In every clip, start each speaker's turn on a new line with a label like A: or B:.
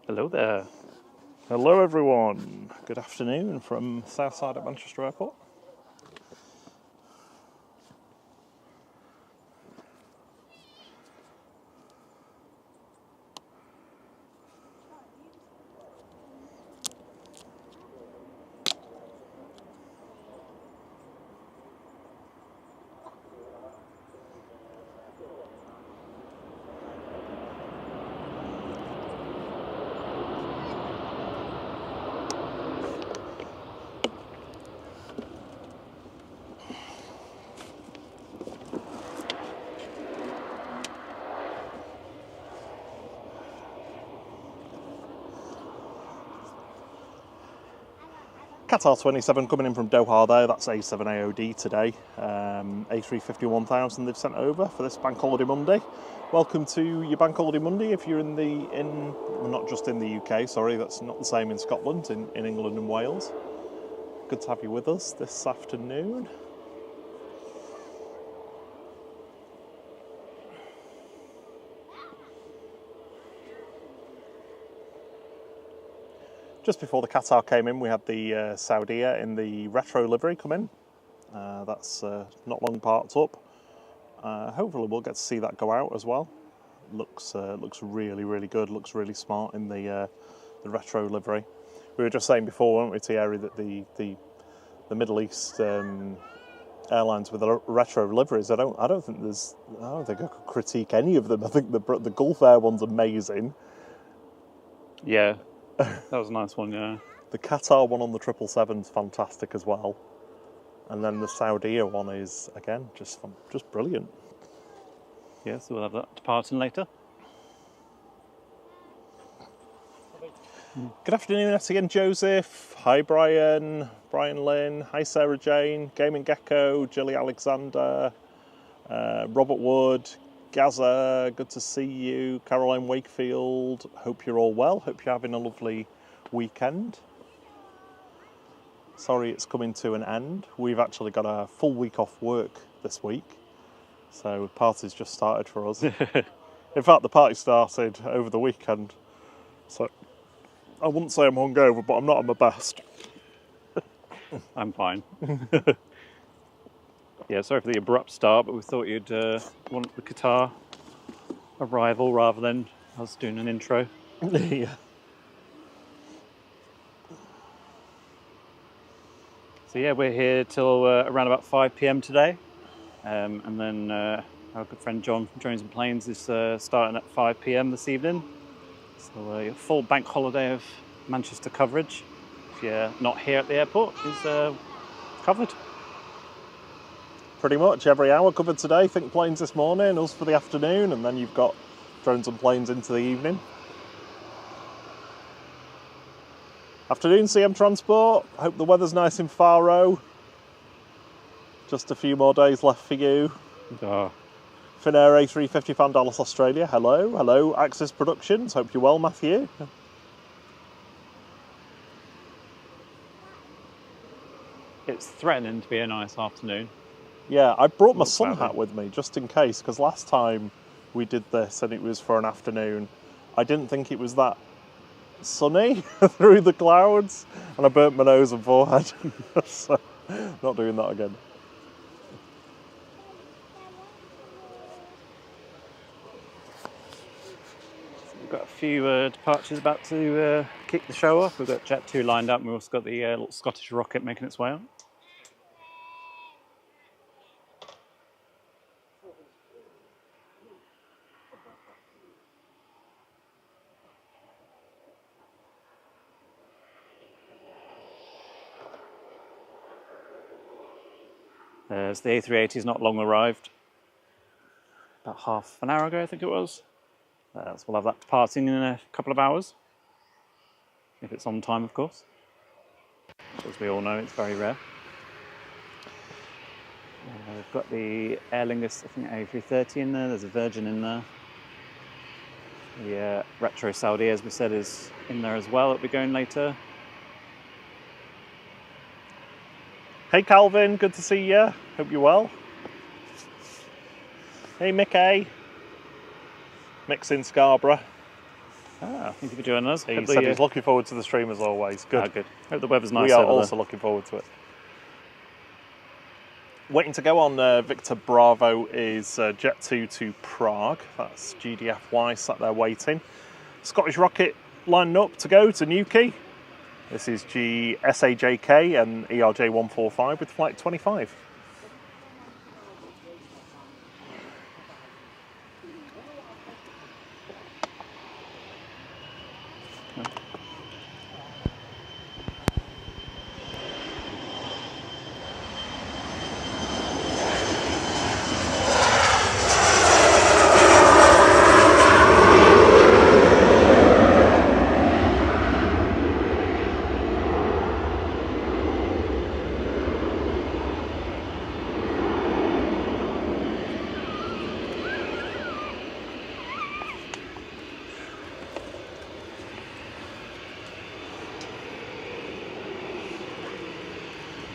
A: Hello there.
B: Hello everyone, good afternoon from south side of Manchester Airport. Qatar 27 coming in from Doha there, that's A7AOD today. A350-1000 they've sent over for this Bank Holiday Monday. Welcome to your Bank Holiday Monday if you're not just in the UK, sorry, that's not the same in Scotland, in England and Wales. Good to have you with us this afternoon. Just before the Qatar came in, we had the Saudia in the retro livery come in. That's not long parked up. Hopefully we'll get to see that go out as well. Looks really, really good, looks really smart in the retro livery. We were just saying before, weren't we, Thierry, that the Middle East airlines with the retro liveries, I don't think I could critique any of them. I think the Gulf Air one's amazing.
A: Yeah, that was a nice one, yeah.
B: The Qatar one on the 777's fantastic as well. And then the Saudi one is, again, just brilliant.
A: Yeah, so we'll have that departing later.
B: Good afternoon, that's again Joseph. Hi Brian, Brian Lynn. Hi Sarah Jane, Gaming Gecko, Jilly Alexander, Robert Wood, Gaza, good to see you. Caroline Wakefield, hope you're all well. Hope you're having a lovely weekend. Sorry it's coming to an end. We've actually got a full week off work this week. So the party's just started for us. In fact, the party started over the weekend. So I wouldn't say I'm hungover, but I'm not at my best.
A: I'm fine. Yeah, sorry for the abrupt start, but we thought you'd want the Qatar arrival rather than us doing an intro.
B: Yeah.
A: So yeah, we're here till around about 5 p.m. today. And then our good friend John from Drones and Planes is starting at 5 p.m. this evening. So your full bank holiday of Manchester coverage, if you're not here at the airport, is covered.
B: Pretty much every hour covered today. Think Planes this morning, us for the afternoon, and then you've got Drones and Planes into the evening. Afternoon CM Transport, hope the weather's nice in Faro. Just a few more days left for you.
A: Oh.
B: Finnair A350 Fan Dallas Australia, hello. Hello Axis Productions, hope you're well Matthew.
A: It's threatening to be a nice afternoon.
B: Yeah, I brought my sun hat with me just in case, because last time we did this and it was for an afternoon, I didn't think it was that sunny through the clouds, and I burnt my nose and forehead. So, not doing that again.
A: We've got a few departures about to kick the show off. We've got Jet 2 lined up, and we've also got the little Scottish rocket making its way out. So the A380's not long arrived. About half an hour ago, I think it was. So we'll have that departing in a couple of hours. If it's on time, of course. As we all know, it's very rare. We've got the Aer Lingus, I think, A330 in there. There's a Virgin in there. The Retro Saudi, as we said, is in there as well. It'll be going later.
B: Hey Calvin, good to see you. Hope you're well. Hey Mickey. Mick's in Scarborough.
A: Thank you for joining us.
B: He said he's looking forward to the stream as always. Good.
A: Good. Hope the weather's nice.
B: We are
A: over
B: also
A: there.
B: looking forward to it. Waiting to go on Victor Bravo is Jet 2 to Prague. That's GDFY sat there waiting. Scottish Rocket lining up to go to Newquay. This is SAJK and ERJ 145 with flight 25.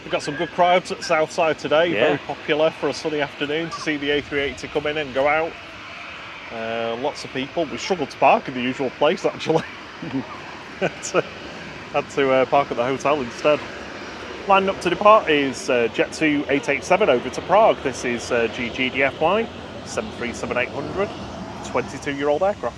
B: We've got some good crowds at Southside today, very popular for a sunny afternoon to see the A380 come in and go out. Lots of people. We struggled to park in the usual place actually. had to park at the hotel instead. Lining up to depart is Jet 2 887 over to Prague. This is GDFY 737-800, 22-year-old aircraft.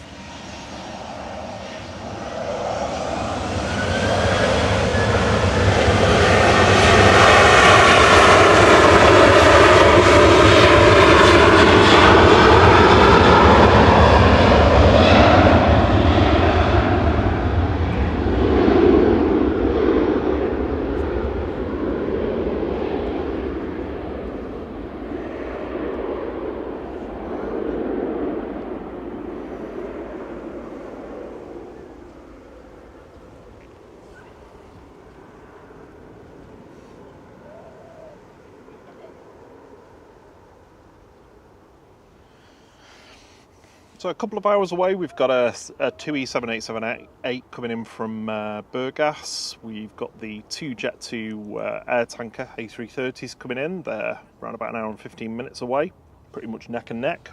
B: So a couple of hours away, we've got a 2E787-8 coming in from Burgas. We've got the two Jet 2 air tanker A330s coming in. They're around about an hour and 15 minutes away, pretty much neck and neck.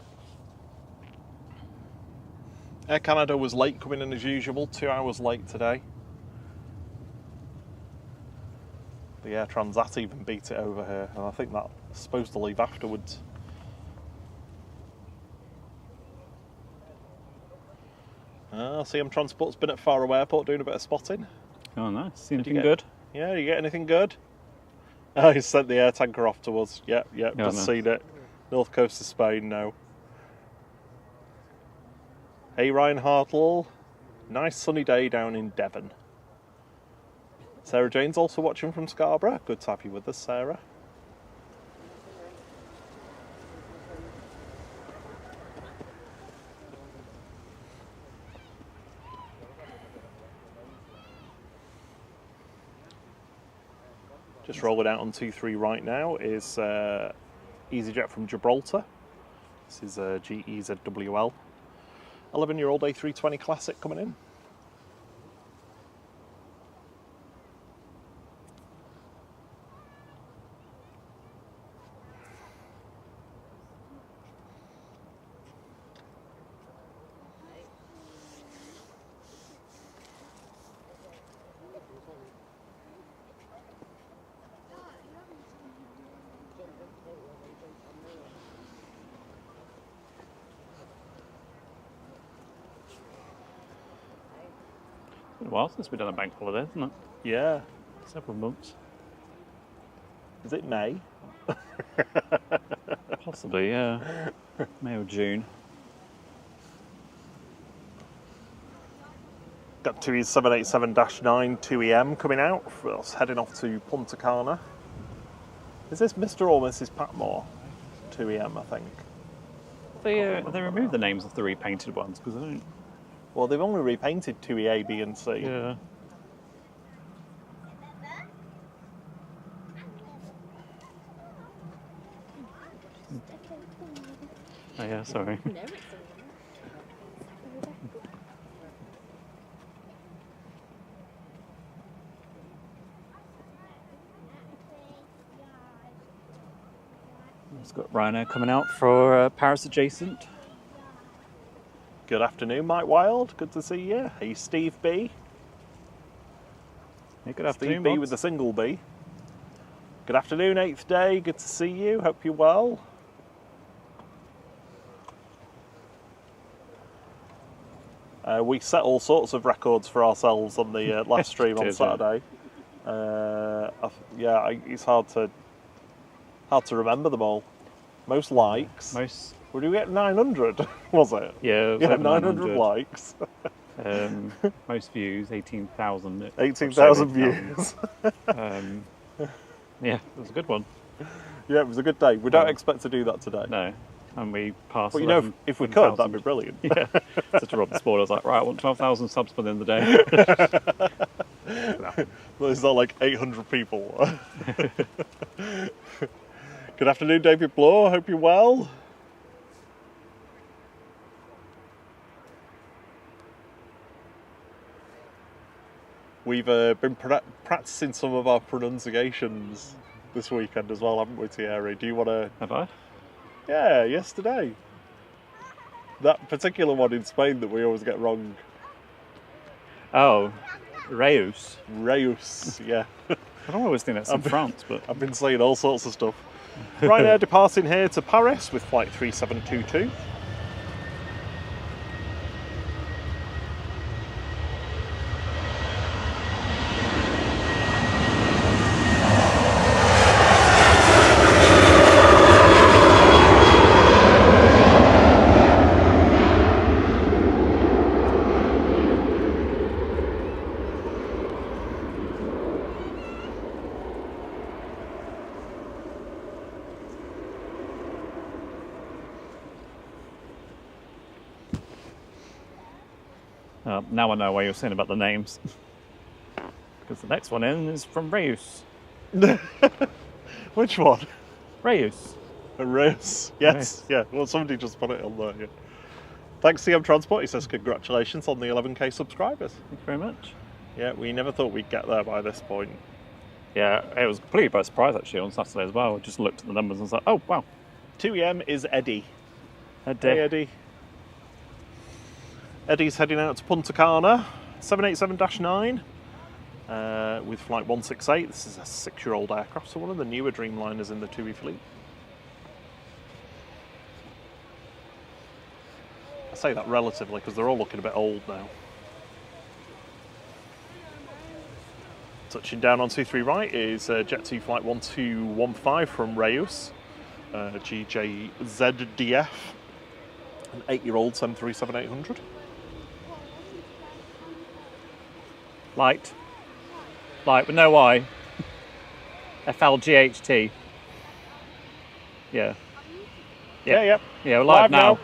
B: Air Canada was late coming in as usual, 2 hours late today. The Air Transat even beat it over here, and I think that's supposed to leave afterwards. CM Transport's been at Faro Airport doing a bit of spotting.
A: Oh, nice. See anything good?
B: Yeah, you get anything good? Oh, he sent the air tanker off to us. Yeah, just seen it. North coast of Spain, no. Hey, Ryan Hartle. Nice sunny day down in Devon. Sarah Jane's also watching from Scarborough. Good to have you with us, Sarah. Just rolling out on 23 right now is EasyJet from Gibraltar. This is GEZWL. 11-year-old A320 Classic coming in.
A: It's been a while since we've done a bank holiday, isn't it?
B: Yeah.
A: Several months.
B: Is it May?
A: Possibly, yeah. May or June.
B: Got 2E787-9 2EM coming out for us heading off to Punta Cana. Is this Mr. or Mrs. Patmore? 2EM, I think.
A: They removed the names of the repainted ones because I don't.
B: Well, they've only repainted 2E, A, B, and C.
A: Yeah. Oh yeah, sorry. It's got Ryanair coming out for Paris adjacent.
B: Good afternoon, Mike Wild. Good to see you. Hey, Steve B.
A: Yeah, good afternoon,
B: Steve B
A: mods.
B: with the single B. Good afternoon, 8th day. Good to see you. Hope you're well. We set all sorts of records for ourselves on the live stream on Saturday. It's hard to remember them all. Most likes. Would we get 900? Was it?
A: Yeah, it was
B: yeah,
A: over
B: 900 likes.
A: Most views, 18,000.
B: 18,000 views.
A: Yeah, it was a good one.
B: Yeah, it was a good day. We don't expect to do that today.
A: No, and we passed.
B: But you know, if we could, that'd be brilliant.
A: Yeah. So to rob the sport, I was like, right, I want 12,000 subs by the end of the day.
B: No. Well, it's not like 800 people. Good afternoon, David Bloor. Hope you're well. We've been practicing some of our pronunciations this weekend as well, haven't we, Thierry? Do you want to...
A: Have I?
B: Yeah, yesterday. That particular one in Spain that we always get wrong.
A: Oh, Reus.
B: Reus, yeah.
A: I don't always think that's in France, but...
B: I've been saying all sorts of stuff. Ryanair departing here to Paris with flight 3722.
A: Now I know why you're saying about the names. Because the next one in is from Reus.
B: Which one?
A: Reus.
B: Reus. Yes. Yeah. Well, somebody just put it on there. Yeah. Thanks, CM Transport. He says congratulations on the 11k subscribers.
A: Thank you very much.
B: Yeah, we never thought we'd get there by this point.
A: Yeah, it was completely by surprise actually on Saturday as well. I just looked at the numbers and was like, oh wow.
B: 2em is Eddie.
A: Hey
B: Eddie. Eddie's heading out to Punta Cana, 787-9 with flight 168. This is a 6-year-old aircraft, so one of the newer Dreamliners in the TUI fleet. I say that relatively because they're all looking a bit old now. Touching down on 23 right is Jet2 flight 1215 from Reus, GJZDF, an 8-year-old 737-800.
A: Light with no I. FLGHT. Yeah.
B: Yeah,
A: Yeah, we're live now.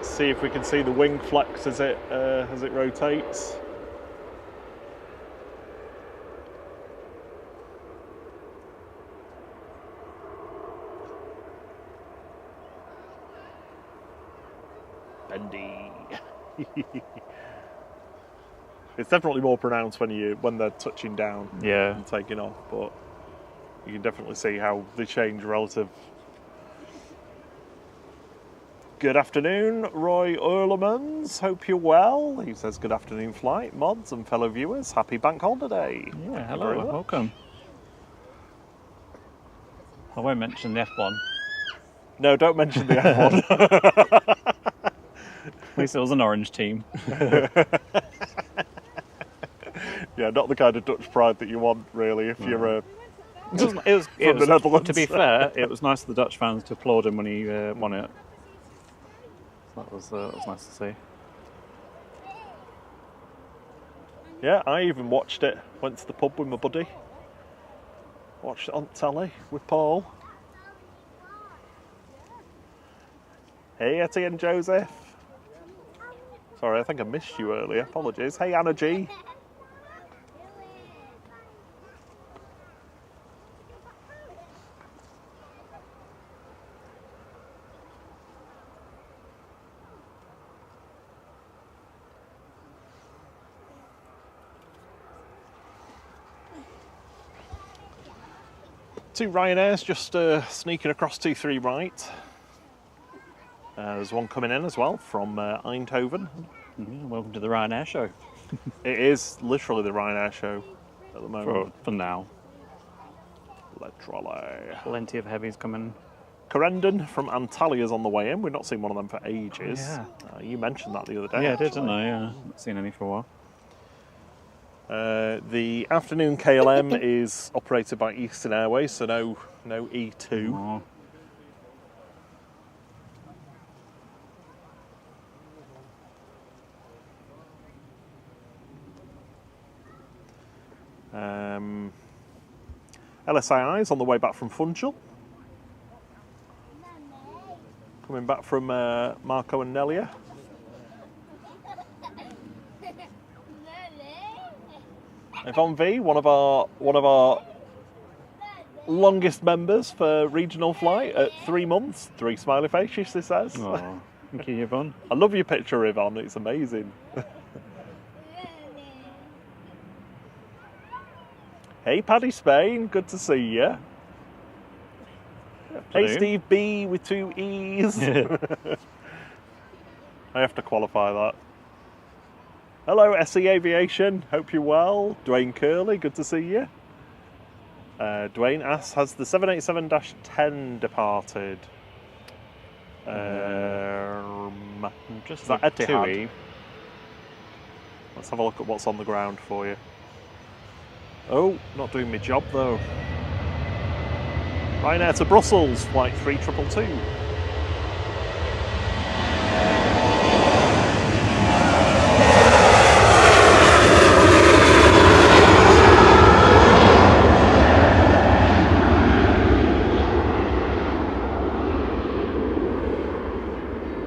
B: See if we can see the wing flex as it rotates. Bendy. It's definitely more pronounced when they're touching down and taking off, but you can definitely see how they change relative. Good afternoon, Roy Erlemans. Hope you're well. He says good afternoon, flight mods and fellow viewers. Happy bank holiday.
A: Yeah, hello, welcome. I won't mention the F1.
B: No, don't mention the F1.
A: At least it was an orange team.
B: Yeah, not the kind of Dutch pride that you want, really, if you're
A: It was,
B: from the Netherlands.
A: To be fair, it was nice for the Dutch fans to applaud him when he won it. That was nice to see.
B: Yeah, I even watched it. Went to the pub with my buddy. Watched it on telly with Paul. Hey, Etty and Joseph. Sorry, I think I missed you earlier. Apologies. Hey, Anna G. Two Ryanairs just sneaking across 2-3 right. There's one coming in as well from Eindhoven.
A: Welcome to the Ryanair show.
B: It is literally the Ryanair show at the moment.
A: For now.
B: Literally.
A: Plenty of heavies coming.
B: Corendon from Antalia's on the way in. We've not seen one of them for ages.
A: Yeah.
B: You mentioned that the other day.
A: Yeah, I
B: actually.
A: did, didn't I? Yeah. Not seen any for a while.
B: The afternoon KLM is operated by Eastern Airways, so no E2.
A: Oh.
B: LSII is on the way back from Funchal. Coming back from Marco and Nelia. Yvonne V, one of our longest members for regional flight at 3 months. 3 smiley faces, she says.
A: Oh, thank you, Yvonne.
B: I love your picture, Yvonne. It's amazing. Hey, Paddy Spain. Good to see you. Hey, Steve B with 2 E's. I have to qualify that. Hello, SE Aviation. Hope you're well. Dwayne Curley. Good to see you. Dwayne asks, has the 787-10 departed?
A: Just
B: is that
A: the
B: Etihad?
A: 2E.
B: Let's have a look at what's on the ground for you. Oh, not doing my job though. Ryanair to Brussels, flight 3222.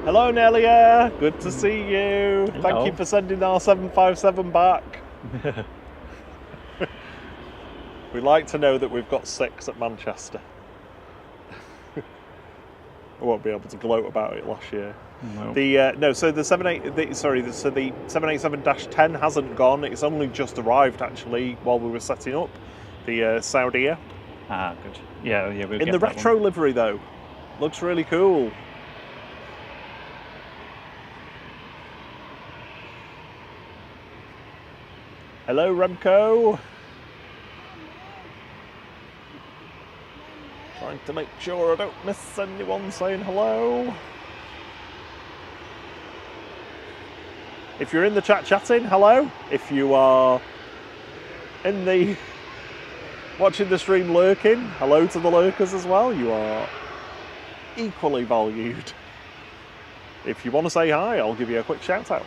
B: Hello, Nelia. Good to see you.
A: Hello.
B: Thank you for sending our 757 back. We like to know that we've got 6 at Manchester. I won't be able to gloat about it last year.
A: No.
B: So the 787-10 hasn't gone. It's only just arrived actually while we were setting up the Saudia.
A: Ah, good. Yeah. We'll
B: In
A: get
B: the
A: that
B: retro
A: one.
B: livery though, looks really cool. Hello, Remco. Trying to make sure I don't miss anyone saying hello. If you're in the chat chatting, hello. If you are in the watching the stream lurking, hello to the lurkers as well. You are equally valued. If you want to say hi, I'll give you a quick shout out.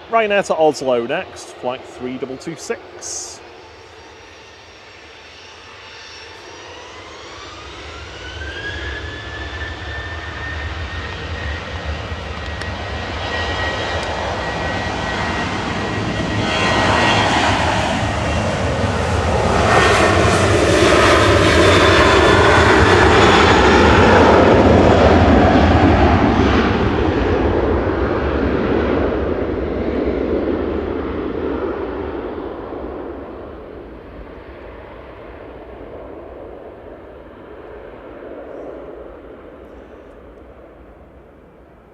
B: Ryanair to Oslo next, flight 3226.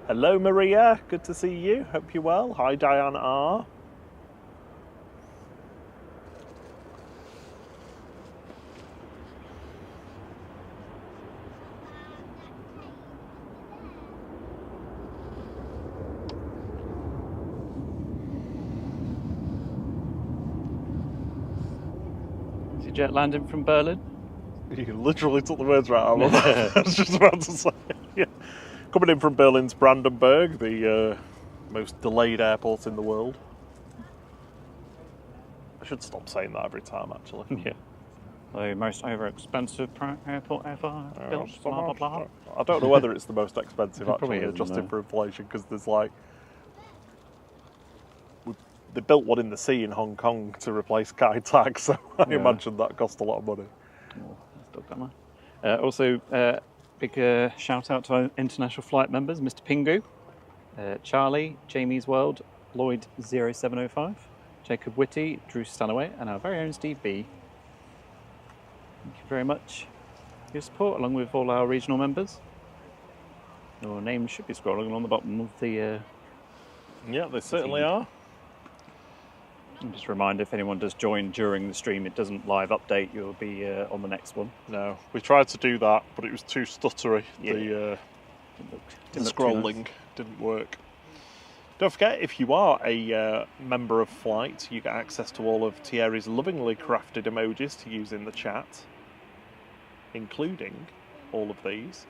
B: Hello, Maria. Good to see you. Hope you're well. Hi, Diane R.
A: Is your jet landing from Berlin?
B: You literally took the words right out of my mouth. I was just about to say. Yeah. Coming in from Berlin's Brandenburg, the most delayed airport in the world. I should stop saying that every time, actually.
A: Yeah. The most over-expensive airport ever built, blah, blah, blah.
B: I don't know whether it's the most expensive
A: Probably
B: actually,
A: isn't,
B: adjusted
A: no.
B: for inflation, because there's like they built one in the sea in Hong Kong to replace Kai Tak, so I imagine that cost a lot of money.
A: Oh, that's done that. Also, big shout out to our international flight members, Mr. Pingu, Charlie, Jamie's World, Lloyd 0705, Jacob Whitty, Drew Stanaway, and our very own Steve B. Thank you very much for your support, along with all our regional members. Your names should be scrolling along the bottom of the.
B: Yeah, they certainly are.
A: And just a reminder, if anyone does join during the stream, it doesn't live update. You'll be on the next one.
B: No, we tried to do that, but it was too stuttery.
A: Yeah.
B: The scrolling didn't work. Don't forget, if you are a member of Flight, you get access to all of Thierry's lovingly crafted emojis to use in the chat, including all of these.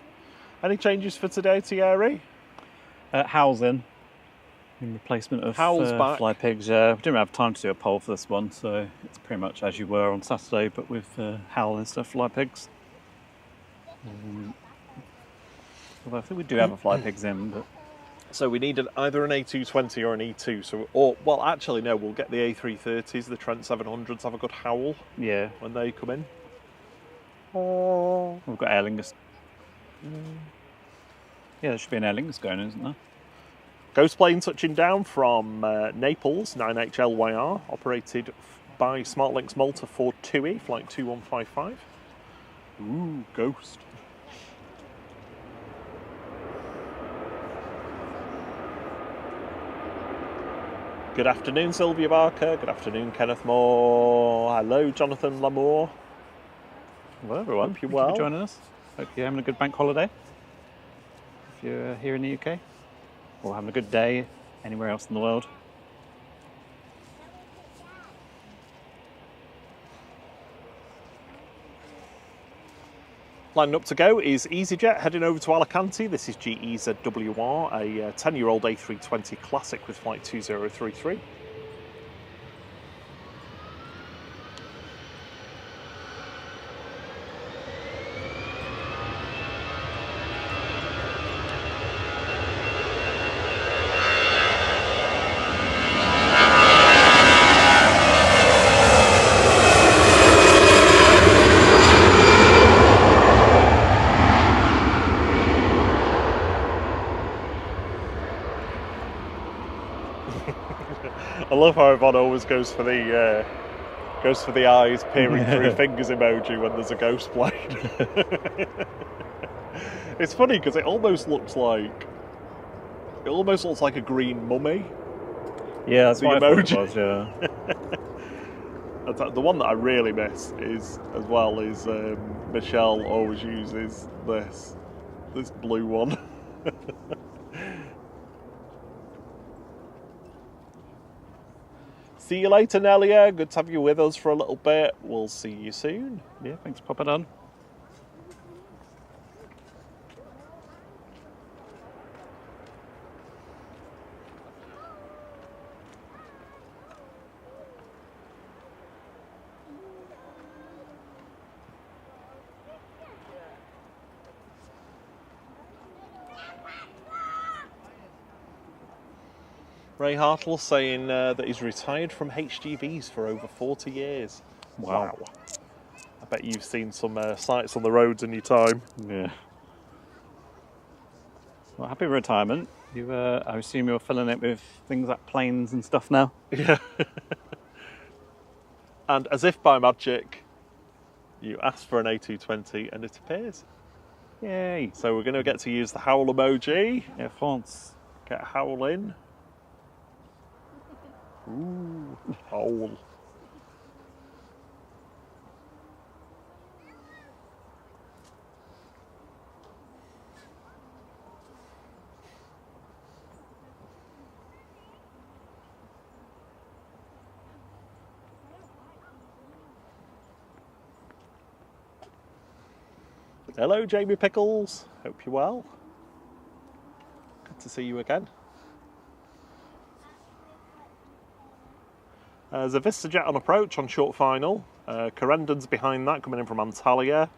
B: Any changes for today, Thierry?
A: Howl's in replacement of
B: Howl's back.
A: Fly Pigs. We didn't have time to do a poll for this one, so it's pretty much as you were on Saturday, but with Howl instead of Fly Pigs. Although I think we do have a Fly Pigs in, but.
B: So we needed either an A220 or an E2. Well, actually, no, we'll get the A330s, the Trent 700s, have a good howl when they come in.
A: We've got Aer Lingus. Yeah, there should be an Aer Lingus going, isn't there?
B: Ghost plane touching down from Naples, 9HLYR, operated by SmartLynx Malta 42E, flight 2155. Ooh, Ghost. Good afternoon, Sylvia Barker. Good afternoon, Kenneth Moore. Hello, Jonathan Lamour.
A: Hello, everyone.
B: Hope you're
A: Thank
B: well.
A: you for joining us. Hope you're having a good bank holiday. If you're here in the UK. Or having a good day anywhere else in the world.
B: Lining up to go is EasyJet heading over to Alicante. This is GEZWR, a 10-year-old A320 Classic with flight 2033. I love how Yvonne always goes for the eyes peering through fingers emoji when there's a ghost plane. It's funny because it almost looks like a green mummy.
A: Yeah, that's what
B: emoji.
A: I thought it was, yeah.
B: The one that I really miss is Michelle always uses this blue one. See you later, Nelia. Good to have you with us for a little bit. We'll see you soon.
A: Yeah, thanks for popping on.
B: Ray Hartle saying that he's retired from HGVs for over 40 years. Wow. I bet you've seen some sights on the roads in your time.
A: Yeah. Well, happy retirement. You, I assume you're filling it with things like planes and stuff now?
B: Yeah. And as if by magic, you ask for an A220 and it appears.
A: Yay.
B: So we're going to get to use the howl emoji.
A: Air France.
B: Get a howl in. Ooh, howl. Hello, Jamie Pickles. Hope you're well. Good to see you again. There's a VistaJet on approach on short final. Corendon's behind that, coming in from Antalya.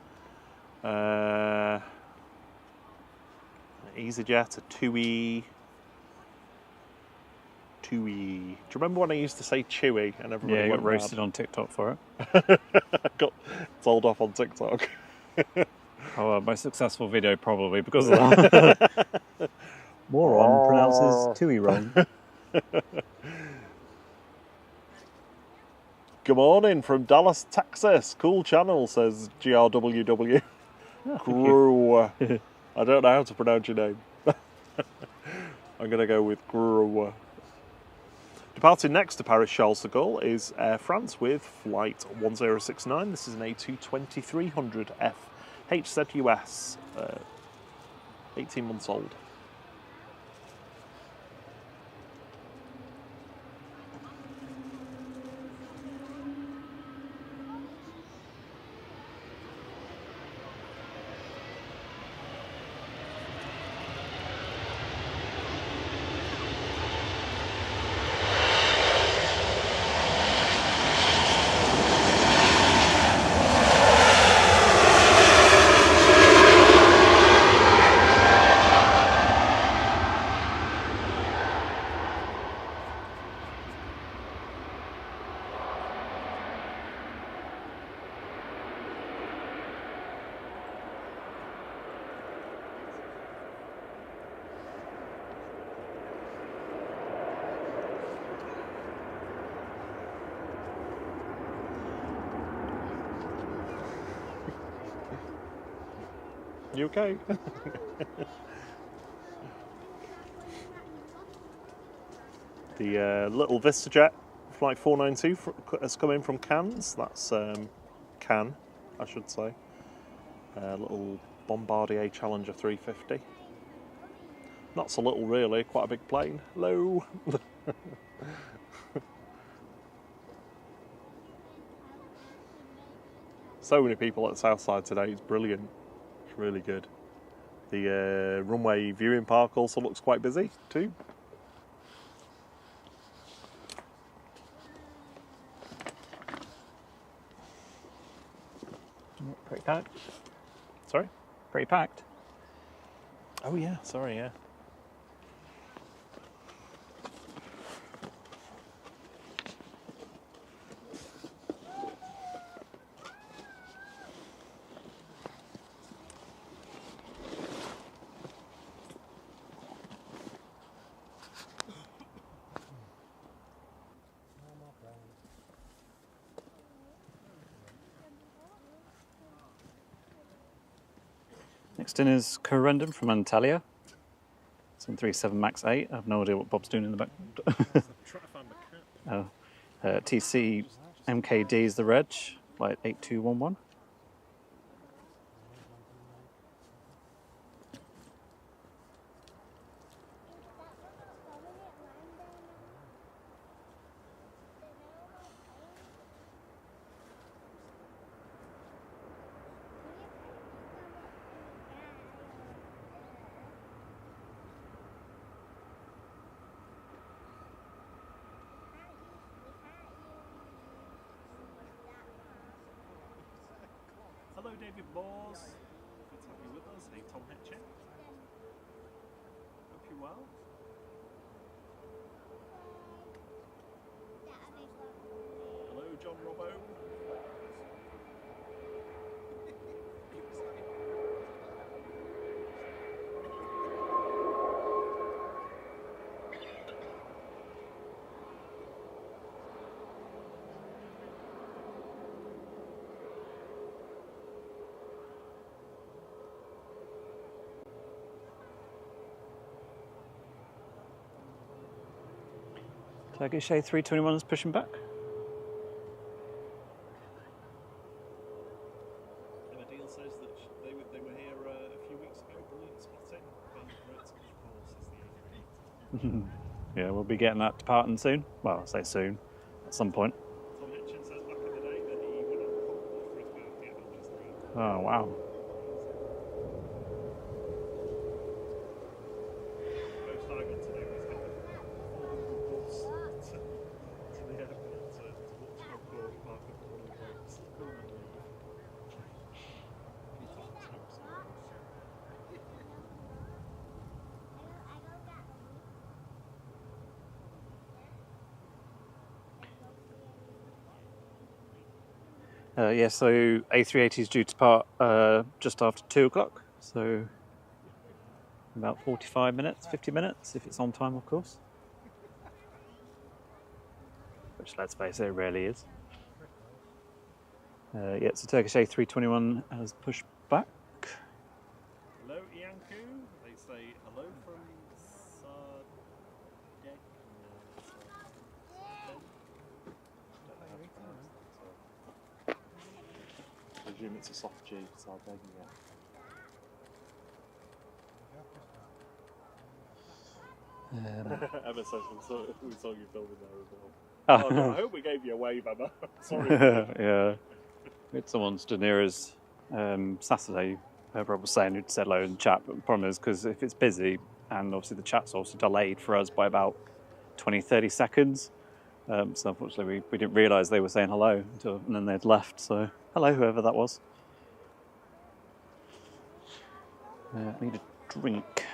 B: EasyJet, a TUI. Do you remember when I used to say Chewy and everybody
A: Yeah, you
B: went
A: got roasted
B: mad?
A: on TikTok for it.
B: Got told off on TikTok.
A: Oh, my successful video probably because of that. Moron pronounces TUI wrong.
B: Good morning from Dallas, Texas. Cool channel, says GRWW. Grew. I don't know how to pronounce your name. I'm going to go with Grew. Departing next to Paris Charles de Gaulle is Air France with flight 1069. This is an A220-300F HZUS, 18 months old. You okay? The little VistaJet Flight 492 has come in from Cannes. That's Cannes, I should say. Little Bombardier Challenger 350. Not so little really, quite a big plane. Hello. So many people at the south side today, it's brilliant. It's really good. The runway viewing park also looks quite busy too.
A: Pretty packed.
B: Sorry?
A: Pretty packed.
B: Oh yeah, sorry, yeah.
A: Next in is Corendon from Antalya. 737 MAX 8. I have no idea what Bob's doing in the background. TC MKD is the reg, flight 8211.
B: Hello David Moores. Good to have you with us. Hey Tom Hitchin. Hope you're well. Hello John Robbo.
A: Turkish A321 is pushing back.
B: Emma Deal says that they were here a few weeks ago. Brilliant spotting. Favourite course is the A380.
A: Yeah, we'll be getting that departing soon. Well, I say soon, at some point.
B: Tom Hitchin says back in the day that he went on Concorde for his birthday at age 3.
A: Oh, wow.
B: Most I got to do was get the 400 bus to the airport to watch Concorde park up at one of the boats.
A: Yeah, so A380 is due to depart just after 2 o'clock, so about 45 minutes, 50 minutes, if it's on time, of course. Which, let's face it, rarely is. Yeah, so Turkish A321 has pushed back.
B: Hello, Ianku. They say hello from Sardeg. I presume it's a soft G, Sardinia. Emma says we saw you filming there as well. Oh, no, I hope we gave you a wave, Emma. Sorry.
A: Yeah. We had someone stood near us Saturday, whoever I was saying, who'd said hello in the chat, but the problem is because if it's busy, and obviously the chat's also delayed for us by about 20-30 seconds, so unfortunately we didn't realise they were saying hello until, and then they'd left, so hello whoever that was. I need a drink.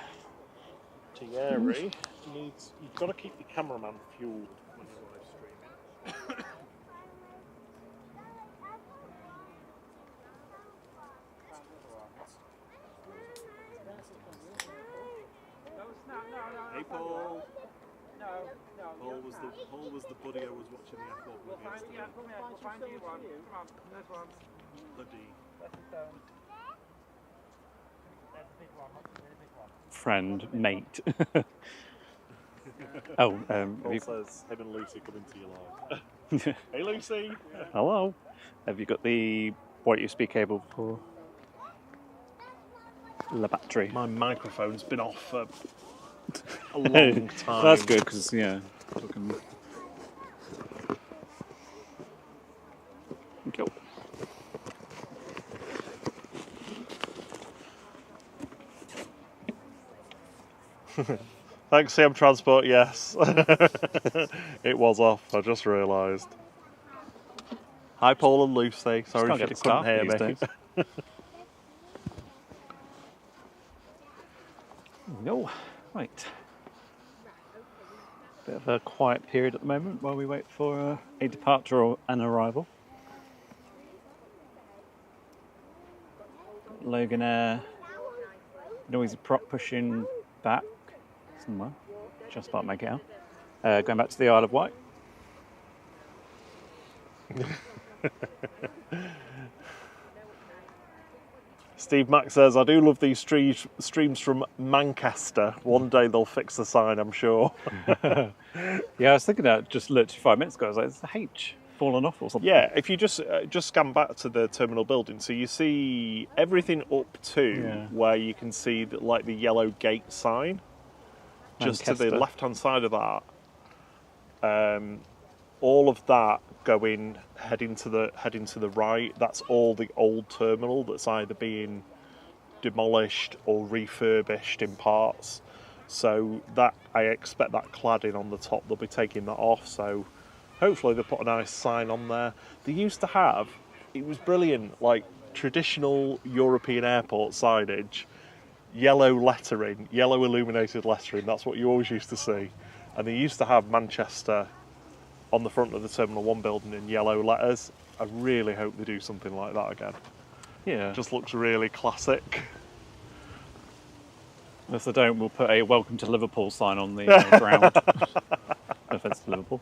B: Thierry, you've got to keep the cameraman fueled when you're live streaming. Hey Paul. Paul was the buddy I was watching the F1 with yesterday.
C: Yeah, come here, we'll find you one. Come on, there's one.
B: Buddy.
C: That's the stone. That's the big one, that's the really big one.
A: Friend, mate. Oh,
B: Paul says him and Lucy come into your life. Hey Lucy!
A: Hello. Have you got the white USB cable for the battery?
B: My microphone's been off for a long time.
A: That's good because, yeah. Cool.
B: Thanks, CM Transport, yes. It was off, I just realised. Hi, Paul and Lucy. Sorry if you couldn't hear me.
A: No, right. Bit of a quiet period at the moment while we wait for a departure or an arrival. Logan Air, noisy prop pushing back somewhere. Just about to make it out. Going back to the Isle of Wight.
B: Steve Mack says, I do love these streams from Manchester. One day they'll fix the sign, I'm sure.
A: Yeah, I was thinking that just literally 5 minutes ago. I was like, it's the H fallen off or something.
B: Yeah, if you just scan back to the terminal building, so you see everything up to where you can see like the yellow gate sign. Just to the left-hand side of that. All of that heading to the right. That's all the old terminal that's either being demolished or refurbished in parts. So that I expect that cladding on the top, they'll be taking that off. So hopefully they'll put a nice sign on there. They used to have, it was brilliant, like traditional European airport signage, yellow lettering, yellow illuminated lettering. That's what you always used to see. And they used to have Manchester on the front of the Terminal 1 building in yellow letters. I really hope they do something like that again.
A: Yeah.
B: It just looks really classic.
A: If they don't, we'll put a welcome to Liverpool sign on the ground. No offence to Liverpool.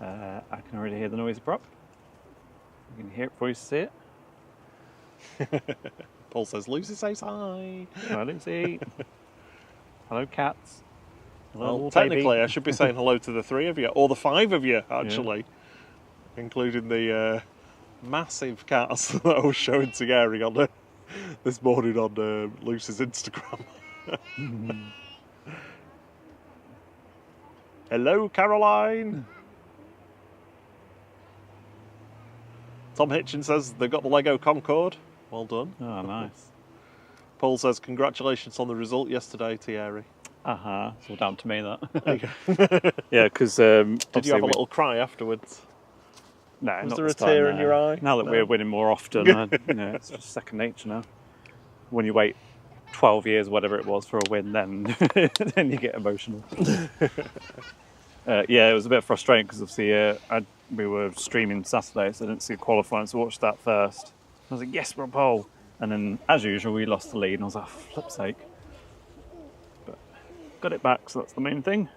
A: I can already hear the noise prop. You can hear it before you see it.
B: Paul says, Lucy says hi.
A: Hi, Lucy. Hello, cats. Hello,
B: Well, technically,
A: baby.
B: I should be saying hello to the 3 of you, or the 5 of you, actually, including the massive cats that I was showing to Gary on this morning on Lucy's Instagram. Hello, Caroline. Tom Hitchin says they've got the Lego Concorde. Well done.
A: Oh, nice.
B: Paul says congratulations on the result yesterday, Thierry.
A: It's all down to me, that. Yeah, because did
B: you have a little cry afterwards?
A: No,
B: was
A: not
B: there
A: this
B: a tear
A: time,
B: in your eye?
A: Now that we're winning more often, it's just second nature now. When you wait 12 years, whatever it was, for a win, then then you get emotional. Yeah, it was a bit frustrating because obviously we were streaming Saturday, so I didn't see qualifying, so I watched that first. I was like, yes, we're on pole. And then, as usual, we lost the lead, and I was like, oh, flip's sake. But got it back, so that's the main thing.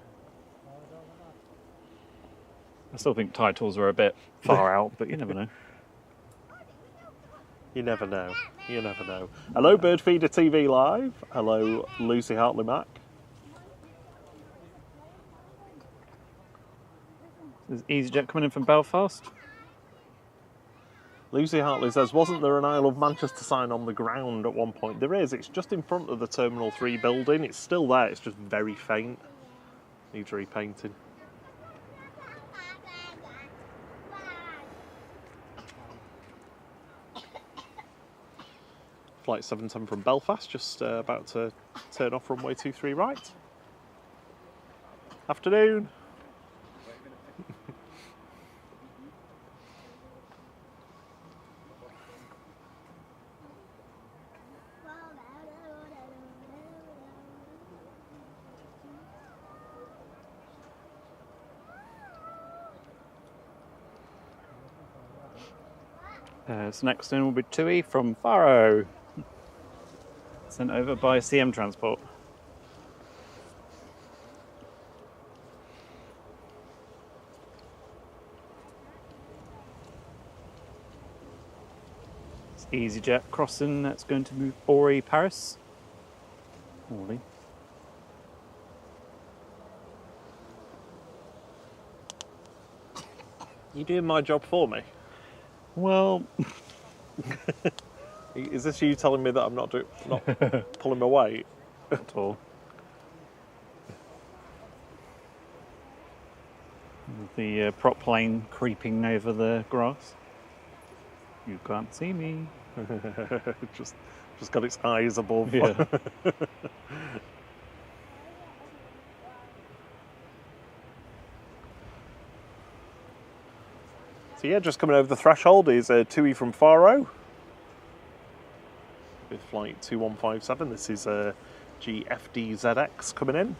A: I still think titles are a bit far out, but you never know.
B: You never know. You never know. Hello, Birdfeeder TV Live. Hello, Lucy Hartley Mack.
A: There's EasyJet coming in from Belfast.
B: Lucy Hartley says, wasn't there an Isle of Manchester sign on the ground at one point? There is. It's just in front of the Terminal 3 building. It's still there. It's just very faint. Needs repainting. Flight 710 from Belfast, just about to turn off runway 23 right. Afternoon.
A: So next in will be Tui from Faro. Sent over by CM Transport. It's EasyJet crossing, that's going to move Orly, Paris. Orly.
B: You doing my job for me?
A: Well,
B: Is this you telling me that I'm not pulling my weight?
A: at all. The prop plane creeping over the grass. You can't see me.
B: just got its eyes above.
A: Yeah.
B: So yeah, just coming over the threshold is Tui from Faro with flight 2157. This is GFDZX coming in.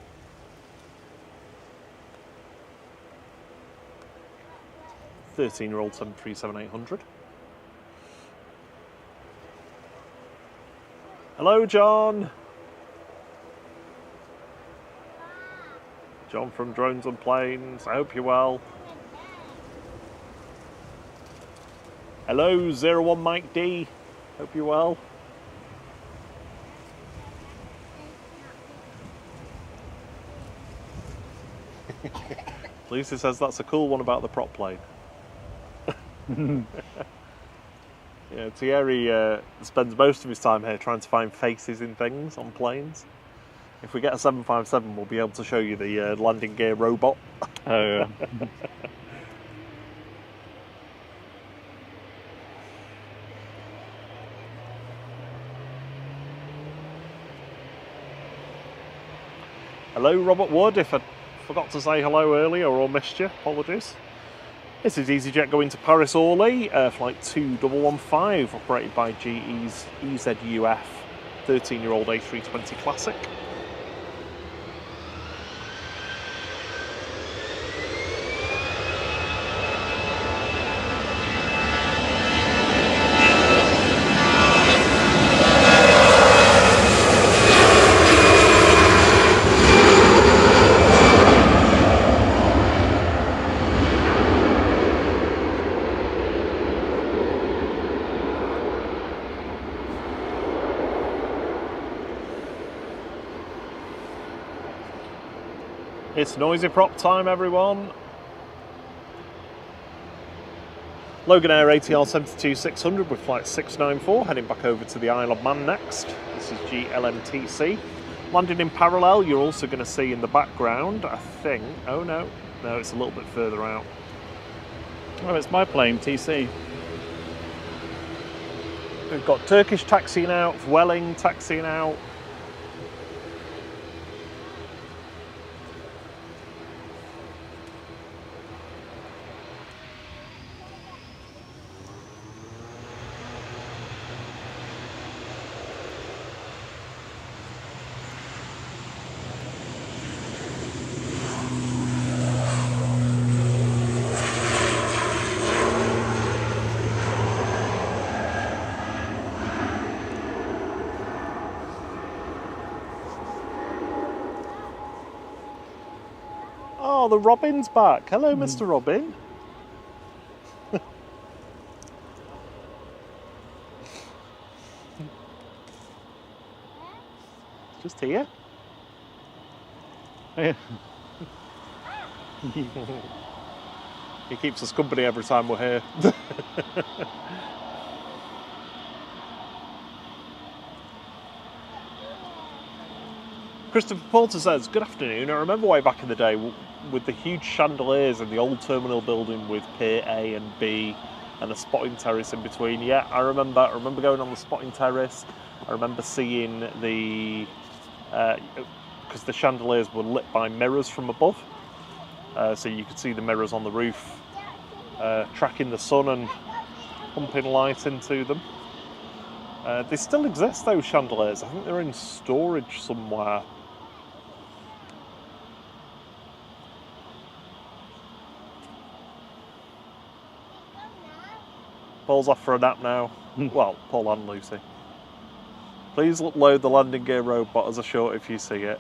B: (13-year-old 737-800). Hello, John. John from Drones and Planes. I hope you're well. Hello, 01 Mike D. Hope you're well. Lucy says that's a cool one about the prop plane. Yeah, Thierry spends most of his time here trying to find faces in things on planes. If we get a 757, we'll be able to show you the landing gear robot.
A: Oh, yeah.
B: Hello, Robert Wood. If I forgot to say hello earlier or missed you, apologies. This is EasyJet going to Paris Orly, flight 2115, operated by GE's EZUF 13-year-old A320 Classic. It's noisy prop time, everyone. Logan Air ATR 72-600 with flight 694, heading back over to the Isle of Man next. This is GLMTC. Landing in parallel, you're also going to see in the background, I think, oh no, it's a little bit further out.
A: Oh, it's my plane, TC.
B: We've got Turkish taxiing out, Welling taxiing out. Oh, the robin's back. Hello, Mr. Robin. Just here.
A: Yeah.
B: He keeps us company every time we're here. Christopher Porter says, good afternoon. I remember way back in the day with the huge chandeliers in the old terminal building with Pier A and B and the spotting terrace in between. Yeah, I remember going on the spotting terrace. I remember seeing the, because the chandeliers were lit by mirrors from above. So you could see the mirrors on the roof tracking the sun and pumping light into them. They still exist, those chandeliers. I think they're in storage somewhere. Paul's off for a nap now. Well, Paul and Lucy. Please load the landing gear robot as a short if you see it.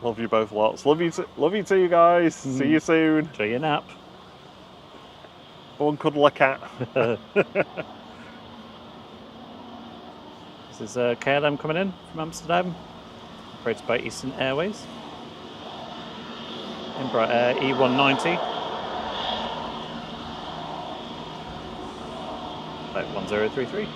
B: Love you both lots. Love you too, you guys. See you soon.
A: Enjoy your nap.
B: Go and cuddle a cat.
A: This is KLM coming in from Amsterdam, operated by Eastern Airways. Embraer E190. Flight 1033.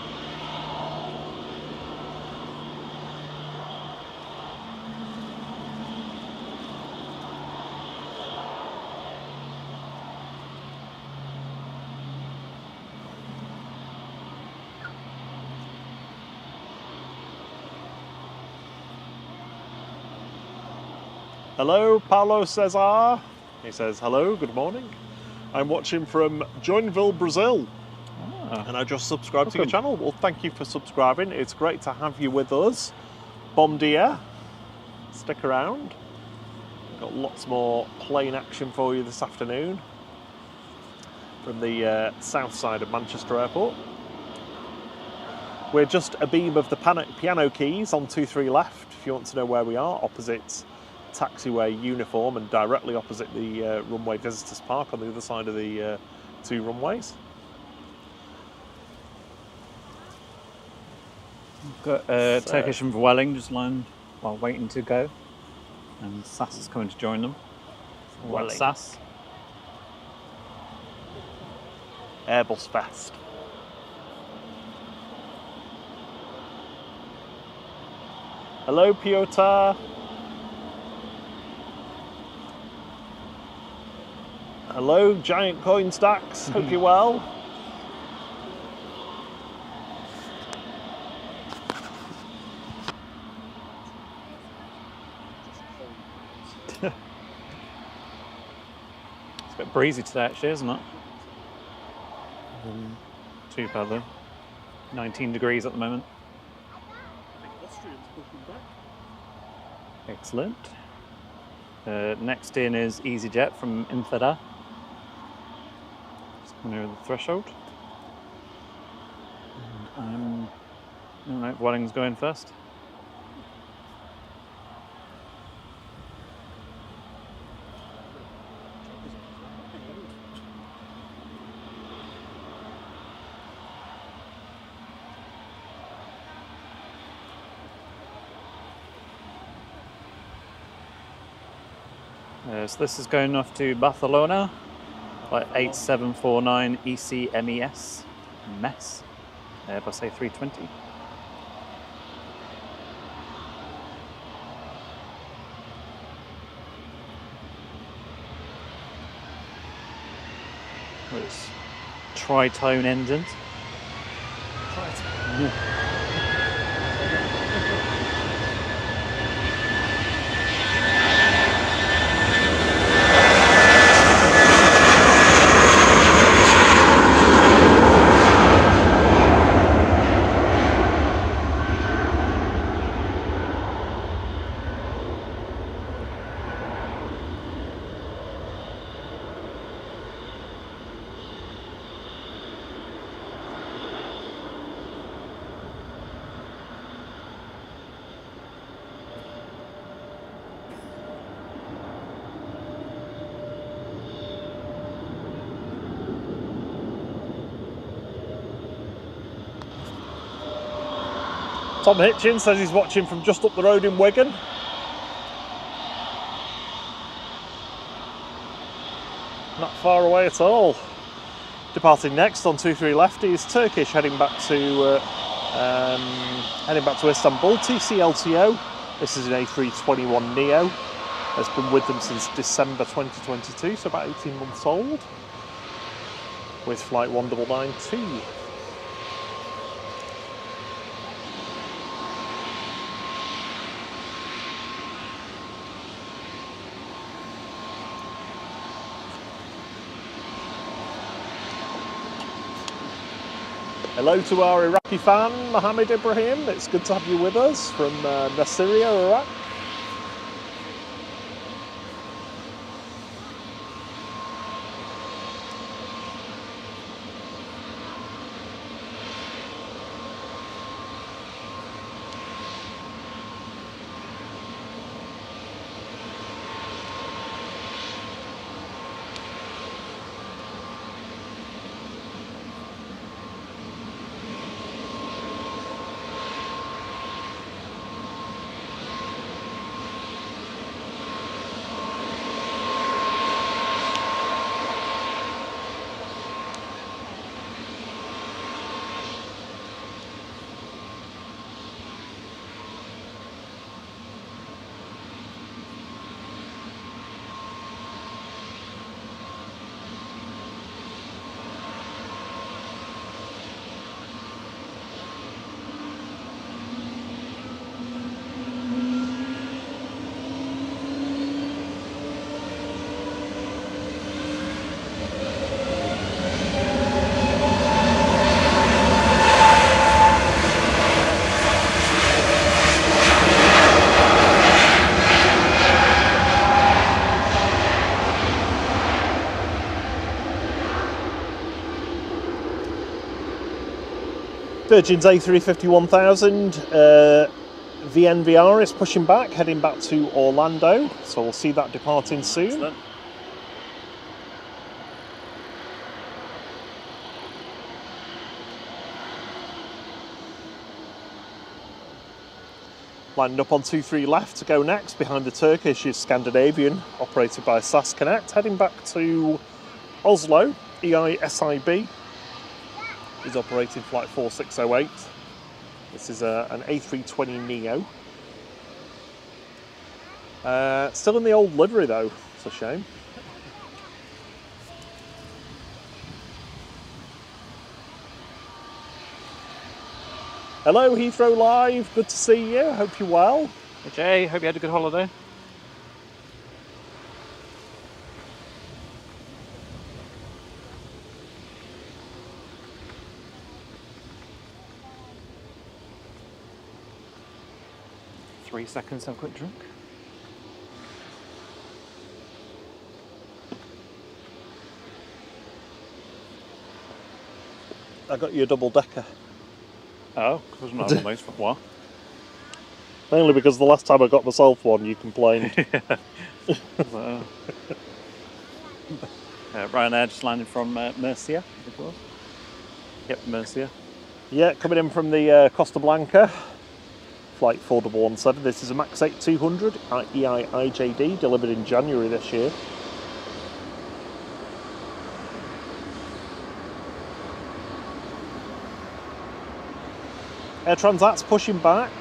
B: Hello, Paulo Cesar. He says, hello, good morning. I'm watching from Joinville, Brazil. And I just subscribed to your channel. Well, thank you for subscribing. It's great to have you with us. Bom dia. Stick around. We've got lots more plane action for you this afternoon from the south side of Manchester Airport. We're just a beam of the piano keys on 23 left, if you want to know where we are, opposite taxiway uniform and directly opposite the runway visitors park on the other side of the two runways.
A: Got Turkish and Vueling just lined while waiting to go, and SAS is coming to join them.
B: Vueling.
A: SAS.
B: Airbus Fest. Hello, Piotr. Hello, giant coin stacks. Hope you're well.
A: It's a bit breezy today, actually, isn't it? Too bad though. 19 degrees at the moment. Excellent. Next in is EasyJet from Infeda. Just coming over the threshold. And alright, Welling's going first. So this is going off to Barcelona, flight 8749 ECMES, MES, Airbus A320. It's tritone engines.
B: Tom Hitchin says he's watching from just up the road in Wigan. Not far away at all. Departing next on 23 left is Turkish, heading back to Istanbul. TCLTO. This is an A321neo. Has been with them since December 2022, so about 18 months old. With flight 1992. Hello to our Iraqi fan, Mohammed Ibrahim. It's good to have you with us from Nasiriyah, Iraq. Virgin's A350-1000 VNVR is pushing back, heading back to Orlando, so we'll see that departing soon.
A: Excellent.
B: Lining up on 23 left to go next, behind the Turkish is Scandinavian, operated by SAS Connect, heading back to Oslo. EISIB is operating flight 4608. This is an A320neo. Still in the old livery though, it's a shame. Hello Heathrow Live, good to see you, hope you're well.
A: Hey Jay, hope you had a good holiday. Three seconds, have a quick drink.
B: I got you a double decker.
A: Oh, I wasn't on those for a while.
B: Mainly because the last time I got myself one, you complained.
A: Ryanair just landed from Murcia, I think it was. Yep, Murcia.
B: Yeah, coming in from the Costa Blanca, flight 4117. This is a MAX 8200 EIIJD, delivered in January this year. Air Transat's pushing back.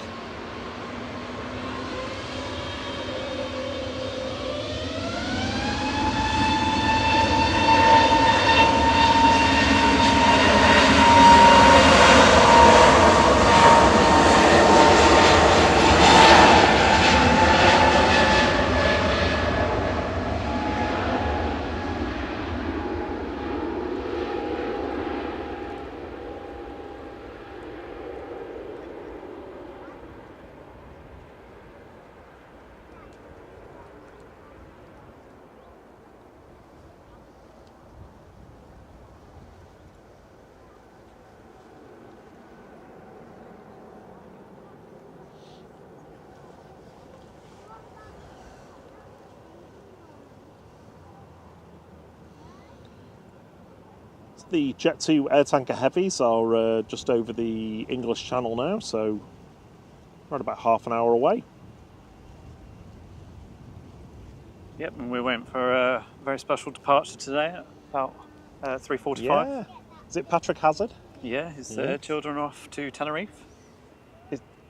B: The Jet 2 air tanker heavies are just over the English Channel now, so Right about half an hour away.
A: Yep, and we went for a very special departure today at about 3:45.
B: Yeah. Is it Patrick Hazard?
A: Yeah, his
B: Yeah.
A: children are off to Tenerife.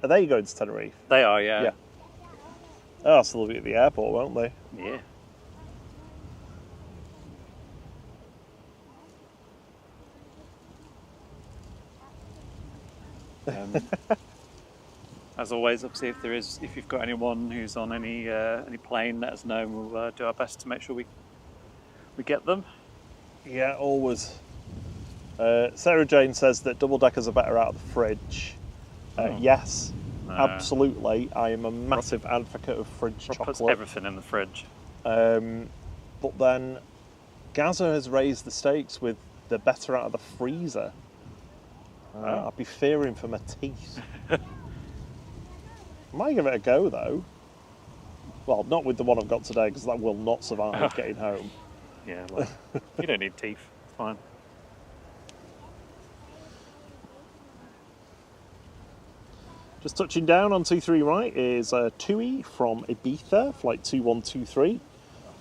B: Are they going to Tenerife?
A: They are, yeah.
B: Yeah. Oh, so they'll be at the airport, won't they?
A: Yeah. As always, obviously, if you've got anyone who's on any plane, let us know, and we'll do our best to make sure we get them.
B: Yeah, always. Sarah Jane says that double deckers are better out of the fridge. Yes, absolutely. I am a massive advocate of fridge
A: Rob
B: chocolate.
A: puts everything in the fridge.
B: But then Gaza has raised the stakes with the better out of the freezer. I'd be fearing for my teeth. I might give it a go though. Well, not with the one I've got today because that will not survive getting home.
A: Yeah, well, you don't need teeth. It's fine.
B: Just touching down on 23 right is TUI from Ibiza, flight 2123,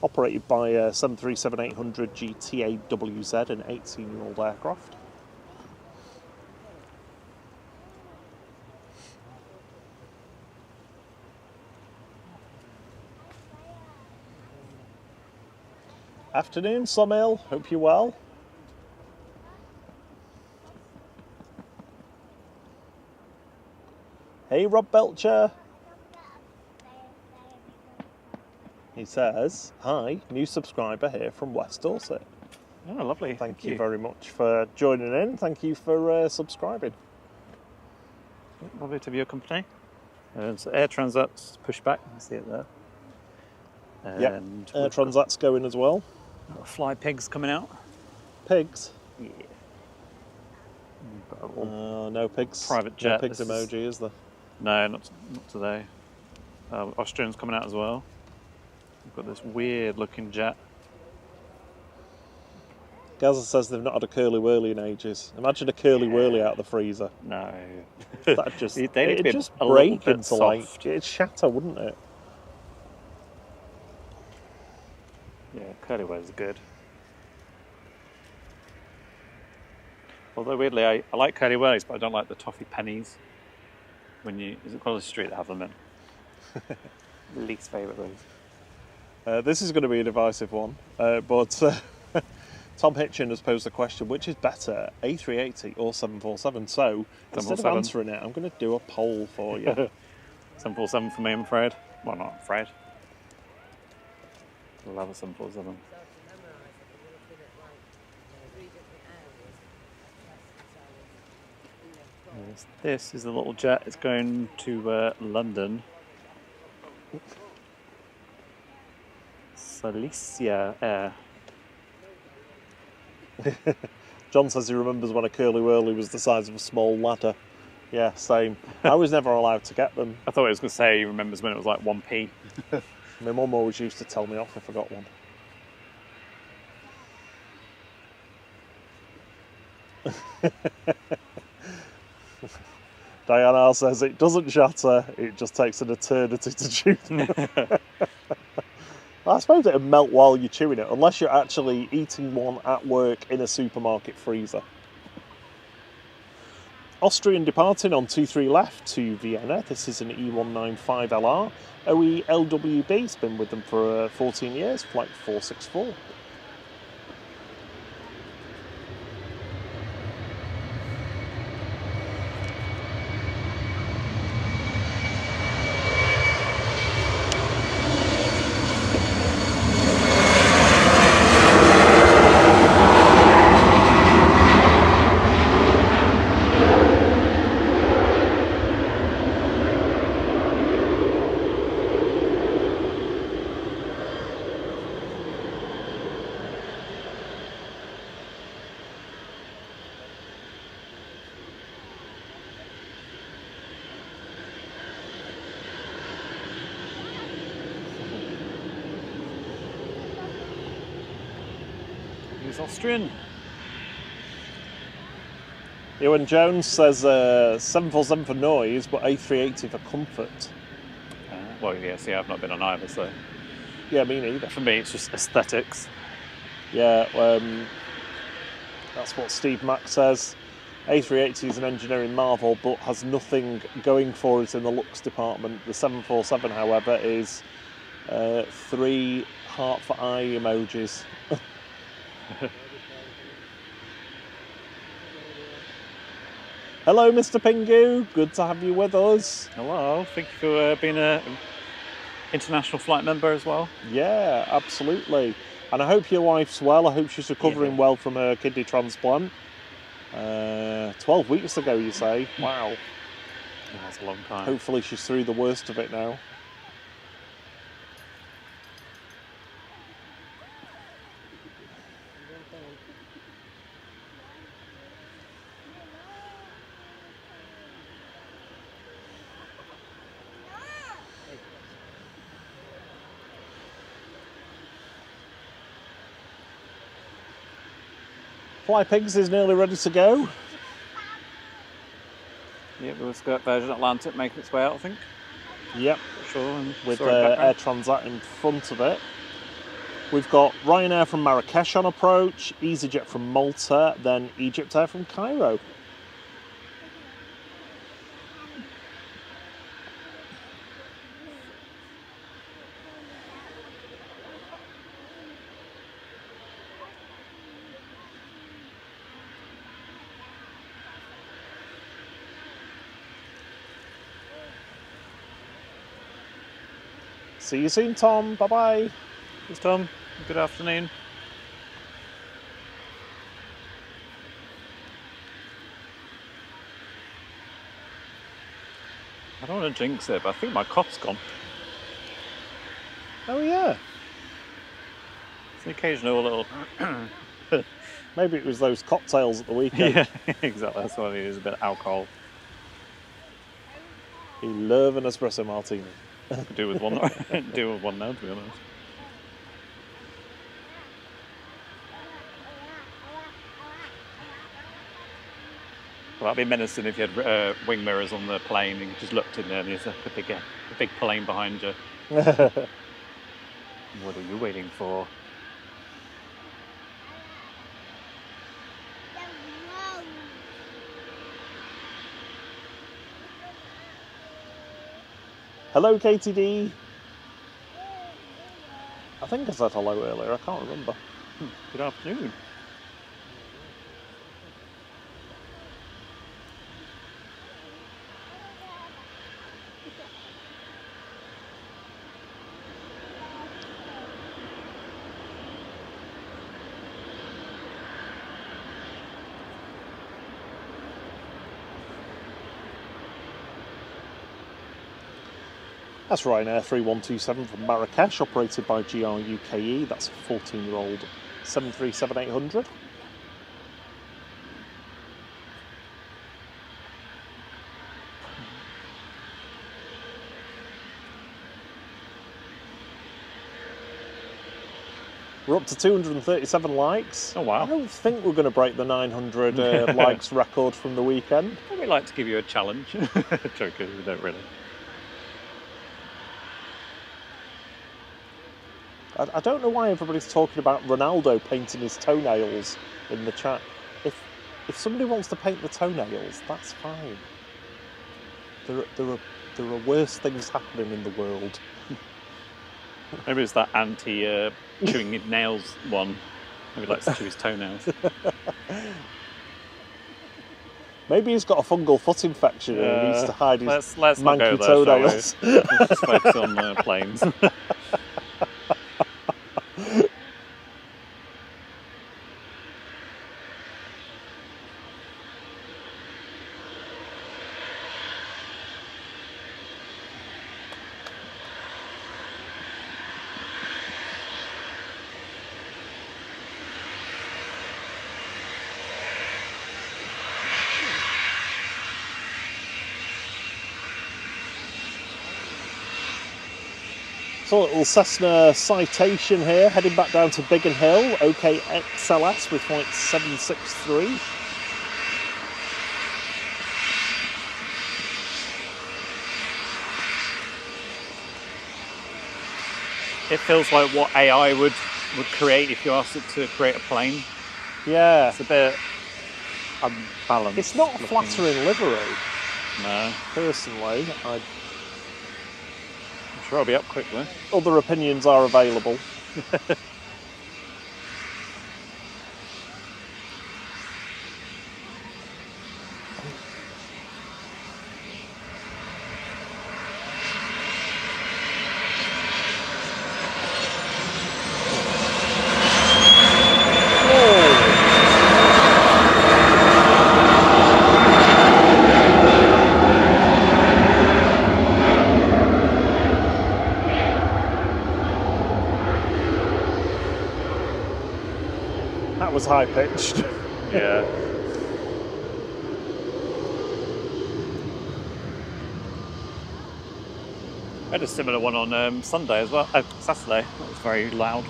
B: operated by 737-800 GTAWZ, an 18-year-old aircraft. Afternoon, Somil. Hope you're well. Hey, Rob Belcher. He says, hi, new subscriber here from West Dorset.
A: Oh, lovely.
B: Thank you very much for joining in. Thank you for subscribing.
A: Lovely to have your company. So Air Transat's pushed back. You can see it there.
B: Yeah, Air Transat's going as well.
A: Fly pigs coming out.
B: Pigs?
A: Yeah.
B: No pigs.
A: Private jet.
B: No pigs emoji, is there?
A: No, not today. Austrian's coming out as well. We've got this weird looking jet.
B: Gaza says they've not had a curly whirly in ages. Imagine a curly whirly out of the freezer.
A: No.
B: That'd just,
A: They need to be
B: it'd just
A: a
B: break
A: little bit
B: into
A: soft.
B: it'd shatter, wouldn't it?
A: Yeah, curly whirlies are good. Although weirdly, I like curly whirlies, but I don't like the toffee pennies. Is it Quality Street that have them in? Least favourite those.
B: This is going to be a divisive one, but Tom Hitchin has posed the question, which is better, A380 or 747? So, instead of answering it, I'm going to do a poll for you.
A: 747 for me, I'm afraid. Well, not afraid. I love a 747. This is a little jet. It's going to London. Silesia Air.
B: John says he remembers when a curly whirly was the size of a small ladder. Yeah, same. I was never allowed to get them.
A: I thought he was going to say he remembers when it was like 1p.
B: My mum always used to tell me off if I got one. Diana says it doesn't shatter, it just takes an eternity to chew them. I suppose it'd melt while you're chewing it, unless you're actually eating one at work in a supermarket freezer. Austrian departing on 23 left to Vienna. This is an E195LR. OE LWB, it's been with them for 14 years, flight 464.
A: He's Austrian.
B: Ewan Jones says 747 for noise, but A380 for comfort.
A: Well, yes, yeah, I've not been on either, so
B: Yeah, me neither.
A: for me it's just aesthetics.
B: Yeah, that's what Steve Mack says. A380 is an engineering marvel, but has nothing going for it in the looks department. The 747, however, is 3 heart for eye emojis. Hello, Mr. Pingu. Good to have you with us.
A: Hello, thank you for being an international flight member as well.
B: Yeah, absolutely. And I hope your wife's well. I hope she's recovering well from her kidney transplant. 12 weeks ago, you say? Wow.
A: Yeah, that's a long time.
B: Hopefully she's through the worst of it now. Fly Pigs is nearly ready to go.
A: Yeah, the Skirt version Atlantic making its way out, I think.
B: Yep.
A: Sure. And
B: With Air Transat in front of it. We've got Ryanair from Marrakesh on approach, EasyJet from Malta, then Egypt Air from Cairo. See you soon, Tom. Bye-bye.
A: Thanks, Tom. Good afternoon. I don't want to jinx it, but I think my cough's gone.
B: Oh, yeah.
A: It's an occasional little...
B: Maybe it was those cocktails at the weekend.
A: Yeah, exactly. That's what it is, a bit of alcohol.
B: You love an espresso martini.
A: Could do with one. Do with one now, to be honest. Well, that'd be menacing if you had wing mirrors on the plane and you just looked in there and there's a big plane behind you. What are you waiting for?
B: Hello, KTD. I think I said hello earlier, I can't remember.
A: Good afternoon.
B: That's Ryanair 3127 from Marrakesh, operated by GR UKE. That's a 14-year-old 737-800. We're up to 237 likes.
A: Oh, wow.
B: I don't think we're going to break the 900 likes record from the weekend.
A: We'd like to give you a challenge. Joking, we don't really.
B: I don't know why everybody's talking about Ronaldo painting his toenails in the chat. If somebody wants to paint the toenails, that's fine. There are worse things happening in the world.
A: Maybe it's that anti-chewing his nails one. Maybe he likes to chew his toenails.
B: Maybe he's got a fungal foot infection and he needs to hide his
A: let's not go
B: manky
A: there,
B: toenails.
A: Let's just focus on planes.
B: So a little Cessna citation here, heading back down to Biggin Hill, OK XLS with flight 763.
A: It feels like what AI would create if you asked it to create a plane.
B: Yeah.
A: It's a bit unbalanced.
B: It's not a
A: looking.
B: flattering livery,
A: No.
B: personally.
A: I'm sure I'll be up quickly.
B: Other opinions are available. That was high pitched.
A: Yeah. I had a similar one on Sunday as well. Oh, Saturday. That was very loud.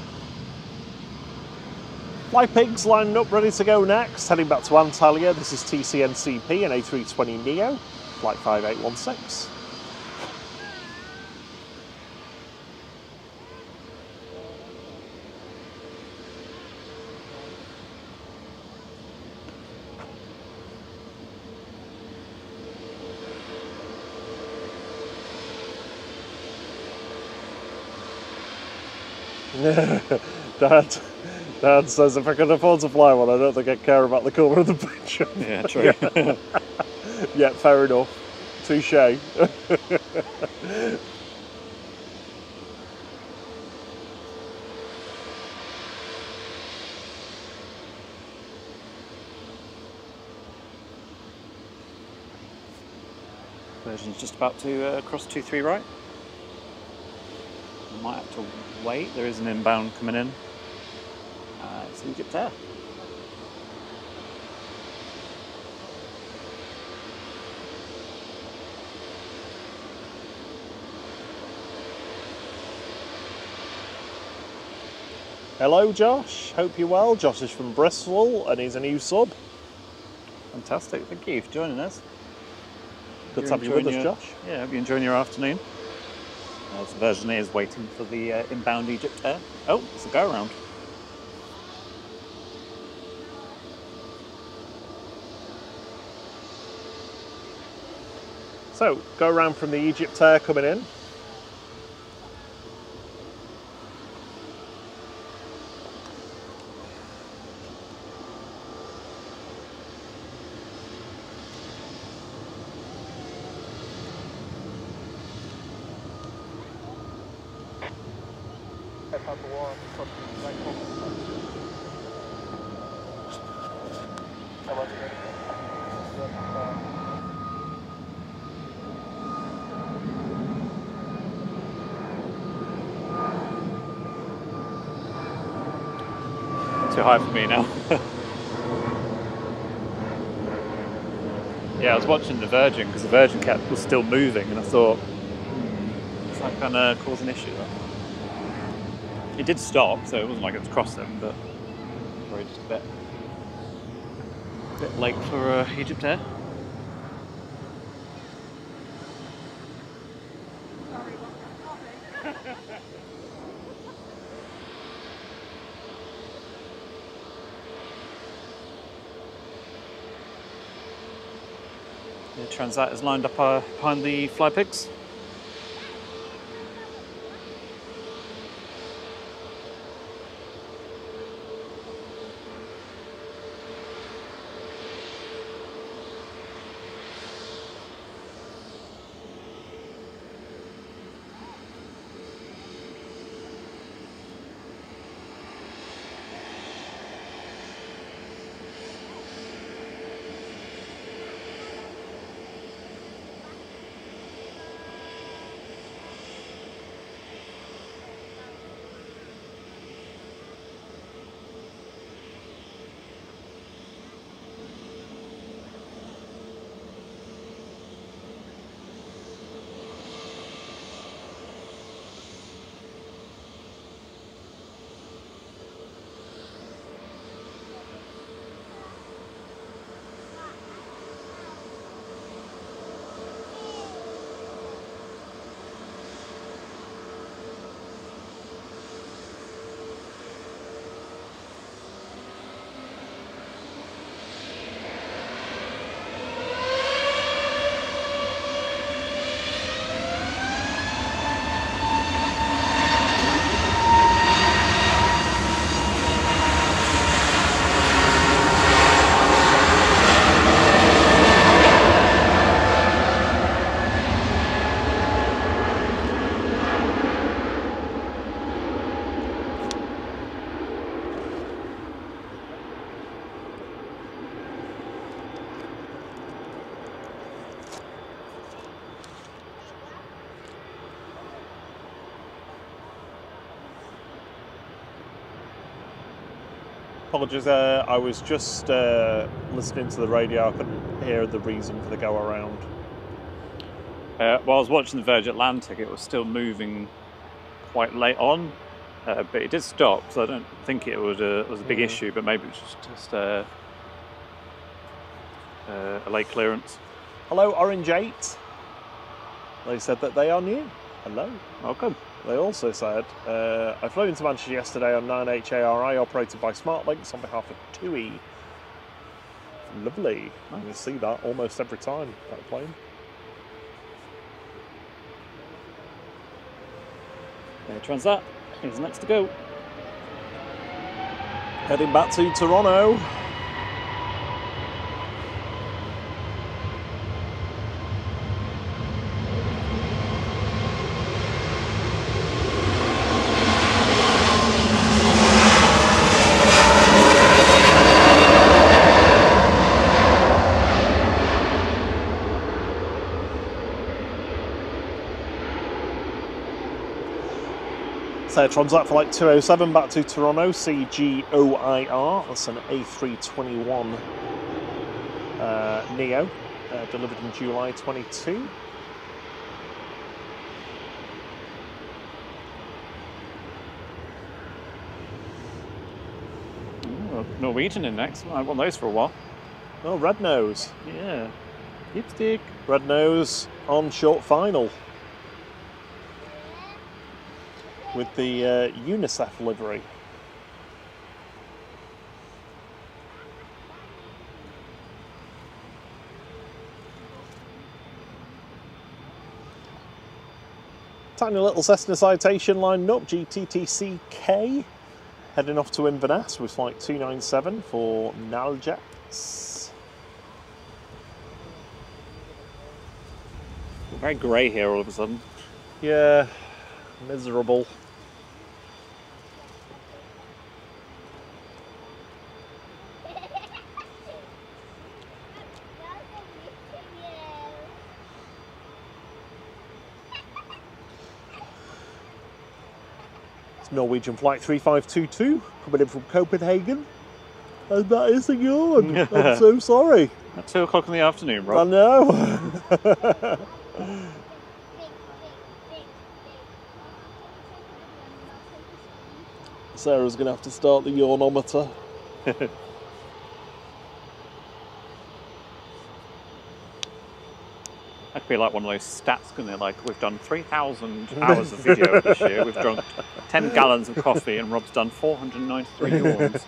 B: Fly Pigs lining up, ready to go next. Heading back to Antalya. This is TCNCP and A320neo, flight 5816. Dad says if I can afford to fly one, I don't think I'd care about the colour of the picture.
A: Yeah, true.
B: Yeah, fair enough. Touche.
A: Version's just about to cross 2-3 right. Might have to wait. There is an inbound coming in. It's Egypt Air.
B: Hello, Josh. Hope you're well. Josh is from Bristol and he's a new sub.
A: Fantastic. Thank you for joining us.
B: Good to have you with us, Josh.
A: Yeah, hope you're enjoying your afternoon. The version is waiting for the inbound Egypt Air. Oh, it's a go around.
B: So, go around from the Egypt Air coming in.
A: Too high for me now. Yeah, I was watching the Virgin because the Virgin was still moving, and I thought, is that going to cause an issue? It did stop, so it wasn't like it was crossing, but probably just a bit late for Egypt Air. The Transat is lined up behind the Fly Pigs.
B: Apologies, I was just listening to the radio. I couldn't hear the reason for the go around.
A: While I was watching the Virgin Atlantic, it was still moving quite late on, but it did stop, so I don't think it was a big issue, but maybe it was just a late clearance.
B: Hello, Orange 8. They said that they are new. Hello.
A: Welcome.
B: They also said, I flew into Manchester yesterday on 9HARI operated by SmartLinks on behalf of TUI. Lovely.
A: Nice.
B: You see that almost every time, that plane.
A: Transat is next to go.
B: Heading back to Toronto. So Transat flight 207 back to Toronto, CGOIR. That's an A321 Neo, delivered in July 22.
A: Oh, Norwegian in next. I want those for a while.
B: Oh, Red Nose.
A: Yeah. Lipstick.
B: Red Nose on short final. With the UNICEF livery. Tiny little Cessna citation lined up, GTTC-K, heading off to Inverness with flight 297 for Naljets.
A: Very grey here all of a sudden.
B: Yeah, miserable. Norwegian flight 3522 coming in from Copenhagen, and that is a yawn. I'm so sorry.
A: At 2 o'clock in the afternoon,
B: I
A: Rob.
B: know. Sarah's going to have to start the yawnometer.
A: That could be like one of those stats, couldn't it? Like, we've done 3,000 hours of video this year, we've drunk 10 gallons of coffee, and Rob's done 493 yawns.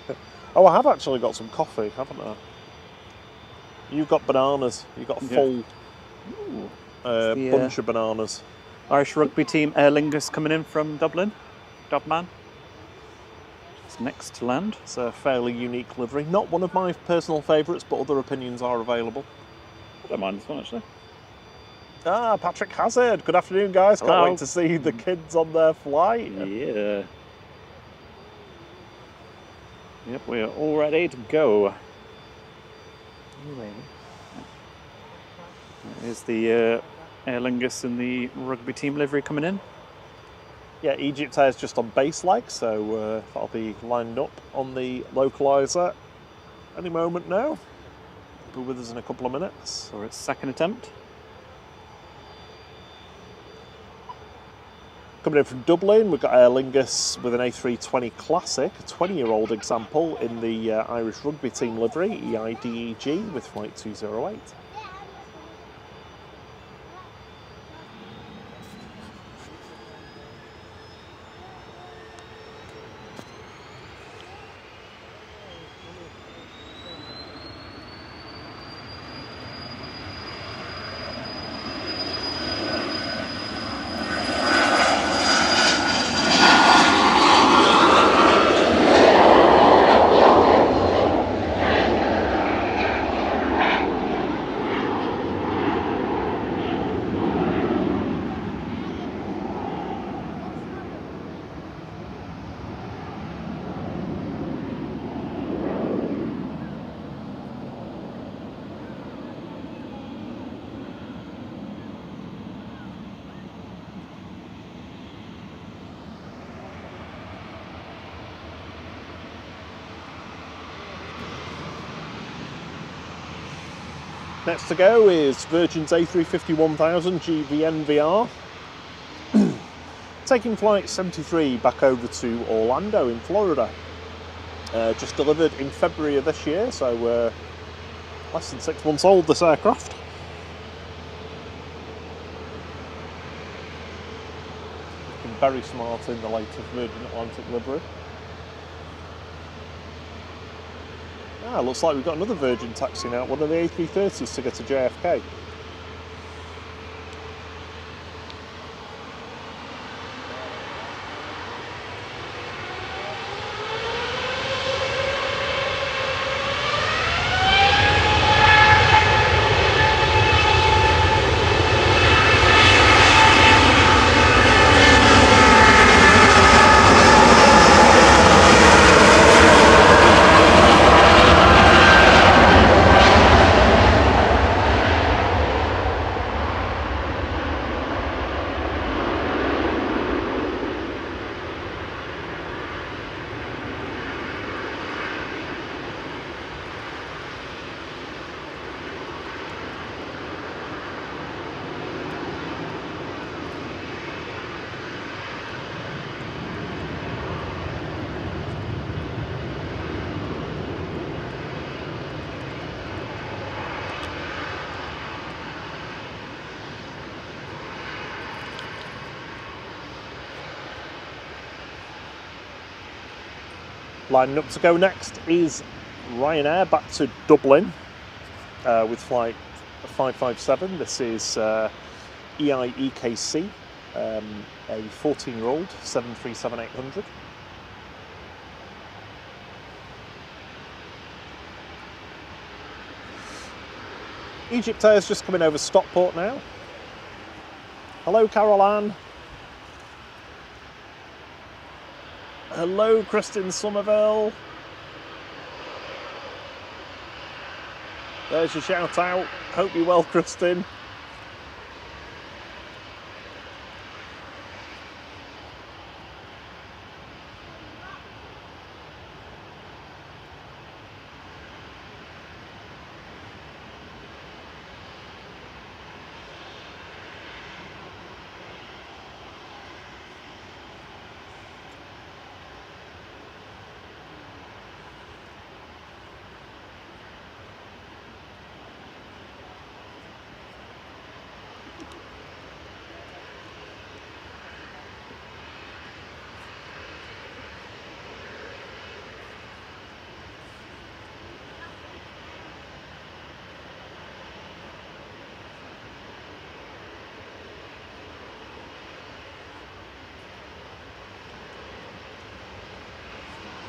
B: Oh, I have actually got some coffee, haven't I? You've got bananas. You've got a full bunch of bananas.
A: Irish rugby team Aer Lingus coming in from Dublin. Dubman. It's next to land.
B: It's a fairly unique livery. Not one of my personal favourites, but other opinions are available.
A: I don't mind this one, actually.
B: Ah, Patrick Hazard. Good afternoon, guys. Can't
A: Hello.
B: wait to see the kids on their flight.
A: Yeah. Yep, we are all ready to go. Here's the Aer Lingus and the rugby team livery coming in.
B: Yeah, Egypt Air's just on base leg, so that'll be lined up on the localiser any moment now. Be with us in a couple of minutes.
A: For its second attempt.
B: Coming in from Dublin, we've got Aer Lingus with an A320 Classic, a 20-year-old example in the Irish rugby team livery, EIDEG, with flight 208. Next to go is Virgin's A350-1000 GVN VR. Taking flight 73 back over to Orlando in Florida. Just delivered in February of this year, so less than 6 months old, this aircraft. Looking very smart in the latest Virgin Atlantic livery. Looks like we've got another Virgin taxiing out, one of the A330s to get to JFK. Lining up to go next is Ryanair back to Dublin with flight 557. This is EGCC, a 14-year-old 737-800. Egyptair is just coming over Stockport now. Hello, Carol Ann. Hello, Kristen Somerville. There's your shout out. Hope you're well, Kristen.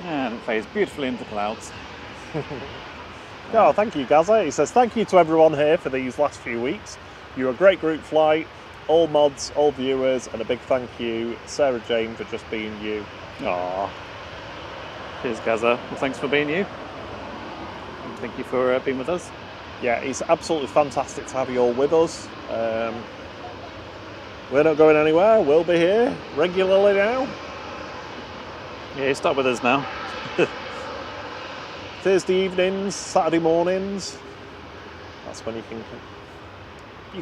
A: And it fades beautifully into the clouds.
B: Oh, thank you, Gaza. He says, thank you to everyone here for these last few weeks. You're a great group flight, all mods, all viewers, and a big thank you, Sarah Jane, for just being you.
A: Aww. Cheers, Gaza. Well, thanks for being you. And thank you for being with us.
B: Yeah, it's absolutely fantastic to have you all with us. We're not going anywhere. We'll be here regularly now.
A: Yeah, you start with us now.
B: Thursday evenings, Saturday mornings. That's when you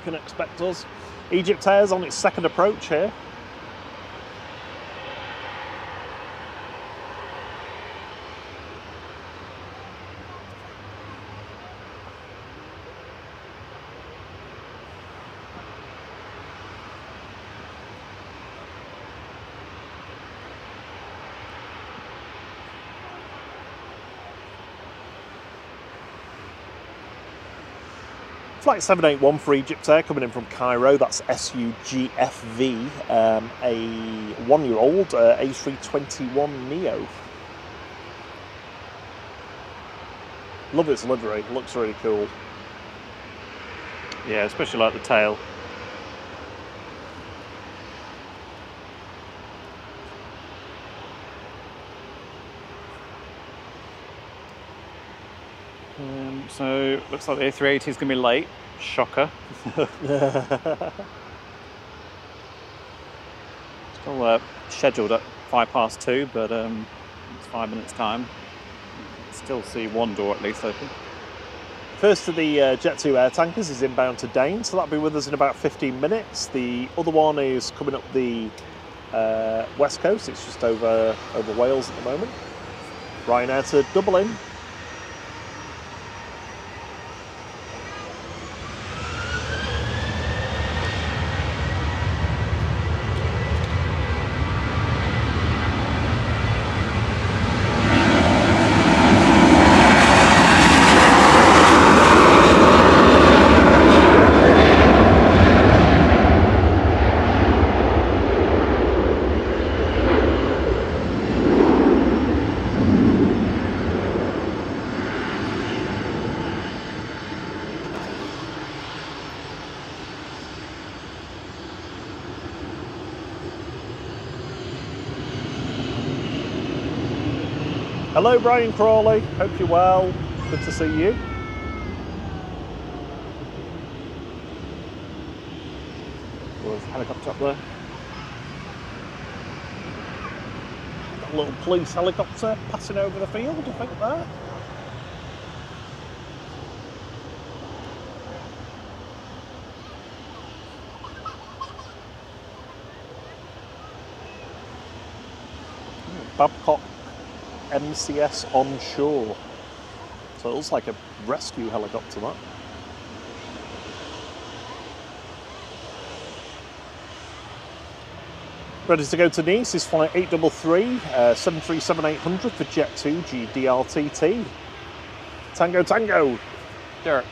B: can expect us. Egyptair's on its second approach here. Flight 781 for Egyptair coming in from Cairo, that's SUGFV, a 1-year-old A321neo. Love its livery, looks really cool.
A: Yeah, especially like the tail. So looks like the A380 is going to be late. Shocker. Still scheduled at 2:05, but it's 5 minutes time. Still see one door at least open.
B: First of the Jet 2 air tankers is inbound to Dane, so that'll be with us in about 15 minutes. The other one is coming up the west coast. It's just over Wales at the moment. Ryanair to double in. Hello Brian Crawley, hope you're well, good to see you.
A: There's a helicopter up there.
B: Got a little police helicopter passing over the field, I think there. Babcock MCS onshore. So it looks like a rescue helicopter, that. Ready to go to Nice is flight 833, 737-800 for Jet 2 GDRTT. Tango Tango.
A: Dirt.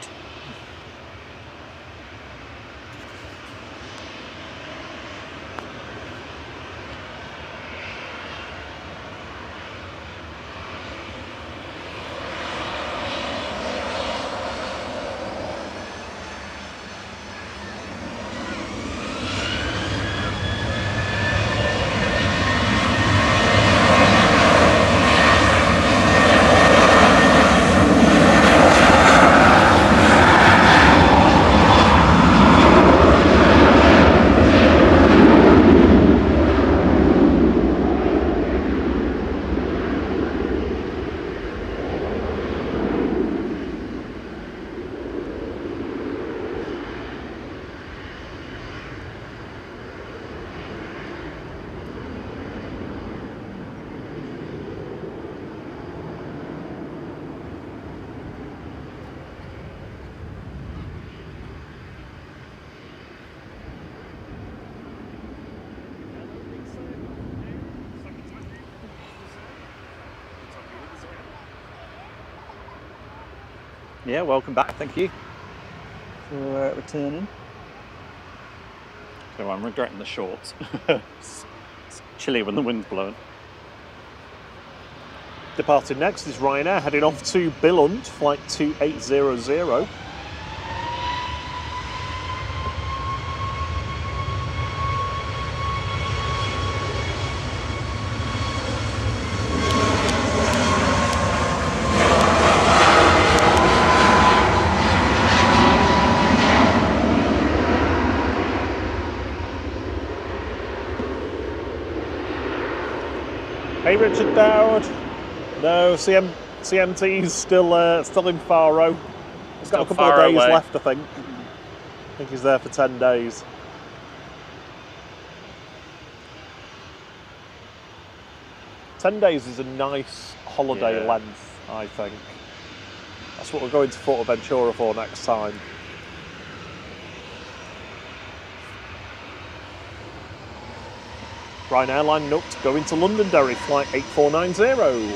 A: Yeah, welcome back, thank you for returning. So I'm regretting the shorts. It's chilly when the wind's blowing.
B: Departing next is Ryanair, heading off to Billund, flight 2800. Hey Richard Dowd. No, CMT's still in Faro. He's got a couple of days left, I think. I think he's there for 10 days. "10 days is a nice holiday length, I think. That's what we're going to Fuerteventura for next time. Ryanair lining up to go into Londonderry, flight 8490.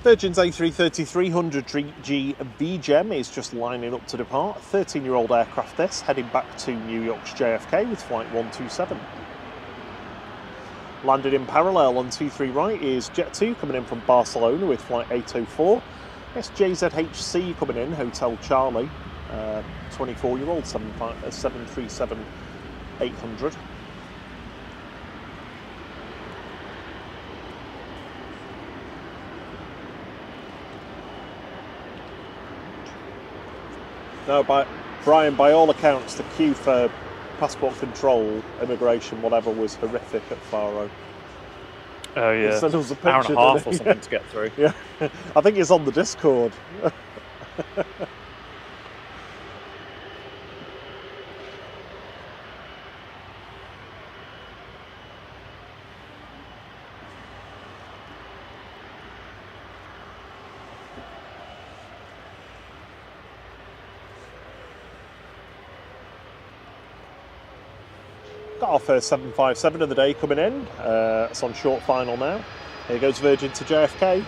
B: Virgin's A330-300G VGEM is just lining up to depart. 13-year-old aircraft this, heading back to New York's JFK with flight 127. Landed in parallel on 23 right is Jet2 coming in from Barcelona with flight 804. It's JZHC coming in, Hotel Charlie, 24-year-old 737-800. No, Brian, by all accounts, the queue for passport control, immigration, whatever, was horrific at Faro.
A: Oh yeah,
B: There was a picture,
A: hour and a half or something to get through.
B: Yeah, I think it's on the Discord. Got our first 757 of the day coming in. It's on short final now. Here goes Virgin to JFK.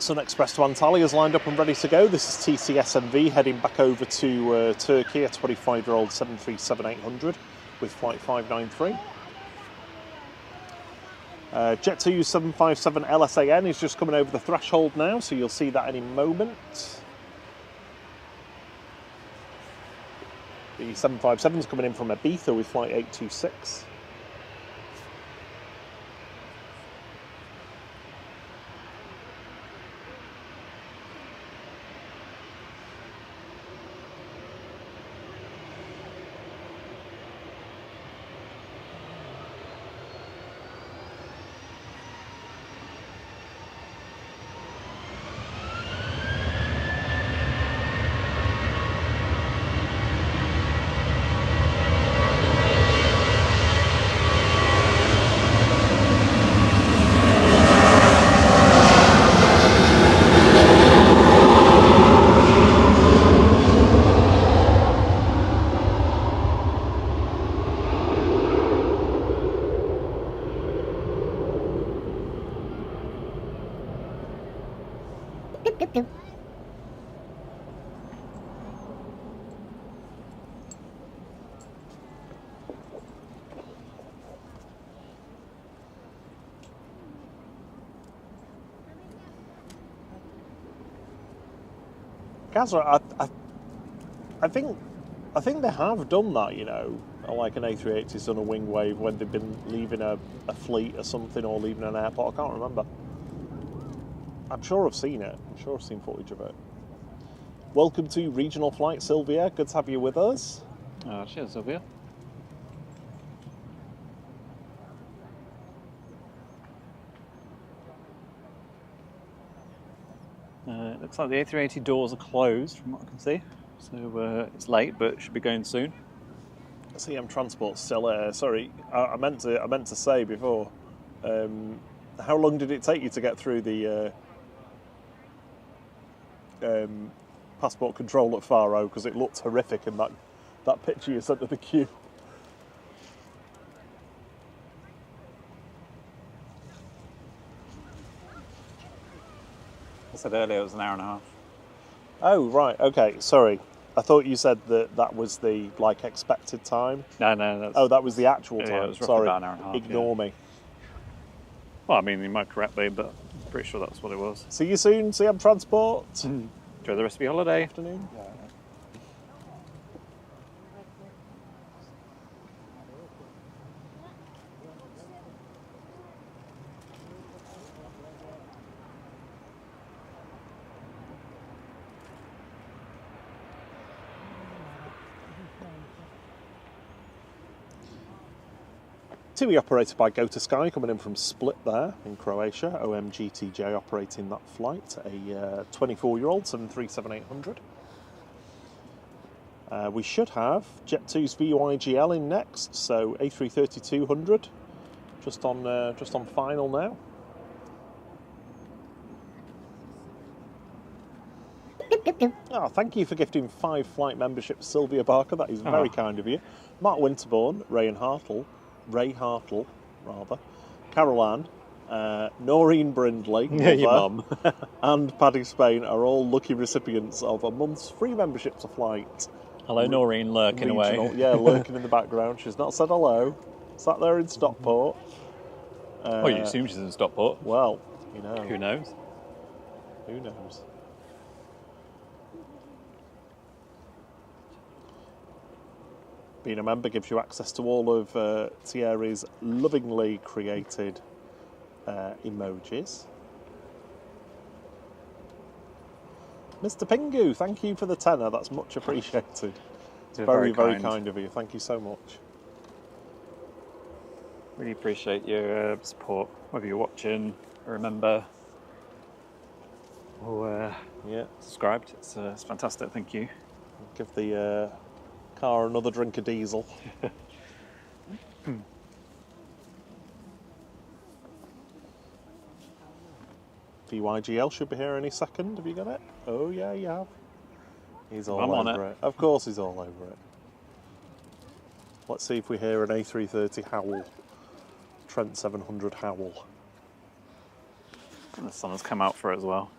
B: Sun Express to Antalya is lined up and ready to go. This is TCSMV heading back over to Turkey, a 25-year-old 737-800 with flight 593. Jet2 757 LSAN is just coming over the threshold now, so you'll see that any moment. The 757 is coming in from Ibiza with flight 826. Gazza, I think they have done that, you know, like an A380's done a wing wave when they've been leaving a fleet or something, or leaving an airport. I can't remember. I'm sure I've seen it. I'm sure I've seen footage of it. Welcome to Regional Flight, Sylvia. Good to have you with us.
A: Oh, cheers, Sylvia. It looks like the A380 doors are closed from what I can see, so it's late, but it should be going soon.
B: CM Transport's still there. Sorry, I meant to say before. How long did it take you to get through the passport control at Faro because it looked horrific in that picture you sent to the queue.
A: I said earlier it was an hour and a half.
B: Oh, right, okay, sorry. I thought you said that was the, like, expected time.
A: No, that's...
B: Oh, that was the actual time.
A: Yeah, it was roughly
B: sorry,
A: about an hour and a half.
B: ignore me.
A: Well, I mean, you might correct me, but I'm pretty sure that's what it was.
B: See you soon, CM Transport.
A: Enjoy the rest of your holiday.
B: Afternoon. TUI operated by Go to Sky, coming in from Split there in Croatia. OMGTJ operating that flight, a 24-year-old 737-800. We should have Jet2's VYGL in next, so A330-200, just on final now. Oh, thank you for gifting 5 flight memberships, Sylvia Barker. That is very kind of you. Mark Winterbourne, Ray Hartle, Carol Ann, Noreen Brindley,
A: your mum,
B: and Paddy Spain are all lucky recipients of a month's free membership to Flight.
A: Hello, Noreen, lurking
B: Regional.
A: away.
B: Yeah, lurking in the background. She's not said hello. Sat there in Stockport.
A: Well, you assume she's in Stockport.
B: Well, you know.
A: Who knows?
B: Who knows? Being a member gives you access to all of Thierry's lovingly created emojis. Mr. Pingu, thank you for the tenner. That's much appreciated. It's very kind of you. Thank you so much.
A: Really appreciate your support, whether you're watching, or a member, or subscribed. It's fantastic. Thank you.
B: Give the car another drink of diesel. VYGL should be here any second. Have you got it? Oh yeah, you have. He's all over it. Of course he's all over it. Let's see if we hear an A330 howl. Trent 700 howl.
A: And the sun has come out for it as well.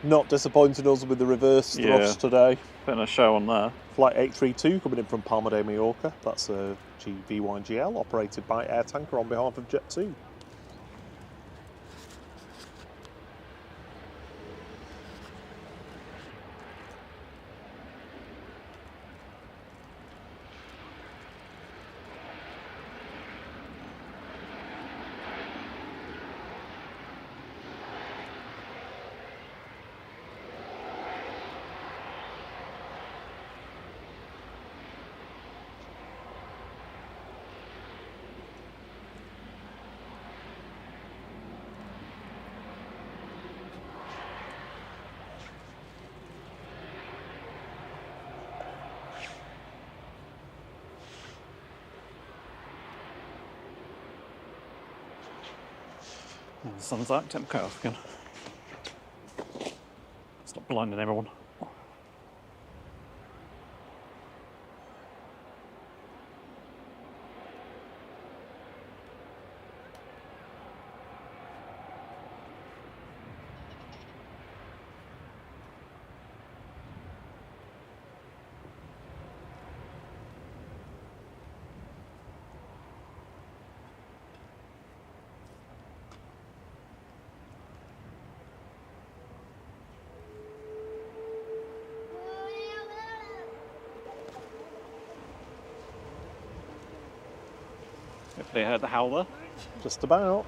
B: Not disappointing us with the reverse thrust today.
A: Putting a show on there.
B: Flight 832 coming in from Palma de Mallorca. That's a VYGL operated by Air Tanker on behalf of Jet2.
A: The sun's out, take my coat off again. Stop blinding everyone. Hopefully you heard the howler.
B: Just about.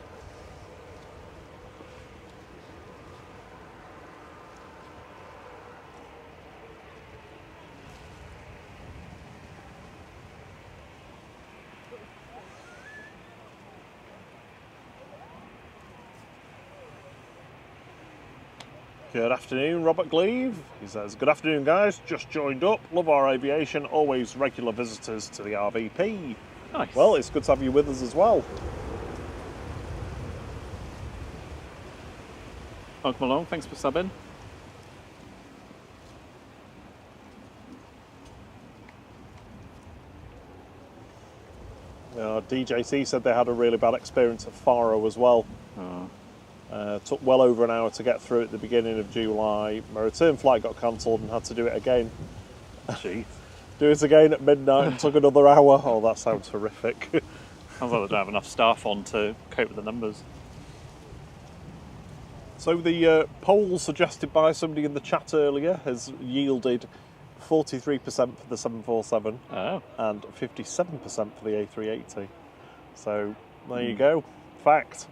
B: Good afternoon, Robert Gleave. He says, good afternoon guys, just joined up, love our aviation, always regular visitors to the RVP.
A: Nice.
B: Well, it's good to have you with us as well.
A: Welcome along, thanks for subbing.
B: DJC said they had a really bad experience at Faro as well.
A: Oh.
B: Took well over an hour to get through at the beginning of July. My return flight got cancelled and had to do it again.
A: Jeez.
B: Do it again at midnight and took another hour. Oh, that sounds horrific.
A: Sounds like they don't have enough staff on to cope with the numbers.
B: So the poll suggested by somebody in the chat earlier has yielded 43% for the 747
A: Oh.
B: and 57% for the A380. So there you go. Fact.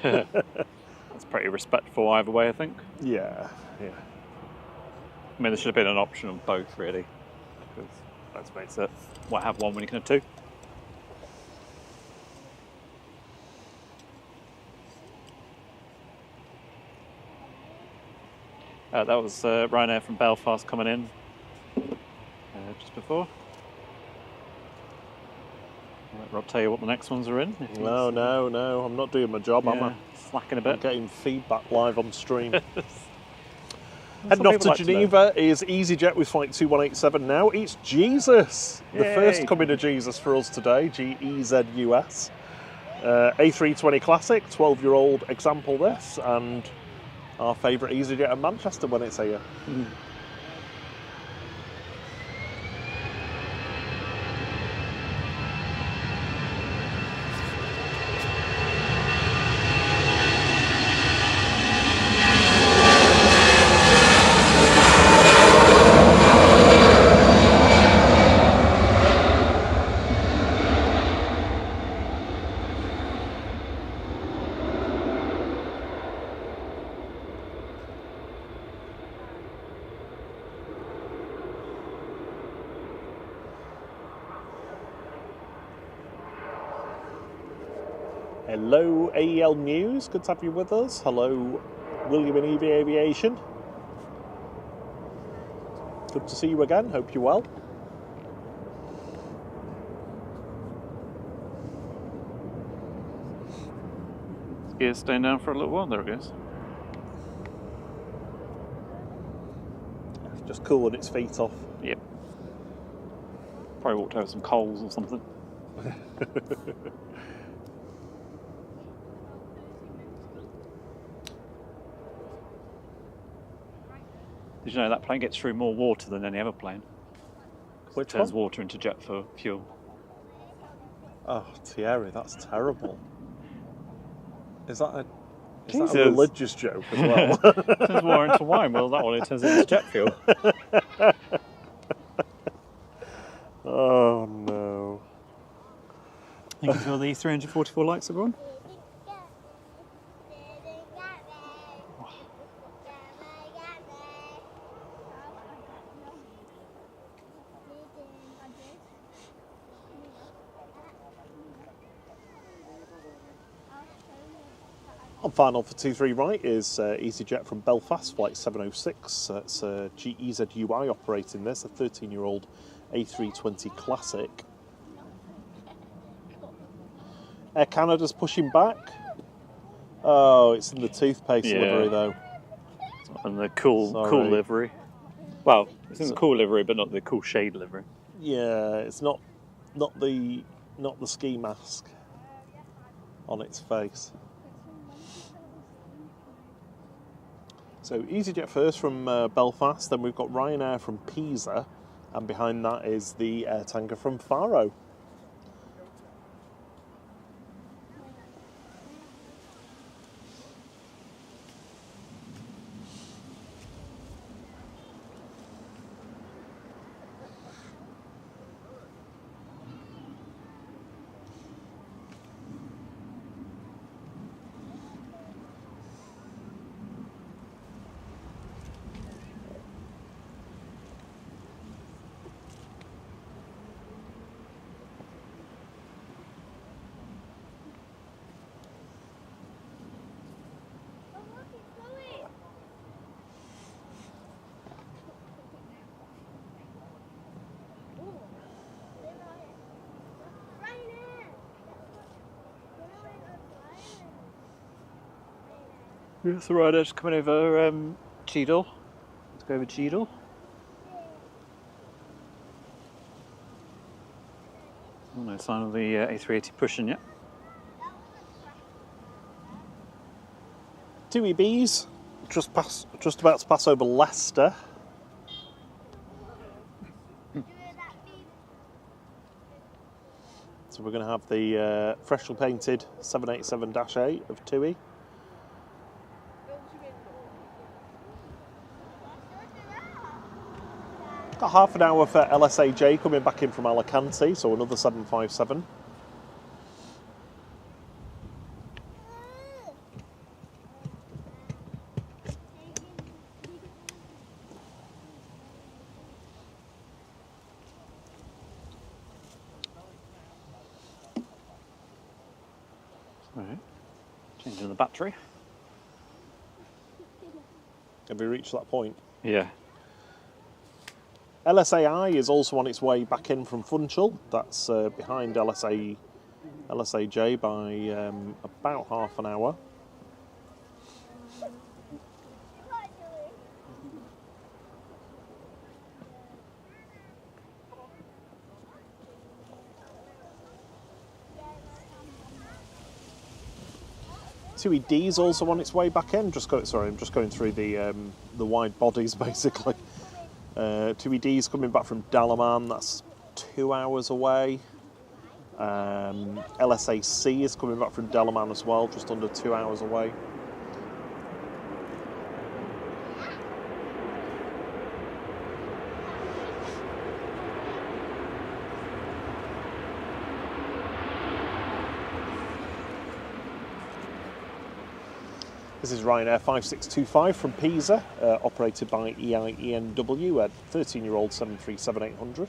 A: That's pretty respectful either way, I think.
B: Yeah.
A: I mean, there should have been an option on both, really. Because let's face it, why have one when you can have two? That was Ryanair from Belfast coming in just before. I'll let Rob tell you what the next ones are in.
B: No, I'm not doing my job, am I?
A: Slacking a
B: I'm
A: bit.
B: getting feedback live on stream.
A: Some
B: Heading off
A: people
B: to
A: like to know.
B: Geneva is EasyJet with flight 2187 now. It's Jesus, the
A: Yay.
B: first coming of Jesus for us today, GEZUS. A320 Classic, 12-year-old example this, and our favourite EasyJet in Manchester when it's here. Hello AEL News, good to have you with us. Hello William and Evie Aviation. Good to see you again, hope you're well.
A: Gear's staying down for a little while, there it goes.
B: Just cooling its feet off.
A: Yep. Probably walked over some coals or something. Did you know that plane gets through more water than any other plane?
B: Which
A: Turns
B: one?
A: water into jet for fuel.
B: Oh, Thierry, that's terrible. Is that a
A: Jesus.
B: religious joke as well?
A: Turns water into wine. Well, that one it turns into jet fuel.
B: Oh no.
A: You can feel the 344 lights are gone.
B: On final for 2-3 right is EasyJet from Belfast, flight 706. It's GEZUI operating this, a 13-year-old A320 Classic. Air Canada's pushing back. Oh, it's in the toothpaste livery though.
A: And the cool
B: Sorry.
A: livery. Well, it's in the cool livery, but not the cool shade livery.
B: Yeah, it's not the ski mask on its face. So EasyJet first from Belfast, then we've got Ryanair from Pisa, and behind that is the Air Tanker from Faro.
A: It's the rider just coming over Cheadle. Let's go over Cheadle. Oh, no sign of the A380 pushing yet.
B: 2 EBs, just about to pass over Leicester. So we're going to have the freshly painted 787-8 of TUI. Got half an hour for LSAJ coming back in from Alicante, so another 757.
A: Alright, changing the battery.
B: Have we reached that point?
A: Yeah.
B: LSAI is also on its way back in from Funchal. That's behind LSAJ by about half an hour. TUI D is also on its way back in. I'm just going through the wide bodies basically. TUI D is coming back from Dalaman. That's 2 hours away. LSAC is coming back from Dalaman as well, just under 2 hours away. This is Ryanair 5625 from Pisa, operated by EIENW at 13-year-old 737-800.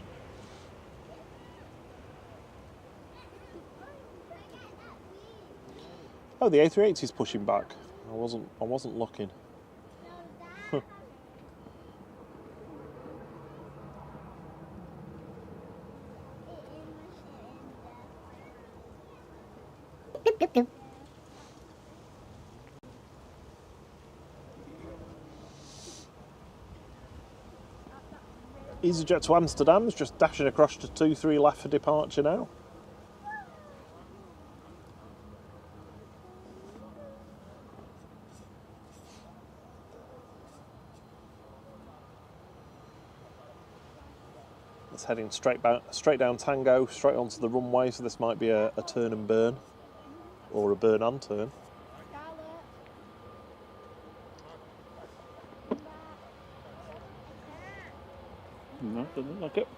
B: Oh, the A380 is pushing back. I wasn't looking. EasyJet to Amsterdam is just dashing across to 23 left for departure now. It's heading straight down Tango, straight onto the runway, so this might be a turn and burn, or a burn and turn.
A: No, doesn't look like it.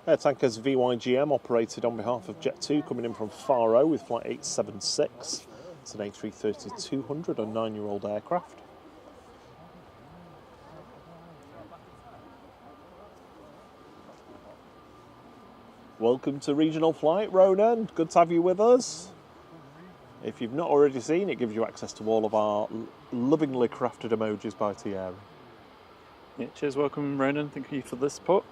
B: Air Tankers VYGM operated on behalf of Jet2, coming in from Faro with flight 876. It's an A330-200, a 9-year-old aircraft. Welcome to Regional Flight, Ronan. Good to have you with us. If you've not already seen, it gives you access to all of our lovingly crafted emojis by Thierry.
A: Yeah, cheers, welcome Ronan. Thank you for the support.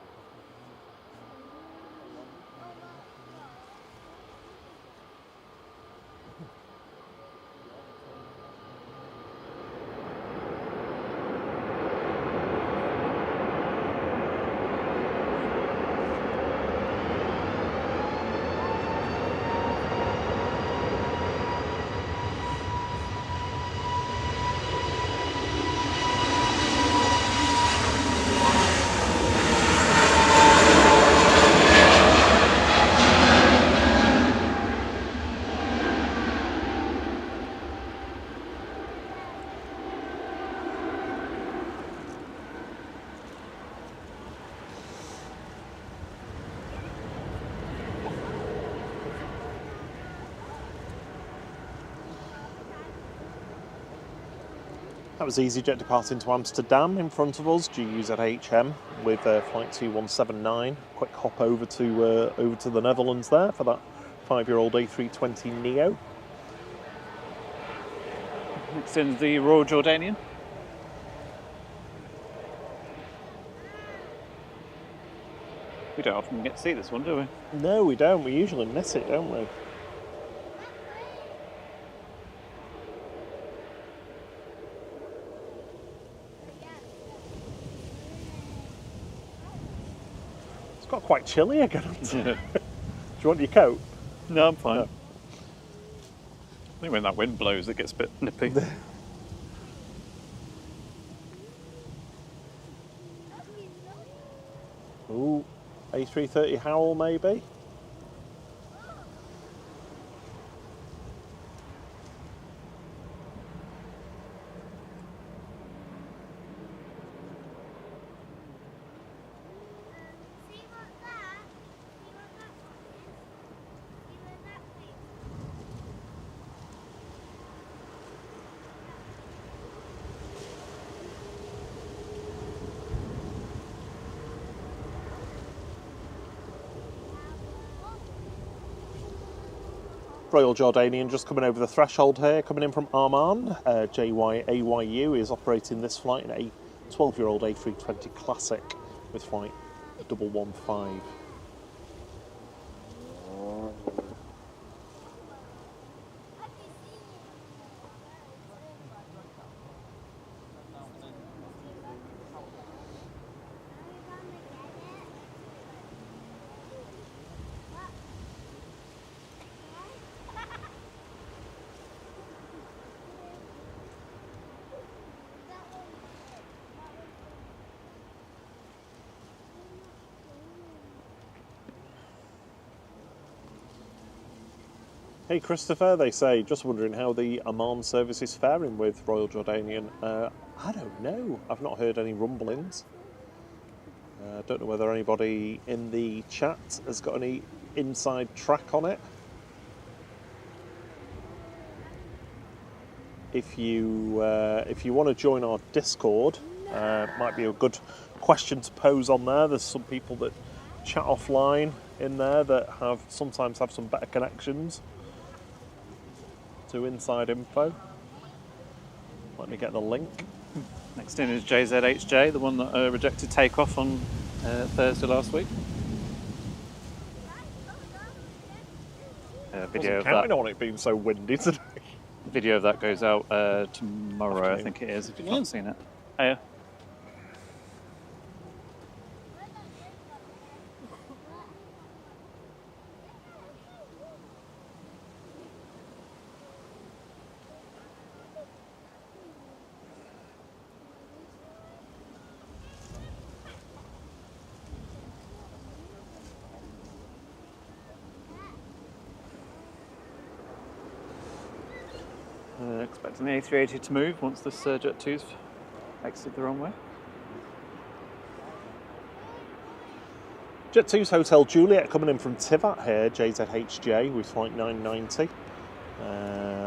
B: That was EasyJet departing to Amsterdam in front of us, GUZHM with flight 2179. Quick hop over to the Netherlands there for that 5-year-old A320neo.
A: Next in the Royal Jordanian. We don't often get to see this one, do we?
B: No, we don't. We usually miss it, don't we? It's got quite chilly again. Do you want your coat?
A: No, I'm fine.
B: No.
A: I think when that wind blows, it gets a bit nippy.
B: Ooh, A330 Howl maybe? Royal Jordanian just coming over the threshold here, coming in from Amman. JYAYU is operating this flight in a 12-year-old A320 Classic with flight 115. Hey Christopher, they say, just wondering how the Amman service is faring with Royal Jordanian. I don't know. I've not heard any rumblings. I don't know whether anybody in the chat has got any inside track on it. If you want to join our Discord, might be a good question to pose on there. There's some people that chat offline in there that sometimes have some better connections to inside info. Let me get the link.
A: Next in is JZHJ, the one that rejected takeoff on Thursday last week. Video of
B: Counting
A: that.
B: on it being so windy today.
A: Video of that goes out tomorrow, I think it is, if you've not seen it. Oh, yeah. Expecting the A380 to move once this Jet 2's exited the runway.
B: Jet 2's Hotel Juliet coming in from Tivat here, JZHJ with flight 990.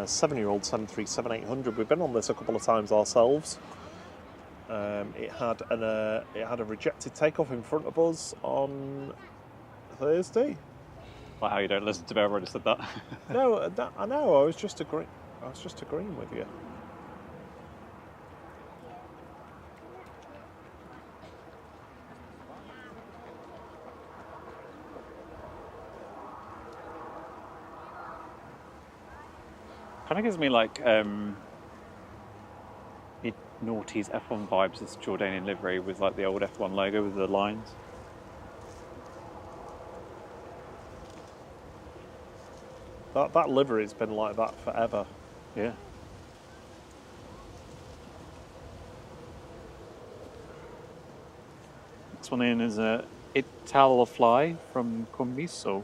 B: 7-year-old 737-800. We've been on this a couple of times ourselves. It had a rejected takeoff in front of us on Thursday.
A: Like how you don't listen to me, I've already said that.
B: No, I know. I was just agreeing with you.
A: Kind of gives me like noughties F1 vibes, this Jordanian livery with like the old F1 logo with the lines.
B: That livery's been like that forever.
A: Yeah. Next one in is Italfly from Commisso.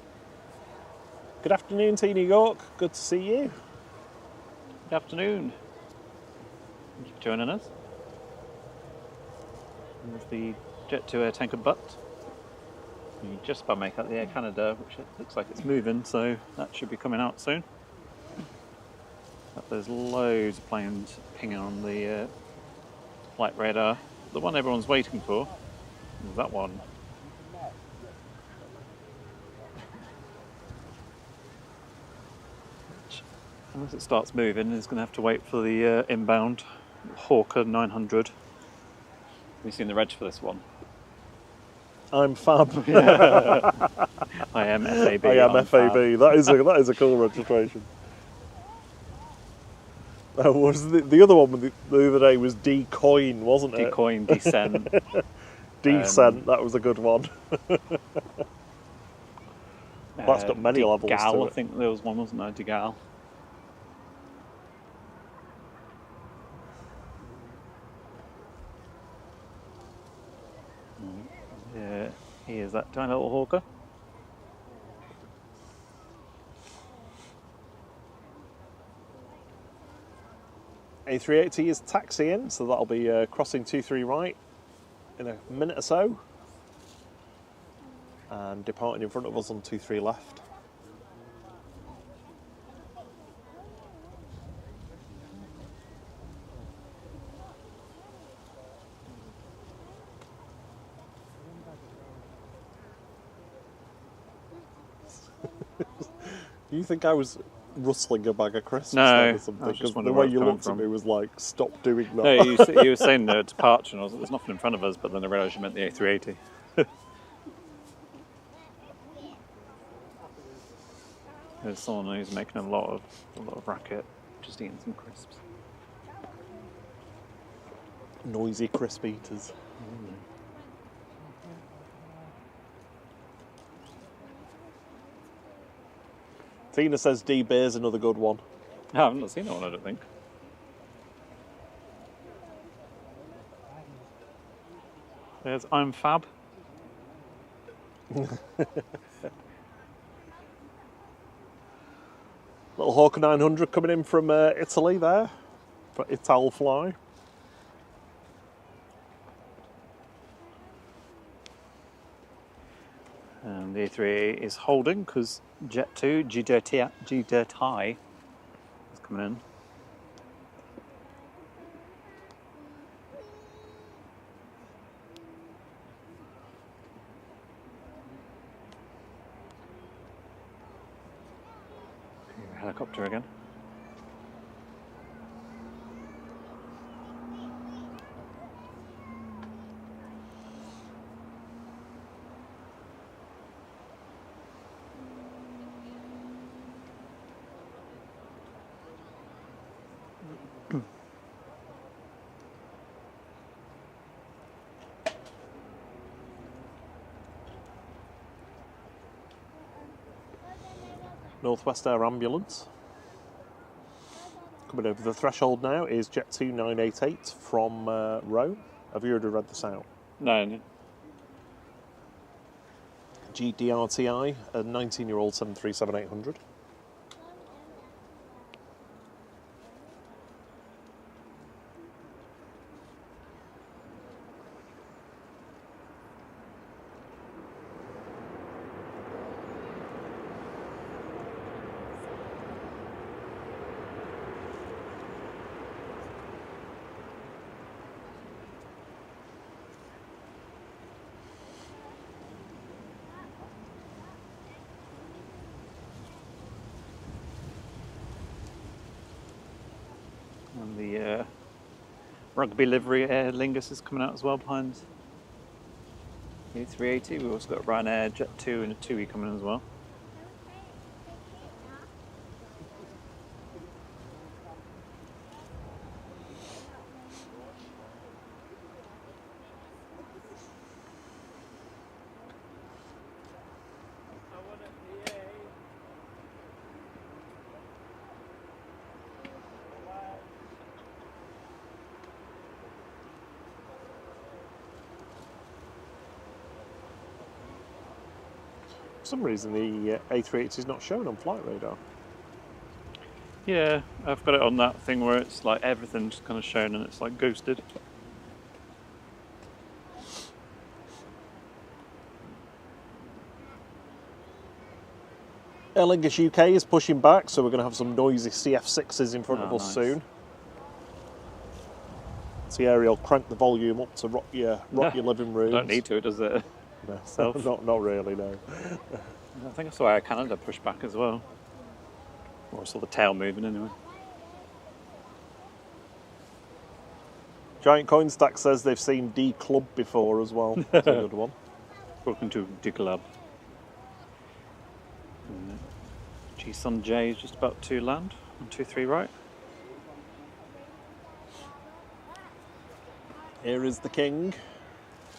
B: Good afternoon, Tina York. Good to see you.
A: Good afternoon. Thank you for joining us. There's the Jet 2 Air Tanker butt. You just about make out the Air Canada, which it looks like it's moving, so that should be coming out soon. But there's loads of planes pinging on the flight radar. The one everyone's waiting for is that one. Which, unless it starts moving, it's going to have to wait for the inbound Hawker 900. Have you seen the reg for this one?
B: I'm Fab.
A: I am FAB.
B: I am
A: I'm
B: FAB.
A: Fab.
B: That is a cool registration. Was the other one the other day was Decoin, wasn't it?
A: Decoin, Descent.
B: Descent, that was a good one. That's got many levels to
A: Degal,
B: it.
A: I think there was one, wasn't there? Degal. Yeah, here's that tiny little Hawker.
B: A380 is taxiing, so that'll be crossing 23 right in a minute or so. And departing in front of us on 23 left. You think I was rustling a bag of crisps
A: No,
B: or something?
A: I was just
B: Because the
A: wondering
B: way
A: where
B: you
A: it was
B: looked at
A: coming
B: me was like, stop doing that.
A: No, you were saying the departure, and I was like, there's nothing in front of us, but then I realised you meant the A380. There's someone who's making a lot of racket, just eating some crisps.
B: Noisy crisp eaters. Tina says D Beer's another good one.
A: No, I've not seen that one, I don't think. There's I'm Fab.
B: Little Hawker 900 coming in from Italy there, for Ital Fly.
A: And the A380 is holding because Jet 2, GDTI is coming in. Helicopter again.
B: Northwest Air Ambulance. Coming over the threshold now is Jet 2988 from Rome. Have you already read this out?
A: No.
B: GDRTI, a 19-year-old 737-800.
A: And the rugby livery Aer Lingus is coming out as well behind the A380. We've also got Ryanair Jet 2 and a TUI coming in as well.
B: For some reason the A380 is not shown on flight radar.
A: Yeah, I've got it on that thing where it's like everything's kind of shown and it's like ghosted.
B: Aer Lingus UK is pushing back, so we're going to have some noisy CF6s in front of us
A: nice.
B: soon. So yeah, he'll crank the volume up to rock your living room.
A: Don't need to, does it?
B: No,
A: Self.
B: not really, no.
A: I think I saw Air Canada push back as well. Or I saw the tail moving anyway.
B: Giant Coin Stack says they've seen D Club before as well. That's a good one.
A: Welcome to D Club. G-Sun J is just about to land. 123 right.
B: Here is the King,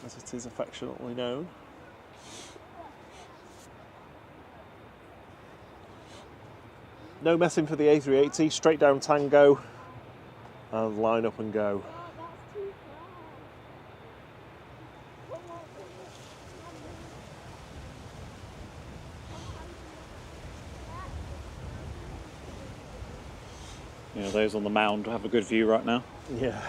B: as it is affectionately known. No messing for the A380, straight down Tango, and line up and go.
A: Yeah, those on the mound have a good view right now.
B: Yeah.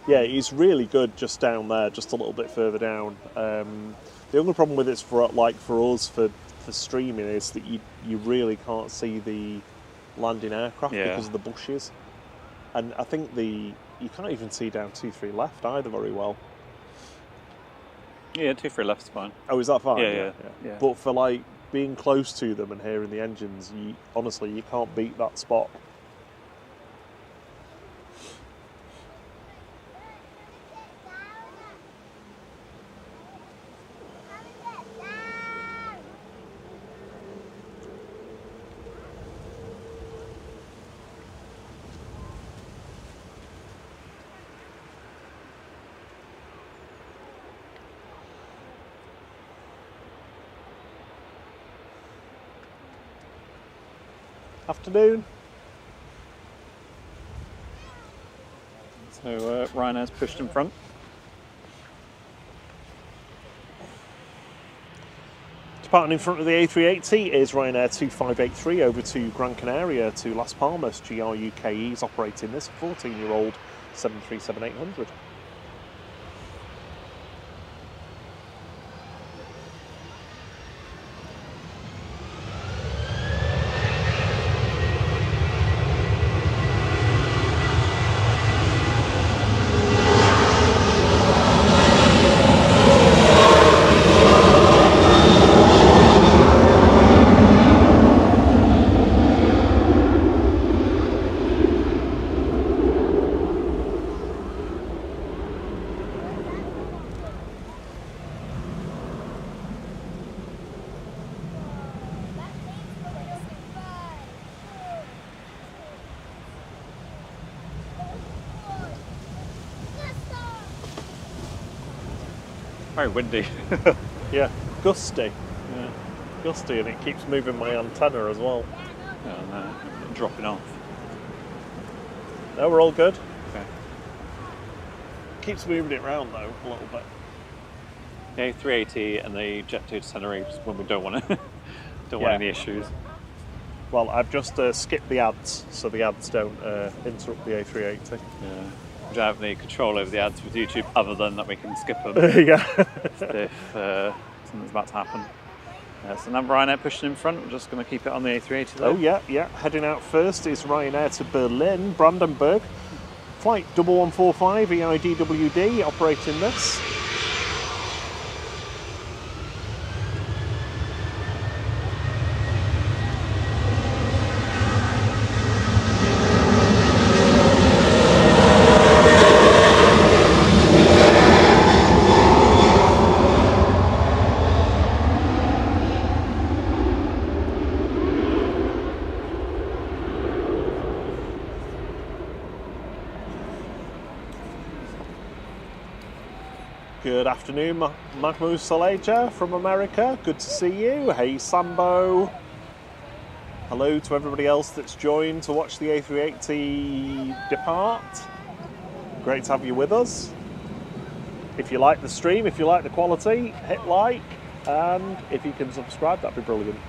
B: Yeah, he's really good just down there, just a little bit further down. The only problem with it for us for streaming is that you really can't see the landing aircraft because of the bushes. And I think you can't even see down 2-3 left either very well.
A: Yeah, 2-3 left's fine.
B: Oh, is that fine?
A: Yeah.
B: But for like being close to them and hearing the engines, honestly, you can't beat that spot. Afternoon.
A: So Ryanair's pushed in front.
B: Departing in front of the A380 is Ryanair 2583 over to Gran Canaria to Las Palmas. GRUKE is operating this 14-year-old 737-800.
A: Very windy.
B: Yeah, gusty. Yeah, gusty, and it keeps moving my antenna as well.
A: And dropping off.
B: No, we're all good.
A: Okay.
B: Keeps moving it round though a little bit.
A: The A380 and the Jet 2 to Tenerife when we don't want to, want any issues.
B: Well, I've just skipped the ads, so the ads don't interrupt the A380.
A: Yeah. We don't have any control over the ads with YouTube other than that we can skip them
B: Yeah.
A: if something's about to happen. So now Ryanair pushing in front. We're just going to keep it on the A380 though.
B: Oh yeah. Heading out first is Ryanair to Berlin, Brandenburg. Flight 1145 EIDWD operating this. Good afternoon, Mahmoud Saleja from America. Good to see you. Hey, Sambo. Hello to everybody else that's joined to watch the A380 depart. Great to have you with us. If you like the stream, if you like the quality, hit like, and if you can subscribe, that'd be brilliant.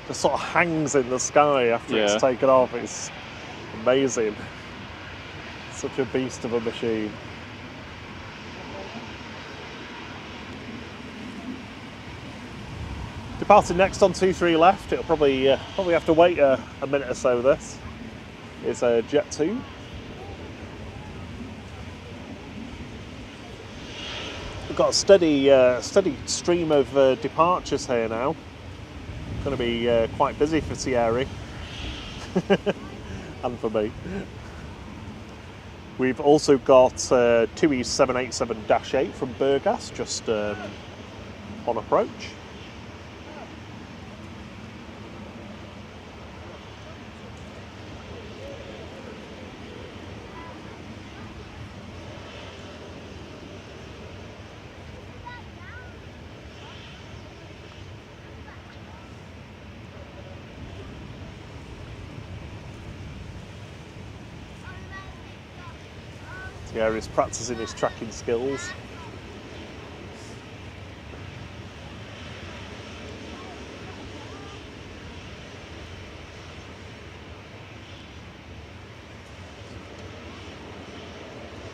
B: just sort of hangs in the sky after
A: Yeah.
B: it's taken off. It's amazing. Such a beast of a machine. Departing next on 23 left, it'll probably have to wait a minute or so. This is a Jet 2. We've got a steady stream of departures here now. Going to be quite busy for Thierry and for me. We've also got TUI 787-8 from Burgas just on approach. Thierry's practicing his tracking skills.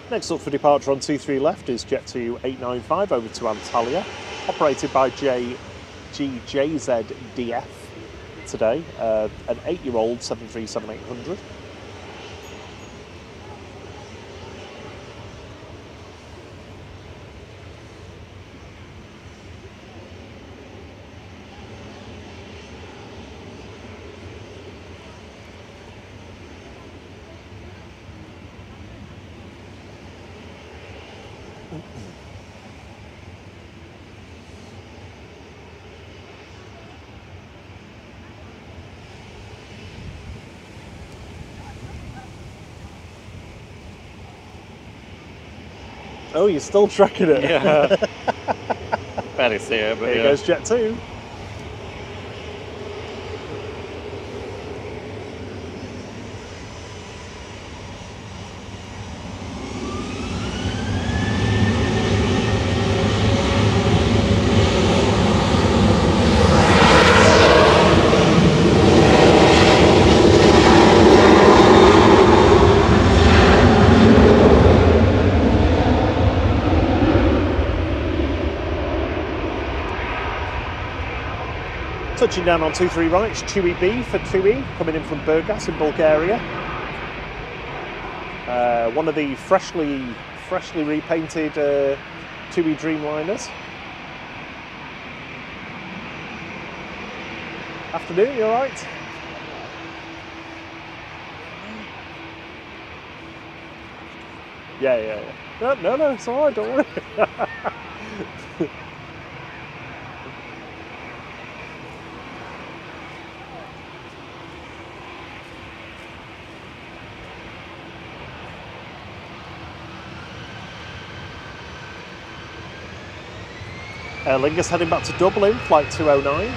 B: Next up for departure on 23 left is Jet 2 895 over to Antalya, operated by GJZDF today, an 8-year-old 737-800. Oh, you're still tracking it.
A: Yeah. Barely see it, but
B: Here
A: yeah.
B: goes Jet 2. Touching down on 23 right, it's TUI B for TUI, coming in from Burgas in Bulgaria. One of the freshly repainted TUI Dreamliners. Afternoon, you alright? Yeah. No, it's alright, don't worry. Aer Lingus heading back to Dublin, flight 209.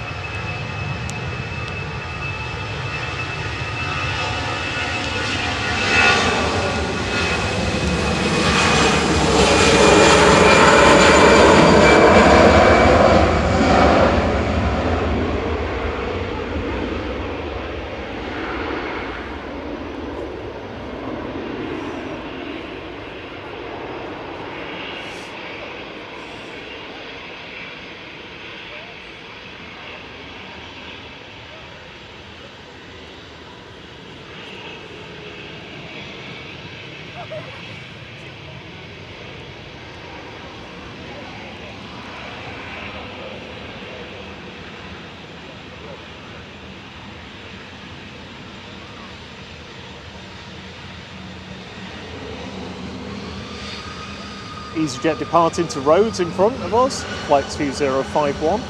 B: EasyJet departing to Rhodes in front of us, flight 2051.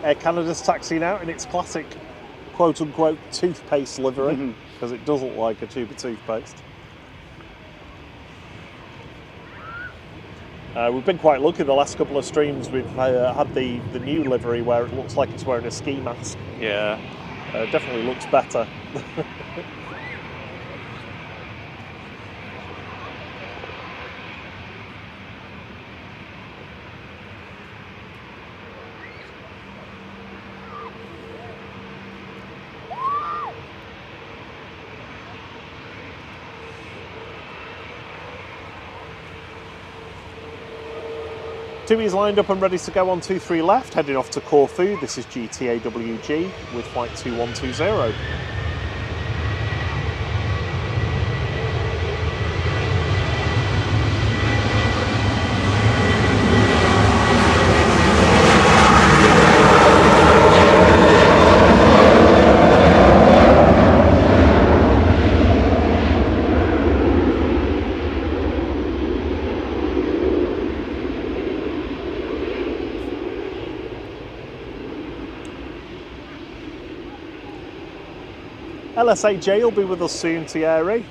B: Air Canada's taxiing out in its classic quote-unquote toothpaste livery. because it does look like a tube of toothpaste. We've been quite lucky the last couple of streams. We've had the new livery where it looks like it's wearing a ski mask.
A: Yeah.
B: Definitely looks better. Tui's lined up and ready to go on 23 left, heading off to Corfu. This is GTAWG with flight 2120. LSAJ will be with us soon, Thierry.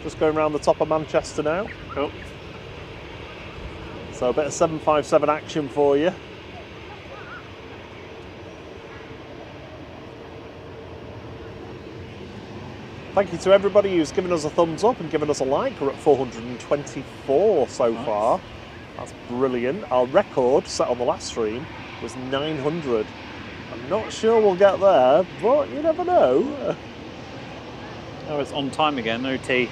B: Just going around the top of Manchester now.
A: Cool.
B: So a bit of 757 action for you. Thank you to everybody who's given us a thumbs up and given us a like. We're at 424 so far. That's brilliant. Our record set on the last stream was 900. I'm not sure we'll get there, but you never know.
A: Oh, it's on time again, OT.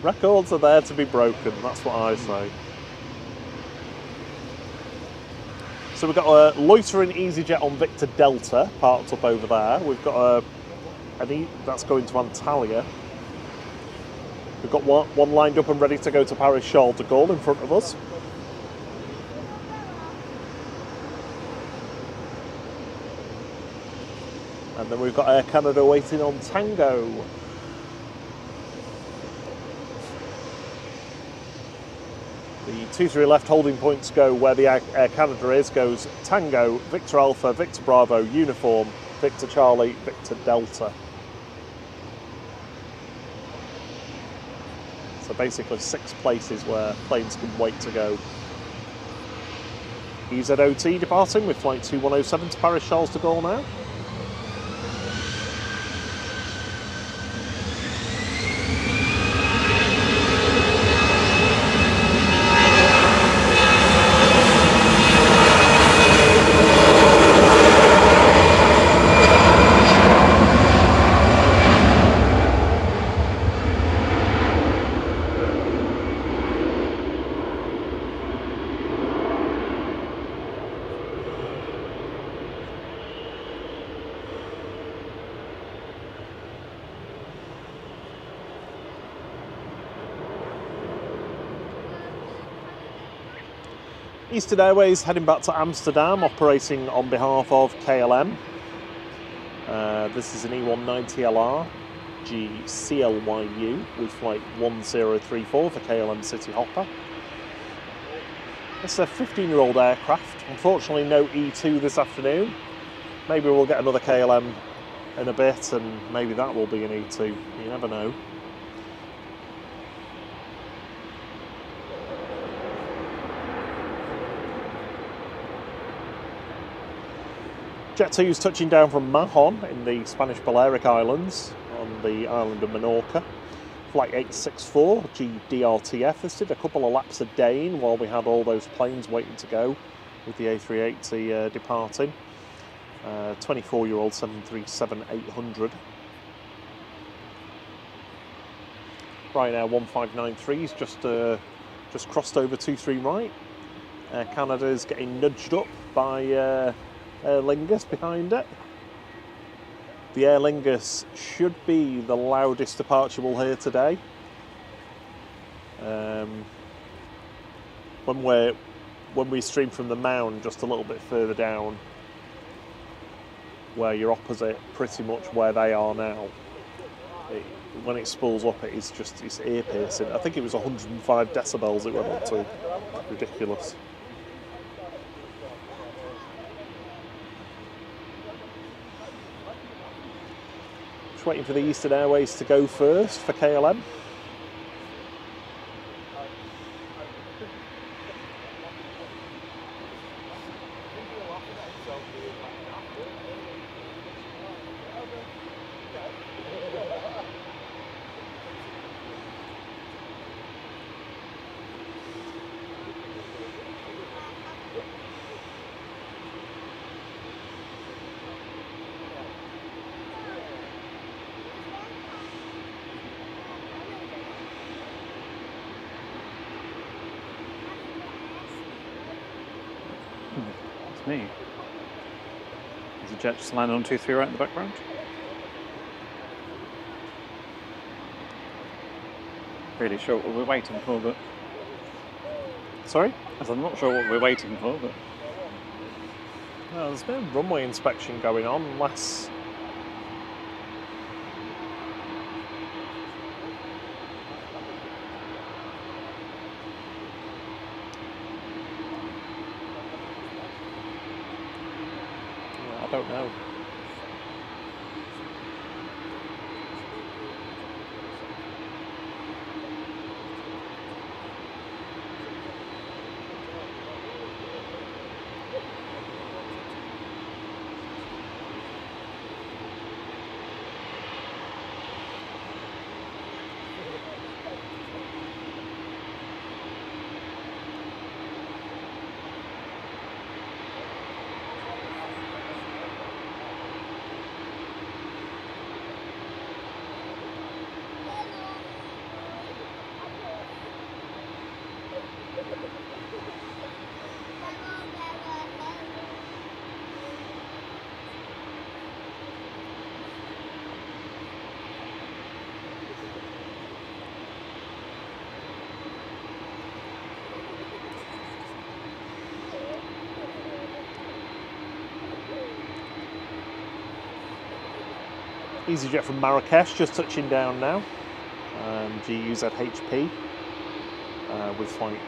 B: Records are there to be broken, that's what I say. So we've got a loitering EasyJet on Victor Delta parked up over there. We've got that's going to Antalya. We've got one lined up and ready to go to Paris Charles de Gaulle in front of us. And then we've got Air Canada waiting on Tango. The 23 left holding points go where the Air Canada is, goes Tango, Victor Alpha, Victor Bravo, Uniform, Victor Charlie, Victor Delta. So basically 6 places where planes can wait to go. EZOT departing with flight 2107 to Paris Charles de Gaulle now. Eastern Airways heading back to Amsterdam, operating on behalf of KLM. This is an E190LR GCLYU with flight 1034 for KLM City Hopper. It's a 15-year-old aircraft. Unfortunately, no E2 this afternoon. Maybe we'll get another KLM in a bit, and maybe that will be an E2. You never know. Jet 2 is touching down from Mahon in the Spanish Balearic Islands on the island of Menorca. Flight 864 GDRTF. This did a couple of laps a day while we had all those planes waiting to go with the A380 departing. 24-year-old 737-800. Right now 1593's just crossed over 23 right. Canada is getting nudged up by Aer Lingus behind it. The Aer Lingus should be the loudest departure we'll hear today. When we stream from the mound just a little bit further down, where you're opposite pretty much where they are now, when it spools up, it's ear piercing. I think it was 105 decibels it went up to. Ridiculous. Just waiting for the Eastern Airways to go first for KLM.
A: It's me. There's a jet just landed on 23 right in the background. Really sure what we're waiting for, but...
B: Sorry?
A: As I'm not sure what we're waiting for, but...
B: Well, there's no runway inspection going on unless... I don't know. EasyJet from Marrakesh just touching down now. GUZHP with flight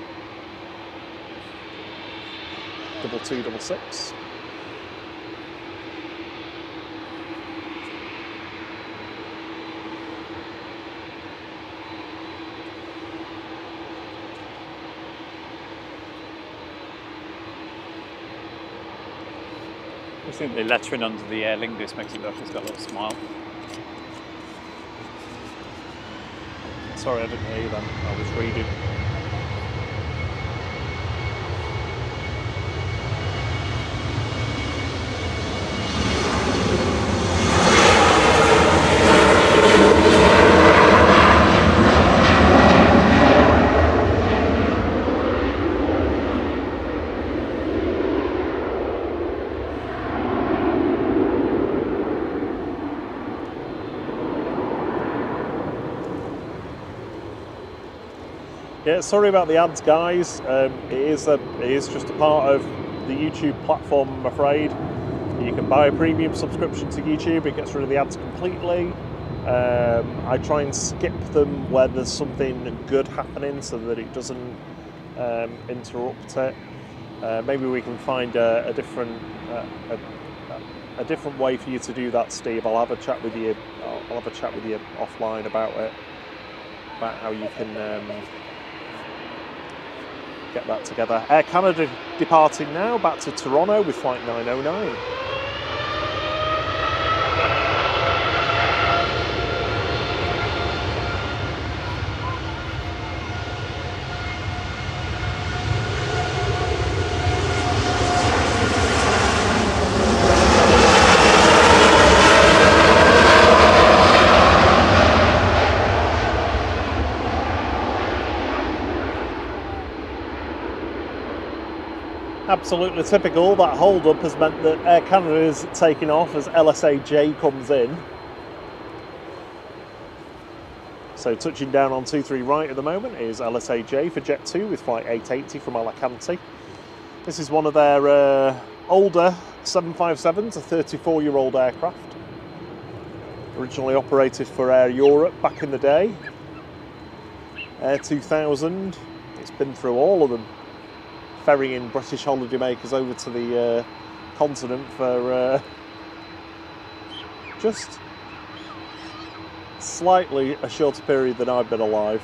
B: 2266.
A: I think the lettering under the Aer Lingus makes it look like it's got a little smile.
B: Sorry, I didn't hear you then. I was reading. Yeah, sorry about the ads, guys. It is just a part of the YouTube platform, I'm afraid. You can buy a premium subscription to YouTube. It gets rid of the ads completely. I try and skip them where there's something good happening so that it doesn't interrupt it. Maybe we can find a different way for you to do that, Steve. I'll have a chat with you. I'll have a chat with you offline about it, about how you can get that together. Air Canada departing now back to Toronto with flight 909. Absolutely typical. That hold-up has meant that Air Canada is taking off as LSAJ comes in. So touching down on 23 right at the moment is LSAJ for Jet 2 with flight 880 from Alicante. This is one of their older 757s, a 34-year-old aircraft. Originally operated for Air Europe back in the day. Air 2000, it's been through all of them. Ferrying British holidaymakers over to the continent for just slightly a shorter period than I've been alive.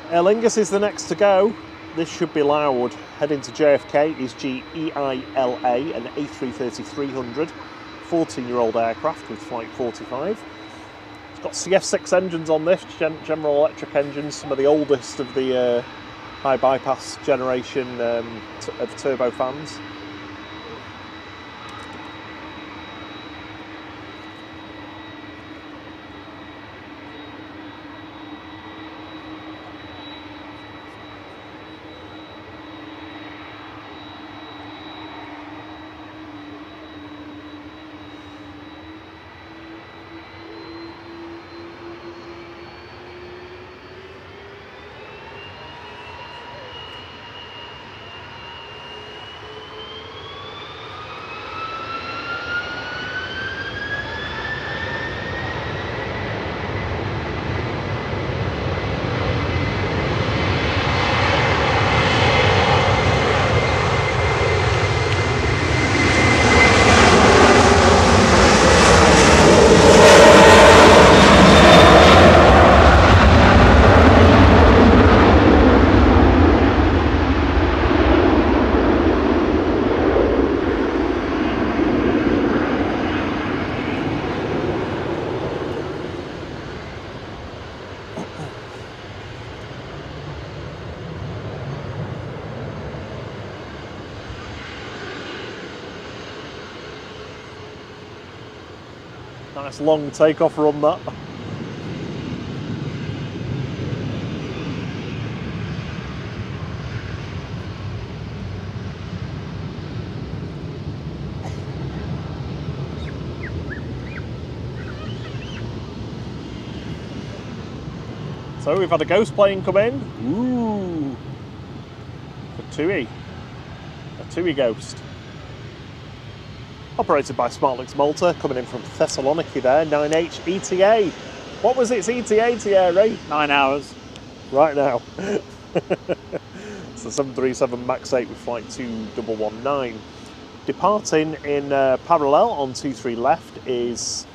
B: Aer Lingus is the next to go. This should be loud. Heading to JFK is GEILA, an A330-300, 14-year-old aircraft with Flight 45. It's got CF6 engines on this, General Electric engines, some of the oldest of the high bypass generation of turbofans. Nice long takeoff run that. So we've had a ghost plane come in. Ooh. A TUI. A TUI ghost. Operated by SmartLinks Malta, coming in from Thessaloniki there, 9H ETA. What was its ETA, Thierry?
A: 9 hours.
B: Right now. It's the 737 MAX 8 with flight 2119. Departing in parallel on 23 left is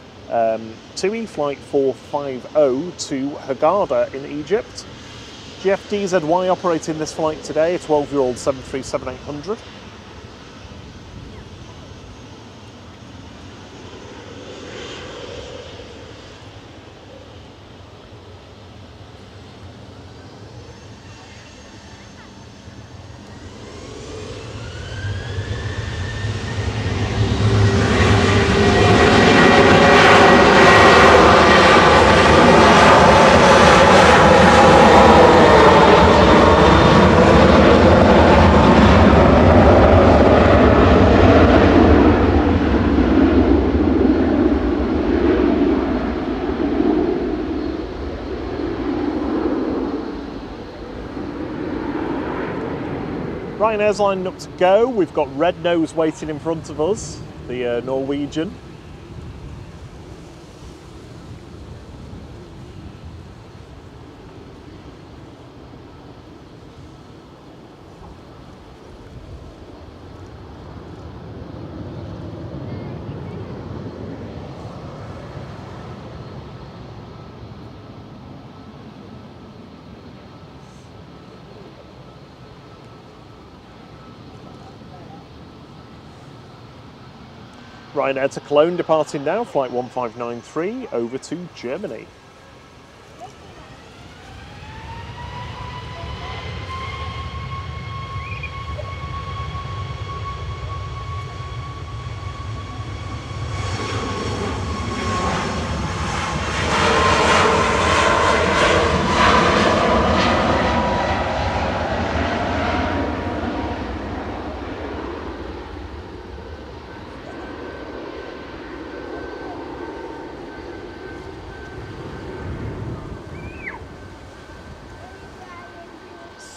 B: TUI flight 450 to Hurghada in Egypt. GFDZY operating this flight today, a 12-year-old 737-800. Ryanair's lined up to go. We've got Red Nose waiting in front of us, the Norwegian. Ryanair to Cologne departing now, flight 1593 over to Germany.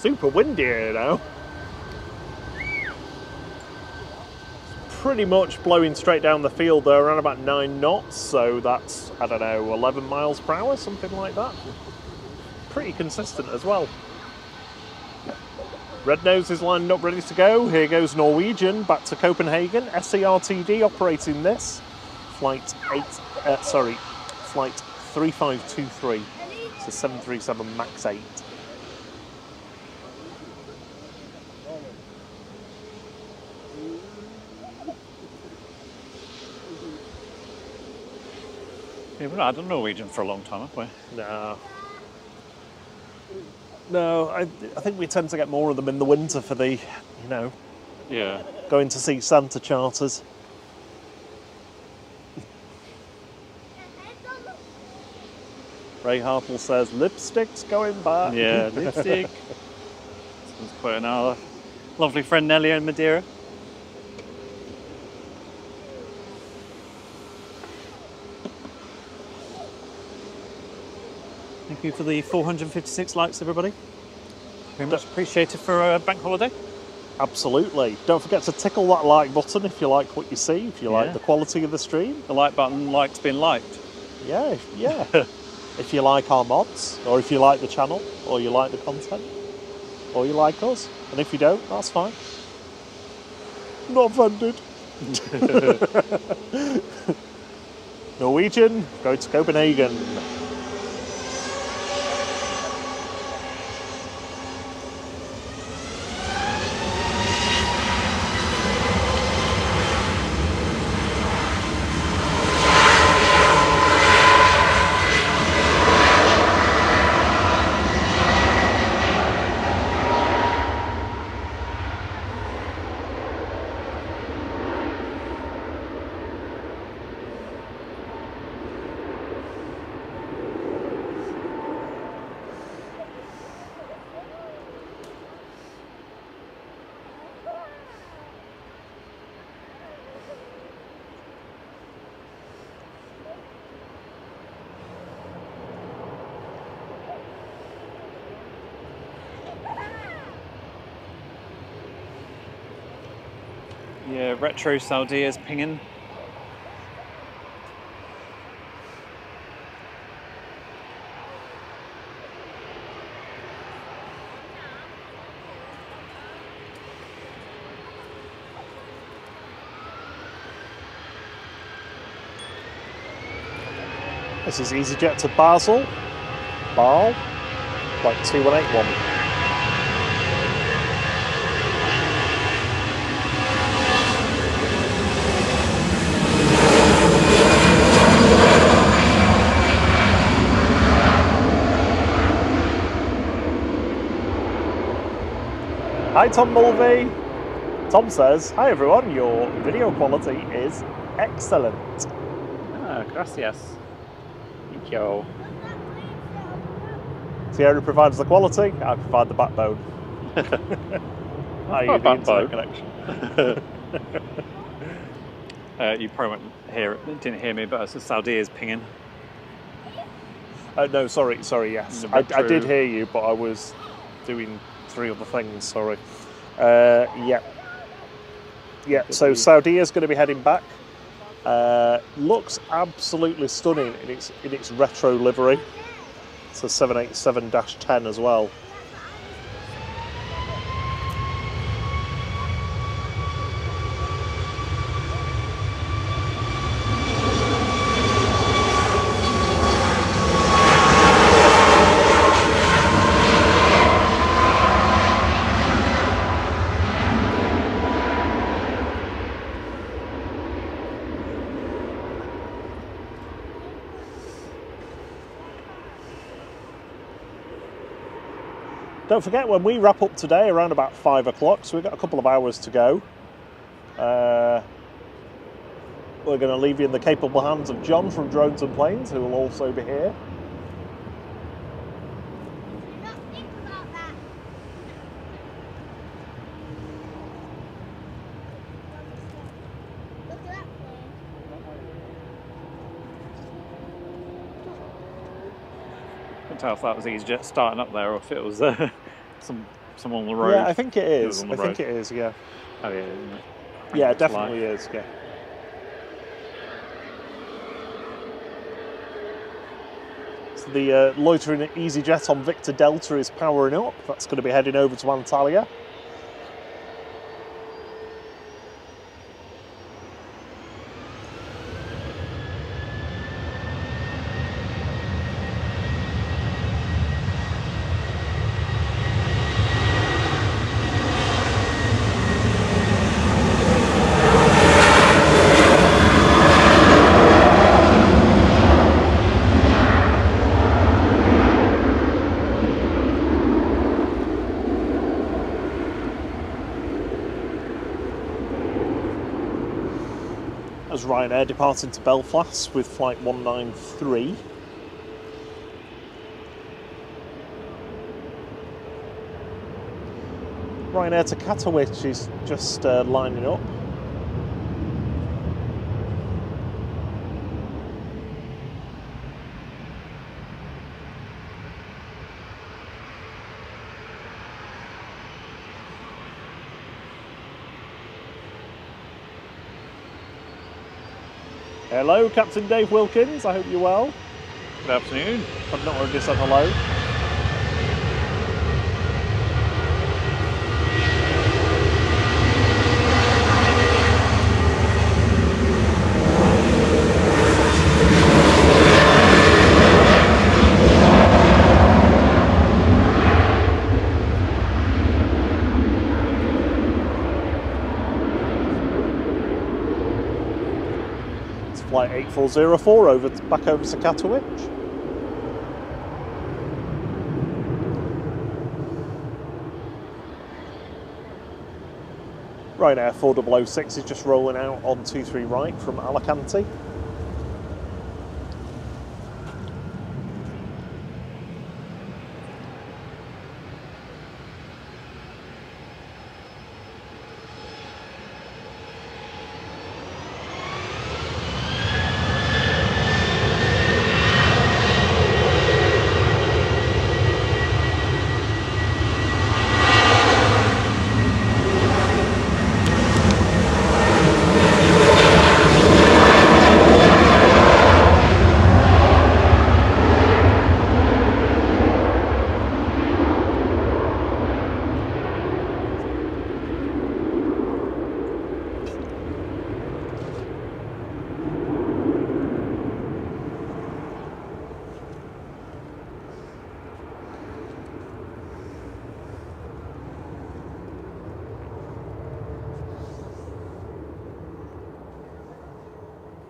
B: Super windy here now. Pretty much blowing straight down the field there, around about 9 knots, so that's, I don't know, 11 miles per hour, something like that. Pretty consistent as well. Red Nose is lined up, ready to go. Here goes Norwegian back to Copenhagen. SERTD operating this. Flight 3523. It's a 737 MAX 8.
A: Yeah, we've not had a Norwegian for a long time, have we?
B: No, I think we tend to get more of them in the winter for the,
A: Yeah.
B: going to see Santa charters. Ray Harple says lipstick's going back.
A: Yeah, lipstick. Someone's putting our lovely friend Nelly in Madeira. Thank you for the 456 likes, everybody. Very much appreciated for a bank holiday.
B: Absolutely. Don't forget to tickle that like button if you like what you see, if you like the quality of the stream.
A: The like button like's been liked.
B: Yeah. If you like our mods, or if you like the channel, or you like the content, or you like us. And if you don't, that's fine. Not offended. Norwegian, go to Copenhagen.
A: Yeah, Retro Saudi is pinging.
B: This is EasyJet to Basel. Basel, flight 2181. Hi Tom Mulvey. Tom says, hi everyone, your video quality is excellent.
A: Ah, gracias. Yo.
B: Thierry provides the quality, I provide the backbone.
A: Not
B: the
A: backbone.
B: internet connection.
A: You probably didn't hear me, but it's Saudi is pinging.
B: No, sorry, yes. I did hear you, but I was doing 3 other things, sorry. Yeah, so Saudi is going to be heading back. Looks absolutely stunning in its retro livery. It's a 787-10 as well. Don't forget, when we wrap up today around about 5 o'clock, so we've got a couple of hours to go, we're going to leave you in the capable hands of John from Drones and Planes, who will also be here.
A: Tell if that was EasyJet starting up there or if it was someone on the road.
B: Yeah, I think it is.
A: I think
B: it is, yeah.
A: Oh, yeah, isn't it?
B: Yeah, it definitely is, yeah. So the loitering EasyJet on Victor Delta is powering up. That's going to be heading over to Antalya. As Ryanair departing to Belfast with flight 193. Ryanair to Katowice is just lining up. Hello, Captain Dave Wilkins. I hope you're well.
A: Good afternoon.
B: I've not already said hello. Flight 8404 back over to Katowice. Ryanair 4006 is just rolling out on 23 right from Alicante.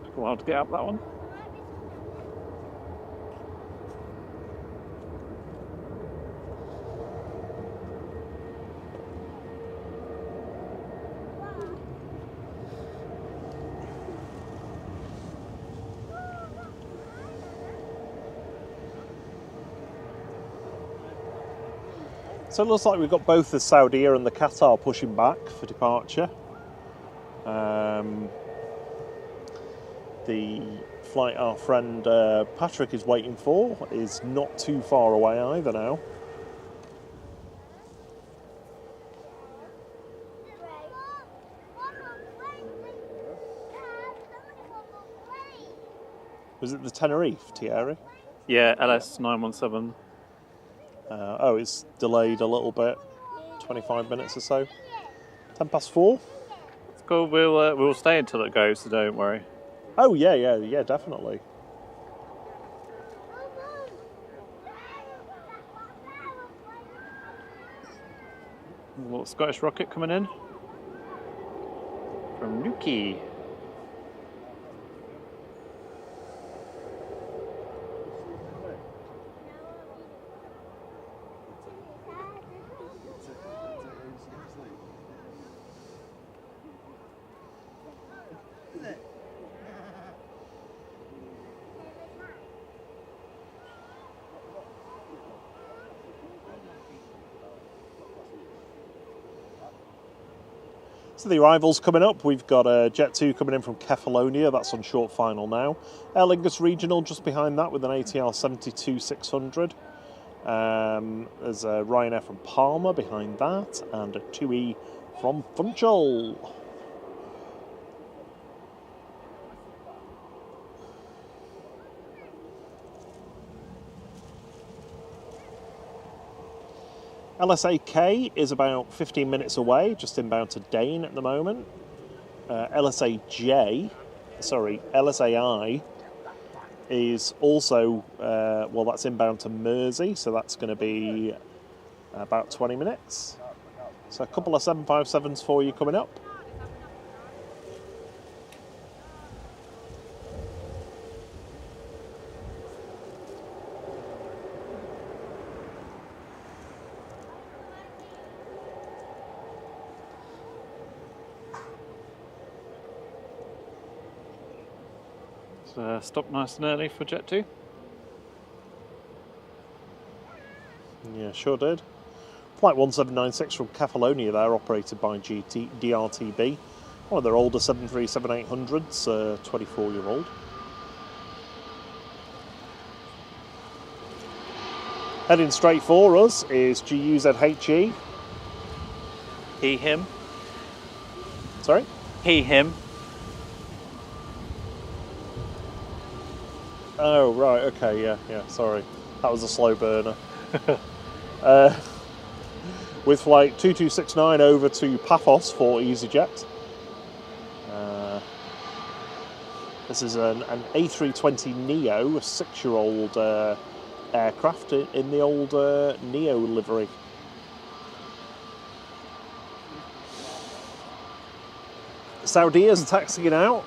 A: Took a while to get up that one.
B: So it looks like we've got both the Saudia and the Qatar pushing back for departure. The flight our friend Patrick is waiting for is not too far away either now. Was it the Tenerife, Thierry?
A: Yeah, LS 917.
B: Oh, it's delayed a little bit, 25 minutes or so. 10 past 4.
A: It's cool. We'll stay until it goes, so don't worry.
B: Oh yeah, definitely.
A: A little Scottish rocket coming in from Newquay.
B: So the arrivals coming up, we've got Jet 2 coming in from Kefalonia, that's on short final now. Aer Lingus Regional just behind that with an ATR 72-600. There's a Ryanair from Palma behind that, and a 2E from Funchal. LSAK is about 15 minutes away, just inbound to Dane at the moment. LSAI is also, well, that's inbound to Mersey, so that's going to be about 20 minutes. So a couple of 757s for you coming up.
A: Stopped nice and early for Jet 2.
B: Yeah, sure did. Flight 1796 from Catalonia there, operated by DRTB. One of their older 737-800s, 24-year-old. Heading straight for us is GUZHE.
A: He, him.
B: Sorry?
A: He, him.
B: Oh, right, okay, yeah, sorry. That was a slow burner. With flight 2269 over to Paphos for EasyJet. This is an A320neo, a 6-year-old aircraft in the old Neo livery. Saudia's taxiing out,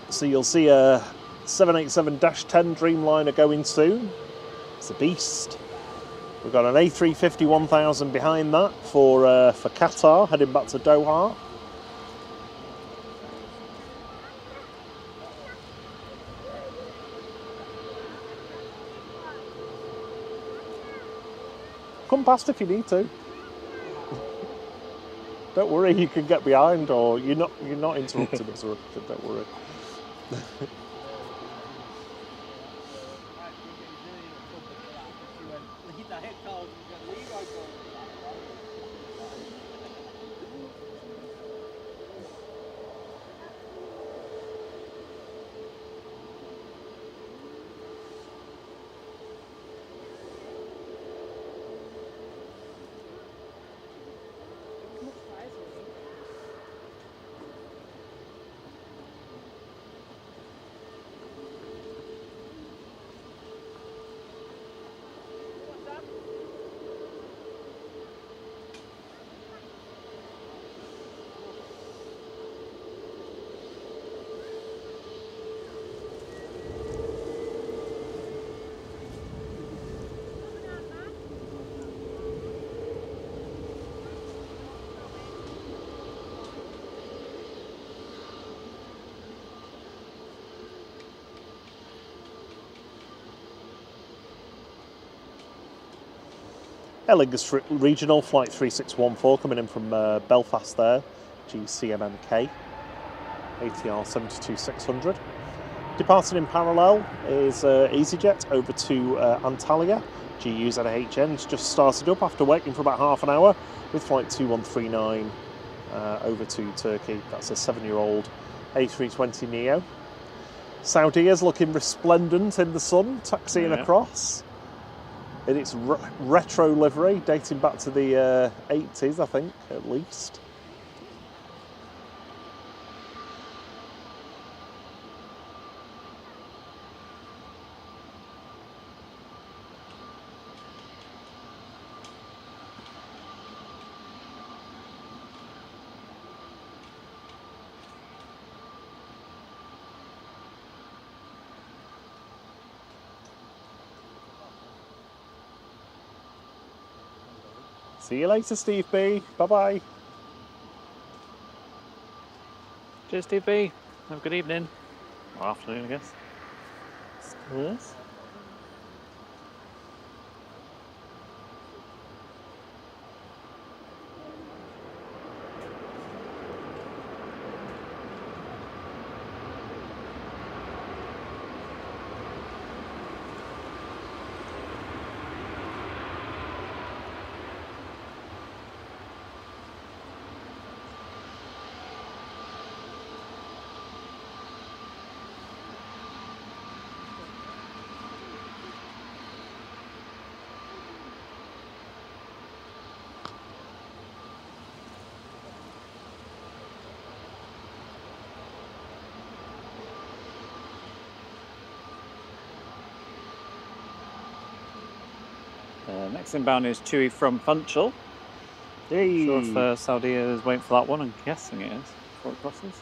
B: so you'll see a 787-10 Dreamliner going soon. It's a beast. We've got an A350-1000 behind that for Qatar, heading back to Doha. Come past if you need to. Don't worry, you can get behind, or you're not interrupted us, or don't worry. Aer Lingus Regional Flight 3614 coming in from Belfast there, GCMMK, ATR 72600. Departing in parallel is EasyJet over to Antalya, GUZHN. It's just started up after waiting for about half an hour with flight 2139 over to Turkey. That's a 7-year-old A320neo. Saudia's looking resplendent in the sun, taxiing across. In its retro livery, dating back to the 80s, I think, at least. See you later, Steve B. Bye-bye.
A: Cheers, Steve B. Have a good evening. Or afternoon, I guess.
B: Yes.
A: Next inbound is Chewy from Funchal.
B: Hey.
A: Not sure if Saudi is waiting for that one. I'm guessing it is before it crosses.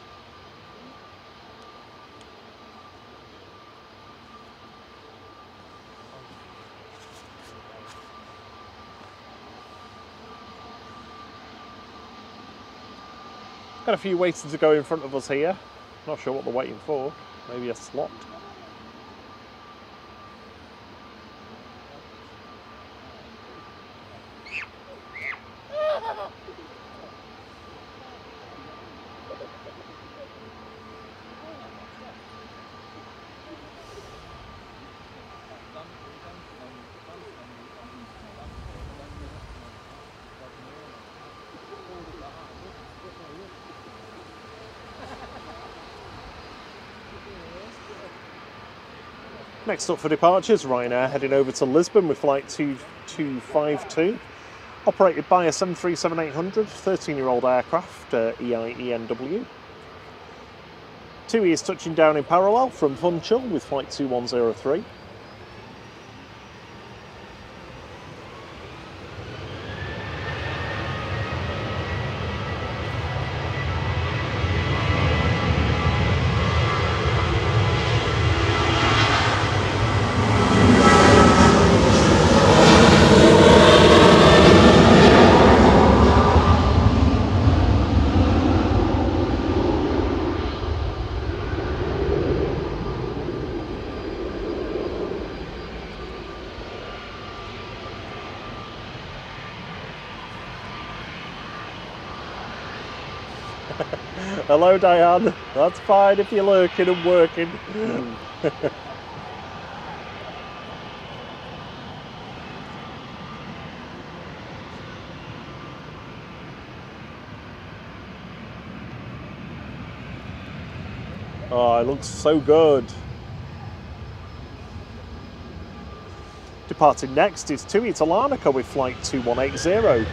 B: Got a few waiting to go in front of us here. Not sure what they're waiting for. Maybe a slot. Next up for departures, Ryanair heading over to Lisbon with flight 2252. Operated by a 737-800, 13-year-old aircraft, EIENW. TUI is touching down in parallel from Funchal with flight 2103. Hello Diane, that's fine if you're lurking and working. Oh, it looks so good. Departing next is TUI to Larnaca with flight 2180.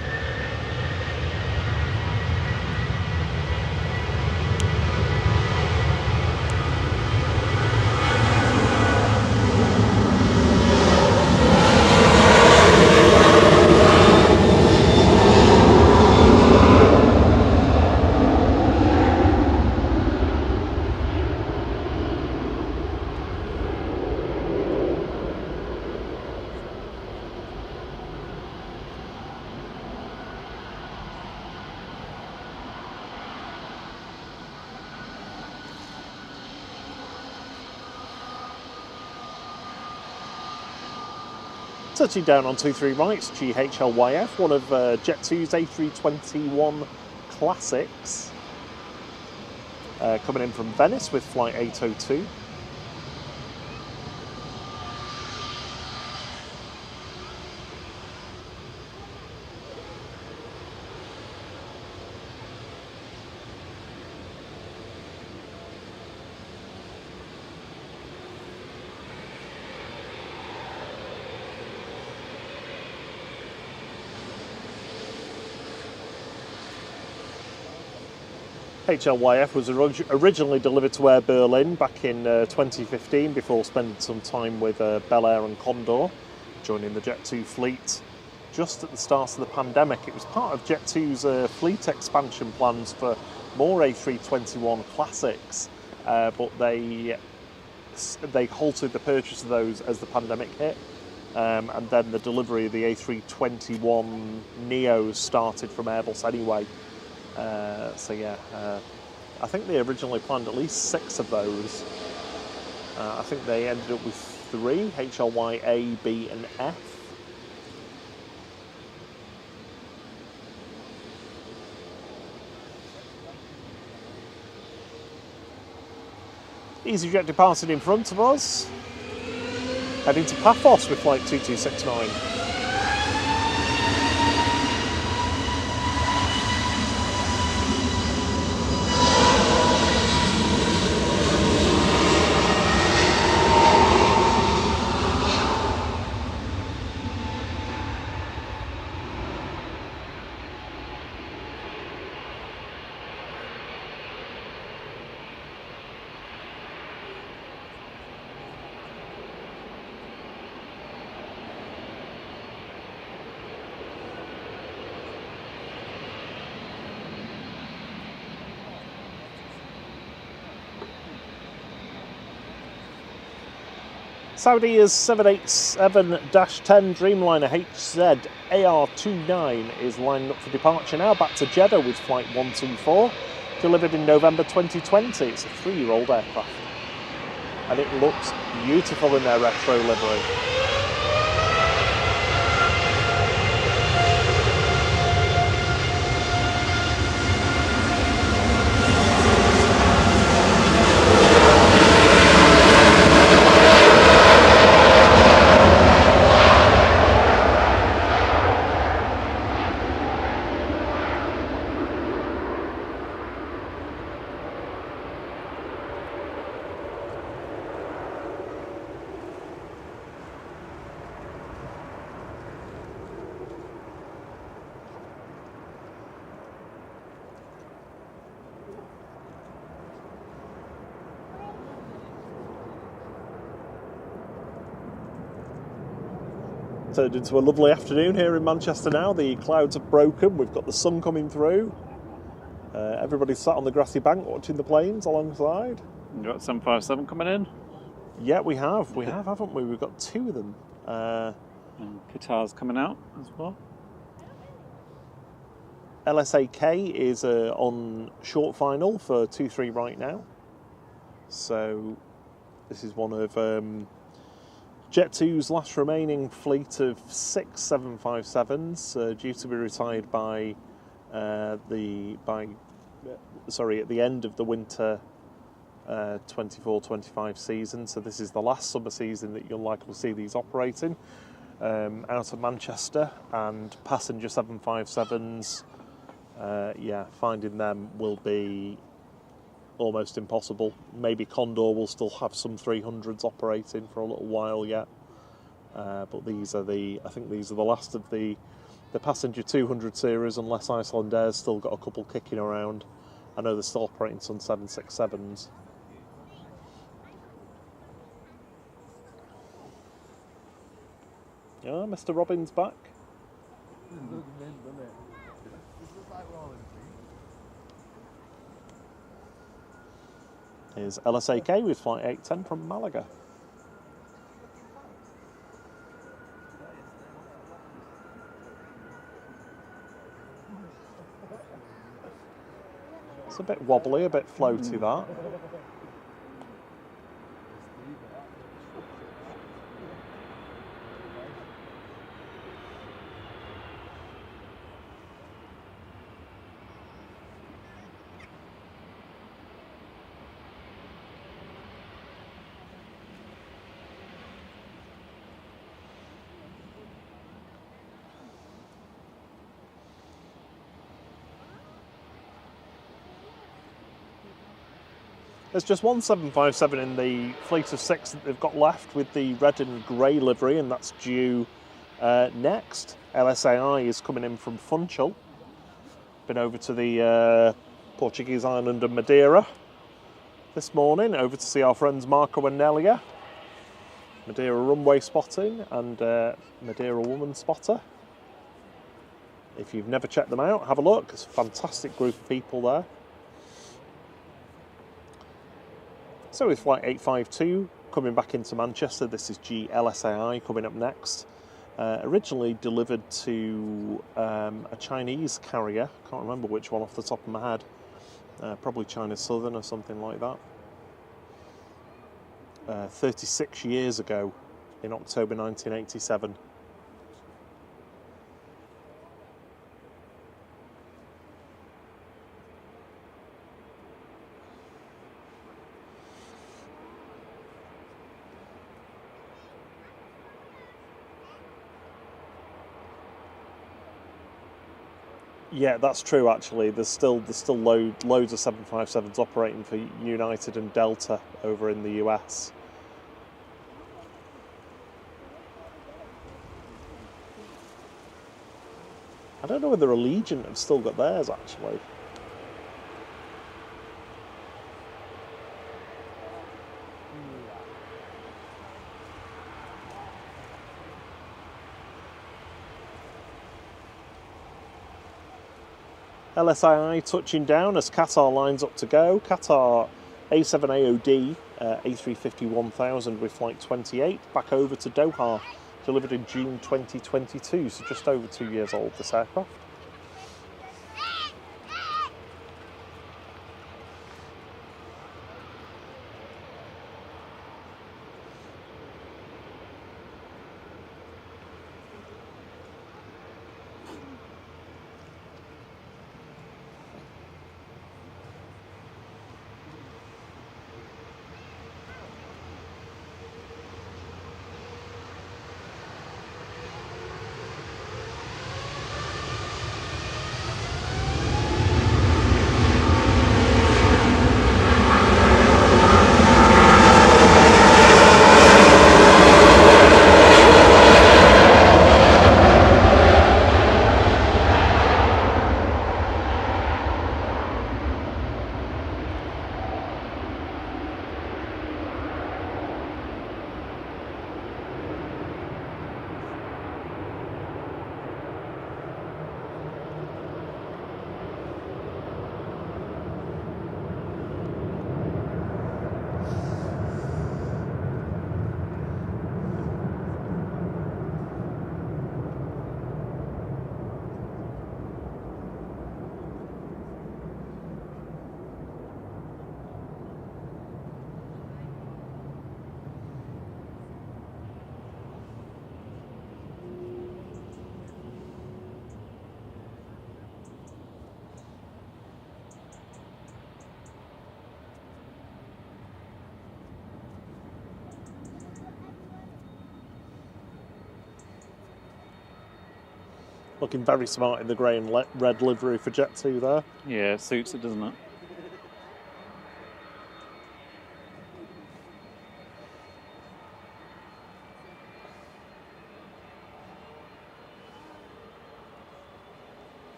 B: Touching down on 23 rights, GHLYF, one of Jet2's A321 classics. Coming in from Venice with flight 802. HLYF was originally delivered to Air Berlin back in 2015 before spending some time with Bel Air and Condor, joining the Jet2 fleet just at the start of the pandemic. It was part of Jet2's fleet expansion plans for more A321 classics, but they halted the purchase of those as the pandemic hit, and then the delivery of the A321 Neos started from Airbus anyway. I think they originally planned at least 6 of those. I think they ended up with 3, HLY, A, B and F. EasyJet departed in front of us, heading to Paphos with flight 2269. Saudia's 787-10 Dreamliner HZ AR29 is lined up for departure now, back to Jeddah with flight 124, delivered in November 2020. It's a 3-year-old aircraft, and it looks beautiful in their retro livery. Turned into a lovely afternoon here in Manchester now. The clouds have broken, we've got the sun coming through. Everybody's sat on the grassy bank watching the planes alongside.
A: You got 757 coming in?
B: Yeah, we have, haven't we? We've got two of them.
A: And Qatar's coming out as well.
B: LSAK is on short final for 2-3 right now. So this is one of Jet2's last remaining fleet of 6 757s, due to be retired by at the end of the winter 24-25 season. So this is the last summer season that you'll likely see these operating out of Manchester, and passenger 757s. Finding them will be almost impossible. Maybe Condor will still have some 300s operating for a little while yet, but I think these are the last of the passenger 200 series, unless Icelandair's still got a couple kicking around. I know they're still operating some 767s. Yeah, Mr. Robbins back. Here's LSAK with flight 810 from Malaga. It's a bit wobbly, a bit floaty, that. There's just one 757 in the fleet of 6 that they've got left with the red and grey livery, and that's due next. LSAI is coming in from Funchal. Been over to the Portuguese island of Madeira this morning, over to see our friends Marco and Nelia. Madeira runway spotting and Madeira woman spotter. If you've never checked them out, have a look. It's a fantastic group of people there. So with flight 852 coming back into Manchester, this is GLSAI coming up next. Originally delivered to a Chinese carrier, can't remember which one off the top of my head, probably China Southern or something like that. 36 years ago in October 1987. Yeah, that's true. Actually, there's still loads of 757s operating for United and Delta over in the US. I don't know whether Allegiant have still got theirs actually. LSII touching down as Qatar lines up to go. Qatar A7AOD A350-1000 with flight 28 back over to Doha, delivered in June 2022, so just over 2 years old, this aircraft. Looking very smart in the grey and red livery for Jet 2 there.
A: Yeah, it suits it, doesn't it?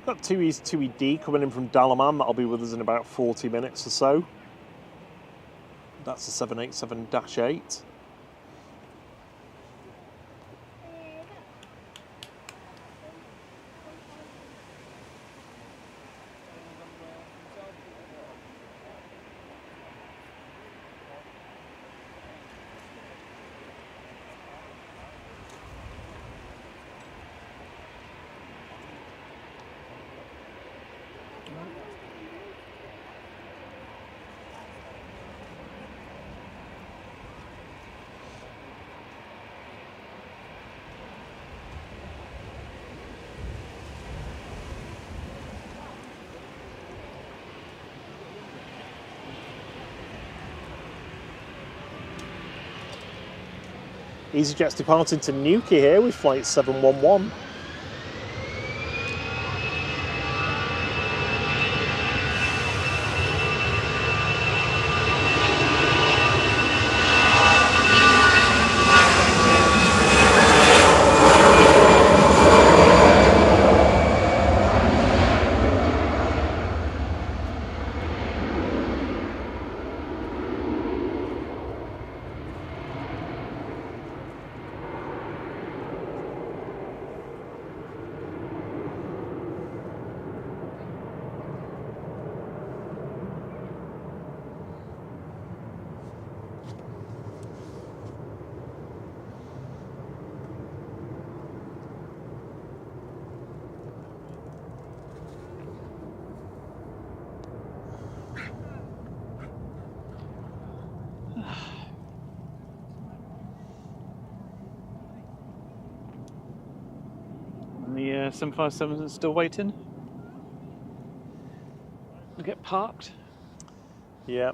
B: Got 2ED coming in from Dalaman. That'll be with us in about 40 minutes or so. That's a 787-8. EasyJet's departing to Newquay here with flight 711.
A: And the 757 is still waiting. To get parked.
B: Yeah.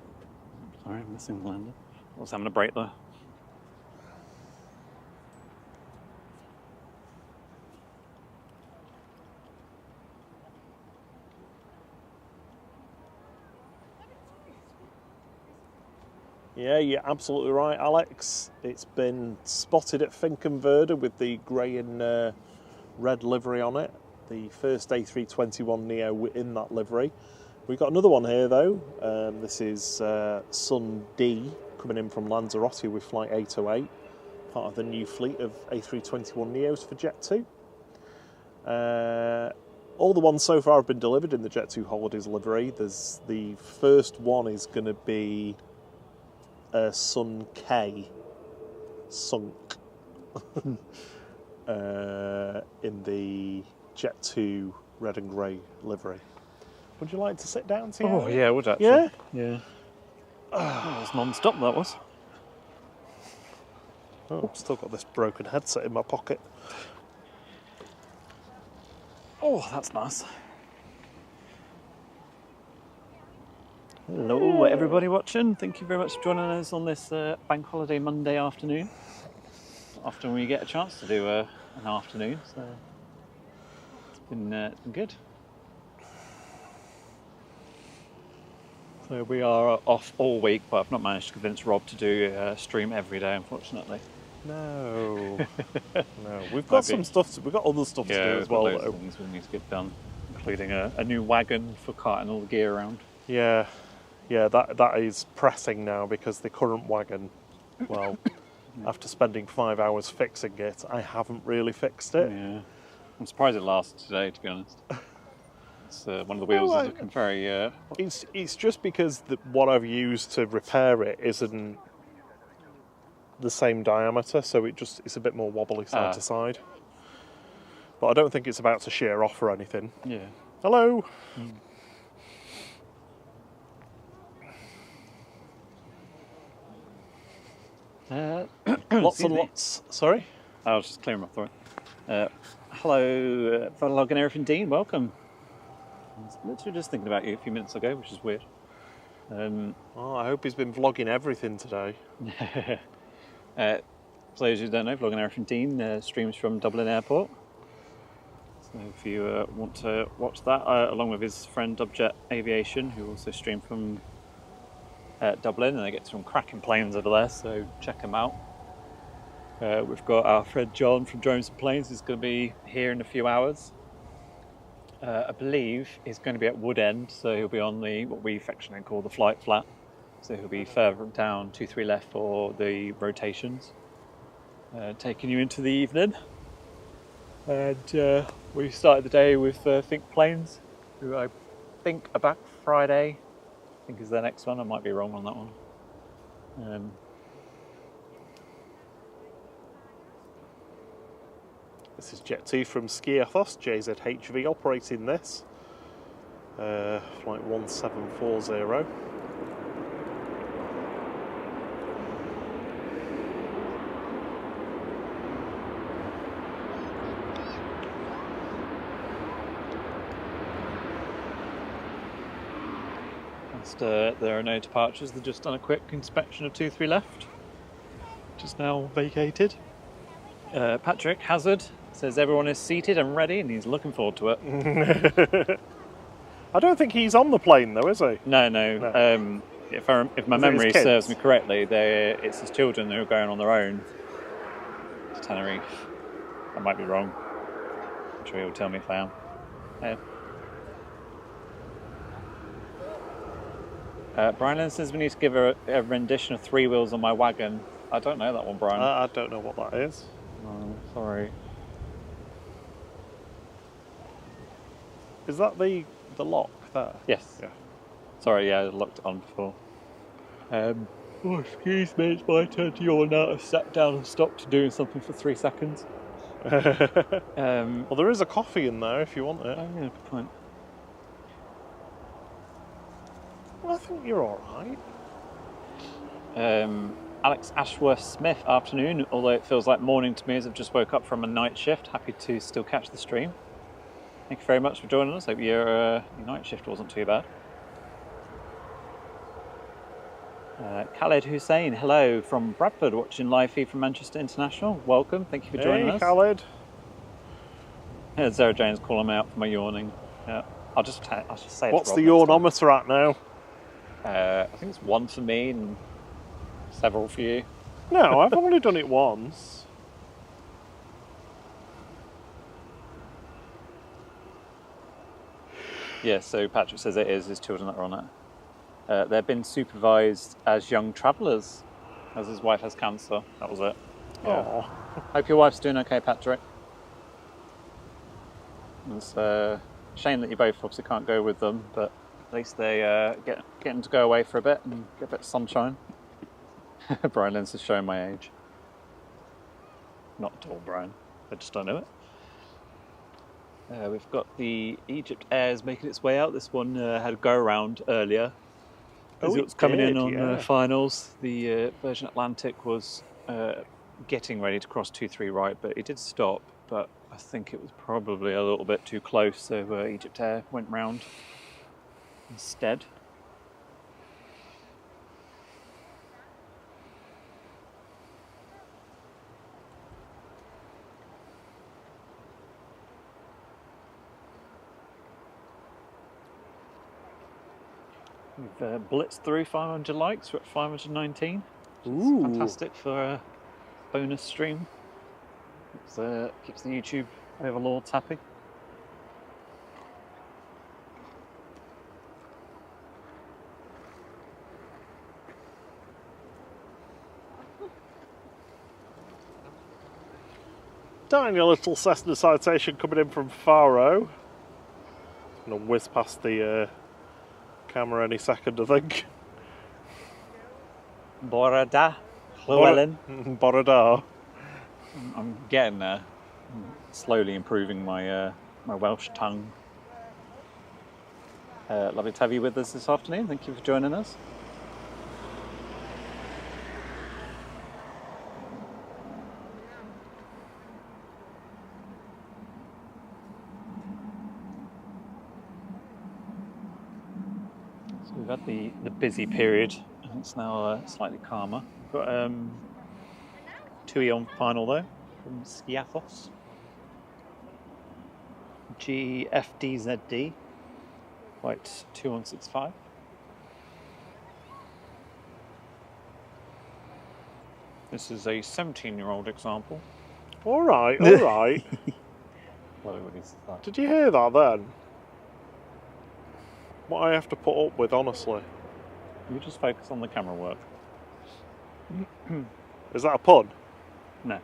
A: Sorry, I'm missing the lander. I was having a break there.
B: Yeah, you're absolutely right, Alex. It's been spotted at Finkenwerder with the grey and red livery on it. The first A321neo in that livery. We've got another one here though. This is Sun D coming in from Lanzarote with flight 808, part of the new fleet of A321neos for Jet 2. All the ones so far have been delivered in the Jet 2 Holidays livery. There's the first one is going to be Sun K, Sunk, in the Jet 2 red and grey livery. Would you like to sit down, Tiana?
A: Oh yeah, I would actually.
B: Yeah?
A: Yeah. That was non-stop, that was.
B: Oh, still got this broken headset in my pocket.
A: Oh, that's nice. Hello, everybody watching. Thank you very much for joining us on this bank holiday Monday afternoon. Often we get a chance to do an afternoon, so it's been good. So we are off all week, but I've not managed to convince Rob to do a stream every day, unfortunately.
B: No, no. We've got some stuff. We've got other stuff to do as well.
A: Loads of things we need to get done, including a new wagon for carting all the gear around.
B: Yeah, yeah. That is pressing now because the current wagon, well, after spending 5 hours fixing it, I haven't really fixed it.
A: Yeah, I'm surprised it lasted today, to be honest. It's one of the wheels is looking very.
B: It's just because what I've used to repair it isn't the same diameter, so it's a bit more wobbly side to side. But I don't think it's about to shear off or anything.
A: Yeah.
B: Hello. Lots and lots. Sorry.
A: I was just clearing my throat. Hello, fellow Login Everything Dean. Welcome. I was literally just thinking about you a few minutes ago, which is weird.
B: I hope he's been vlogging everything today.
A: For those who don't know, Vlogging Everything Dean streams from Dublin Airport. So if you want to watch that, along with his friend Object Aviation, who also stream from Dublin, and they get some cracking planes over there, so check them out. We've got our friend John from Drones and Planes, who's going to be here in a few hours. I believe he's going to be at Woodend, so he'll be on what we affectionately call the flight flat. So he'll be further down 2-3 left for the rotations, taking you into the evening. And we started the day with Think Planes, who I think are back Friday. I think is their next one. I might be wrong on that one.
B: This is Jet 2 from Skiathos, JZHV operating this. Flight 1740.
A: There are no departures. They've just done a quick inspection of 2-3 left, which is now vacated. Patrick Hazard says everyone is seated and ready, and he's looking forward to it.
B: I don't think he's on the plane though, is he?
A: No. If my memory serves me correctly, it's his children who are going on their own to Tenerife. I might be wrong. I'm sure he'll tell me if I am. Brian says we need to give a rendition of Three Wheels on My Wagon. I don't know that one, Brian.
B: I don't know what that is.
A: Oh, sorry.
B: Is that the lock there?
A: Yes.
B: Yeah.
A: Sorry, yeah, I locked it on before. Oh, excuse me, it's my turn to yawn now. I've sat down and stopped doing something for 3 seconds.
B: Well, there is a coffee in there if you want it.
A: Oh, yeah, good point.
B: Well, I think you're all right.
A: Alex Ashworth-Smith, afternoon, although it feels like morning to me as I've just woke up from a night shift. Happy to still catch the stream. Thank you very much for joining us. Hope your night shift wasn't too bad. Khaled Hussein, hello from Bradford, watching live feed from Manchester International. Welcome, thank you for joining us.
B: Hey, Khaled.
A: Sarah Jane's calling me out for my yawning. I'll just say it.
B: What's the yawnometer at now?
A: I think it's 1 for me and several for you.
B: No, I've only done it once.
A: Yeah, so Patrick says it is his children that are on it. They've been supervised as young travellers, as his wife has cancer. That was it. Yeah. Hope your wife's doing okay, Patrick. It's a shame that you both obviously can't go with them, but at least they get them to go away for a bit and get a bit of sunshine. Brian Lenz is showing my age. Not at all, Brian. I just don't know it. We've got the Egypt Airs making its way out. This one had a go around earlier. As it was coming in on finals, the Virgin Atlantic was getting ready to cross 2-3 right, but it did stop. But I think it was probably a little bit too close, so Egypt Air went round instead. We've blitzed through 500 likes. We're at 519. Ooh. Fantastic for a bonus stream. Keeps the YouTube overlords happy.
B: Daniel, little Cessna citation coming in from Faro. Gonna whiz past the camera any second, I think.
A: Borada, Llewellyn.
B: Borada.
A: I'm getting there. I'm slowly improving my my Welsh tongue. Lovely to have you with us this afternoon. Thank you for joining us. So we've had the busy period, and it's now slightly calmer. We've got TUI on final though from Skiathos. GFDZD, flight 2165. This is a 17-year-old example.
B: All right, all right. Did you hear that then? What I have to put up with, honestly.
A: You just focus on the camera work.
B: Is that a pun?
A: No.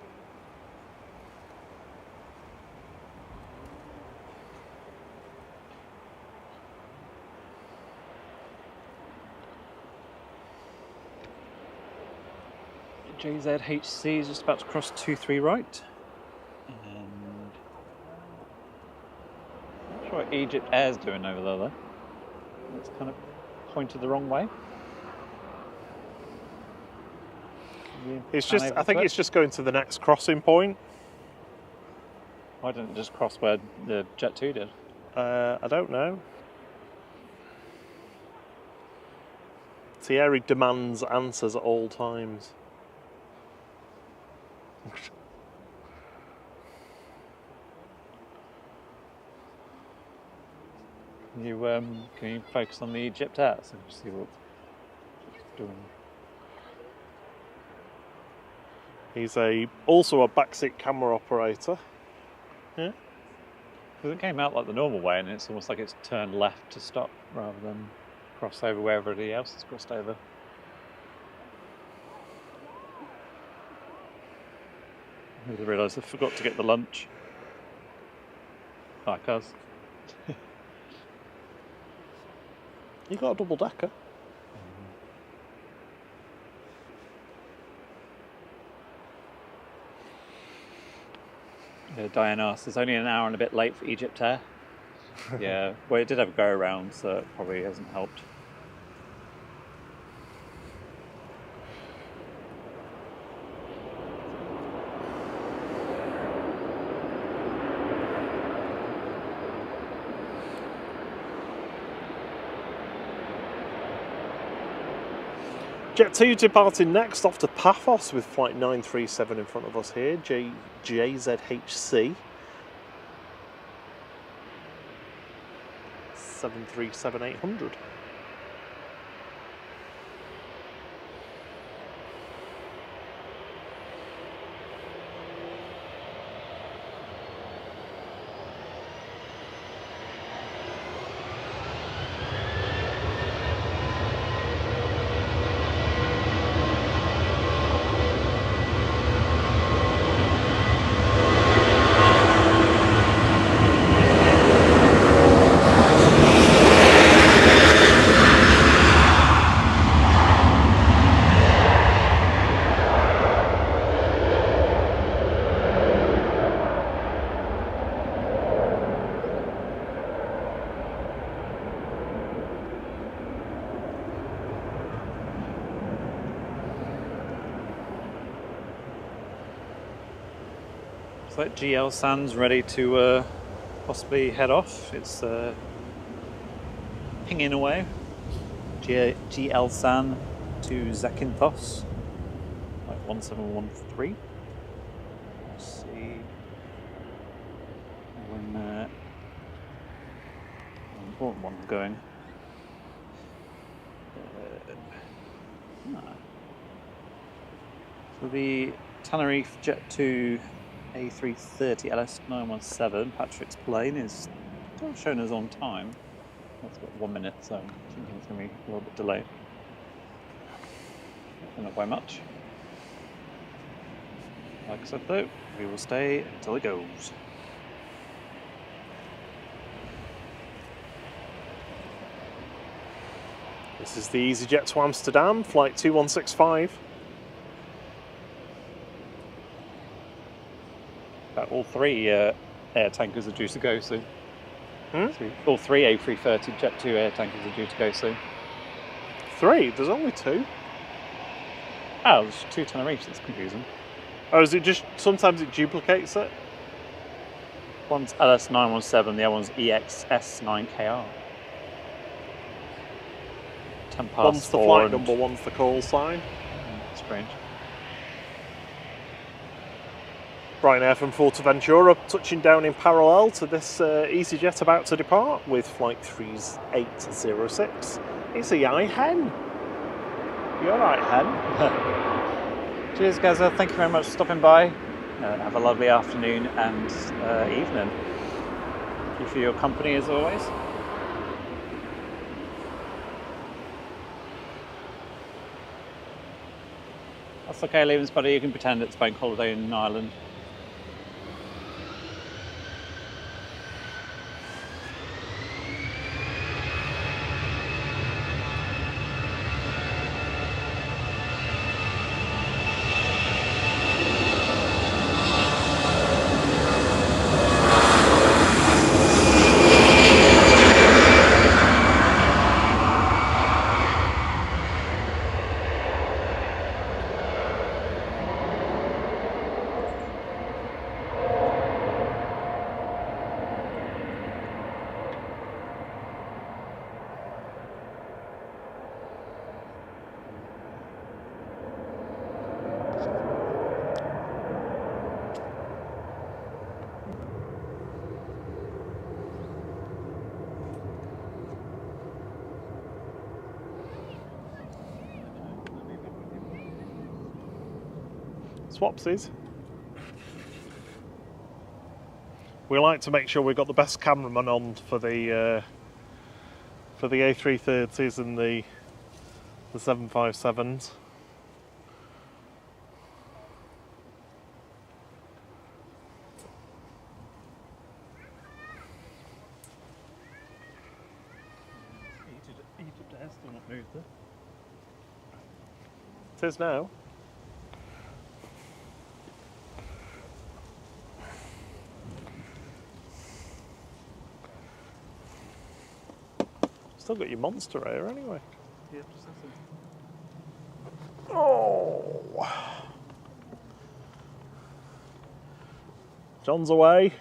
A: JZHC is just about to cross 23 right. And I'm not sure what Egypt Air's doing over there though. It's kind of pointed the wrong way.
B: It's just, I think it's just going to the next crossing point.
A: Why didn't it just cross where the Jet 2 did?
B: I don't know. Thierry demands answers at all times.
A: Can you focus on the Egypt Air so you see what it's doing?
B: He's also a backseat camera operator. Yeah.
A: Because it came out like the normal way, and it's almost like it's turned left to stop rather than cross over where everybody else has crossed over. I realised I forgot to get the lunch. Like us.
B: You got a double decker.
A: Diane asked, it's only an hour and a bit late for Egypt Air. Yeah, well, it did have a go around, so it probably hasn't helped.
B: Jet 2 departing next off to Paphos with flight 937 in front of us here, JZHC 737-800.
A: Like GL San's ready to possibly head off. It's pinging away. GL San to Zakynthos, like 1713. Let's see when the important one's going. So the Tenerife Jet 2 A330 LS917 Patrick's plane is still showing us on time. That's got 1 minute, so I'm thinking it's going to be a little bit delayed. Not by much. Like I said though, we will stay until it goes.
B: This is the EasyJet to Amsterdam, flight 2165.
A: All three air tankers are due to go soon.
B: Hmm?
A: All three A330 Jet 2 air tankers are due to go soon.
B: 3? There's only 2.
A: Oh, there's 2 Tenerife, that's confusing.
B: Oh, is it just sometimes it duplicates it?
A: One's LS917, the other one's EXS9KR. 10 past
B: One's the
A: 4
B: flight
A: and...
B: number, one's the call sign.
A: Strange.
B: Ryanair from Fuerteventura touching down in parallel to this EasyJet about to depart with flight 3806. It's a young hen. You alright, hen?
A: Cheers, Gaza. Thank you very much for stopping by. Have a lovely afternoon and evening. Thank you for your company as always. That's okay, Leavens buddy. You can pretend it's bank holiday in Ireland.
B: Swapsies. We like to make sure we've got the best cameraman on for the A330s and the 757s.
A: Egypt Air still not moved there.
B: It is now. Still got your monster air anyway.
A: Yeah, just
B: Oh, John's away.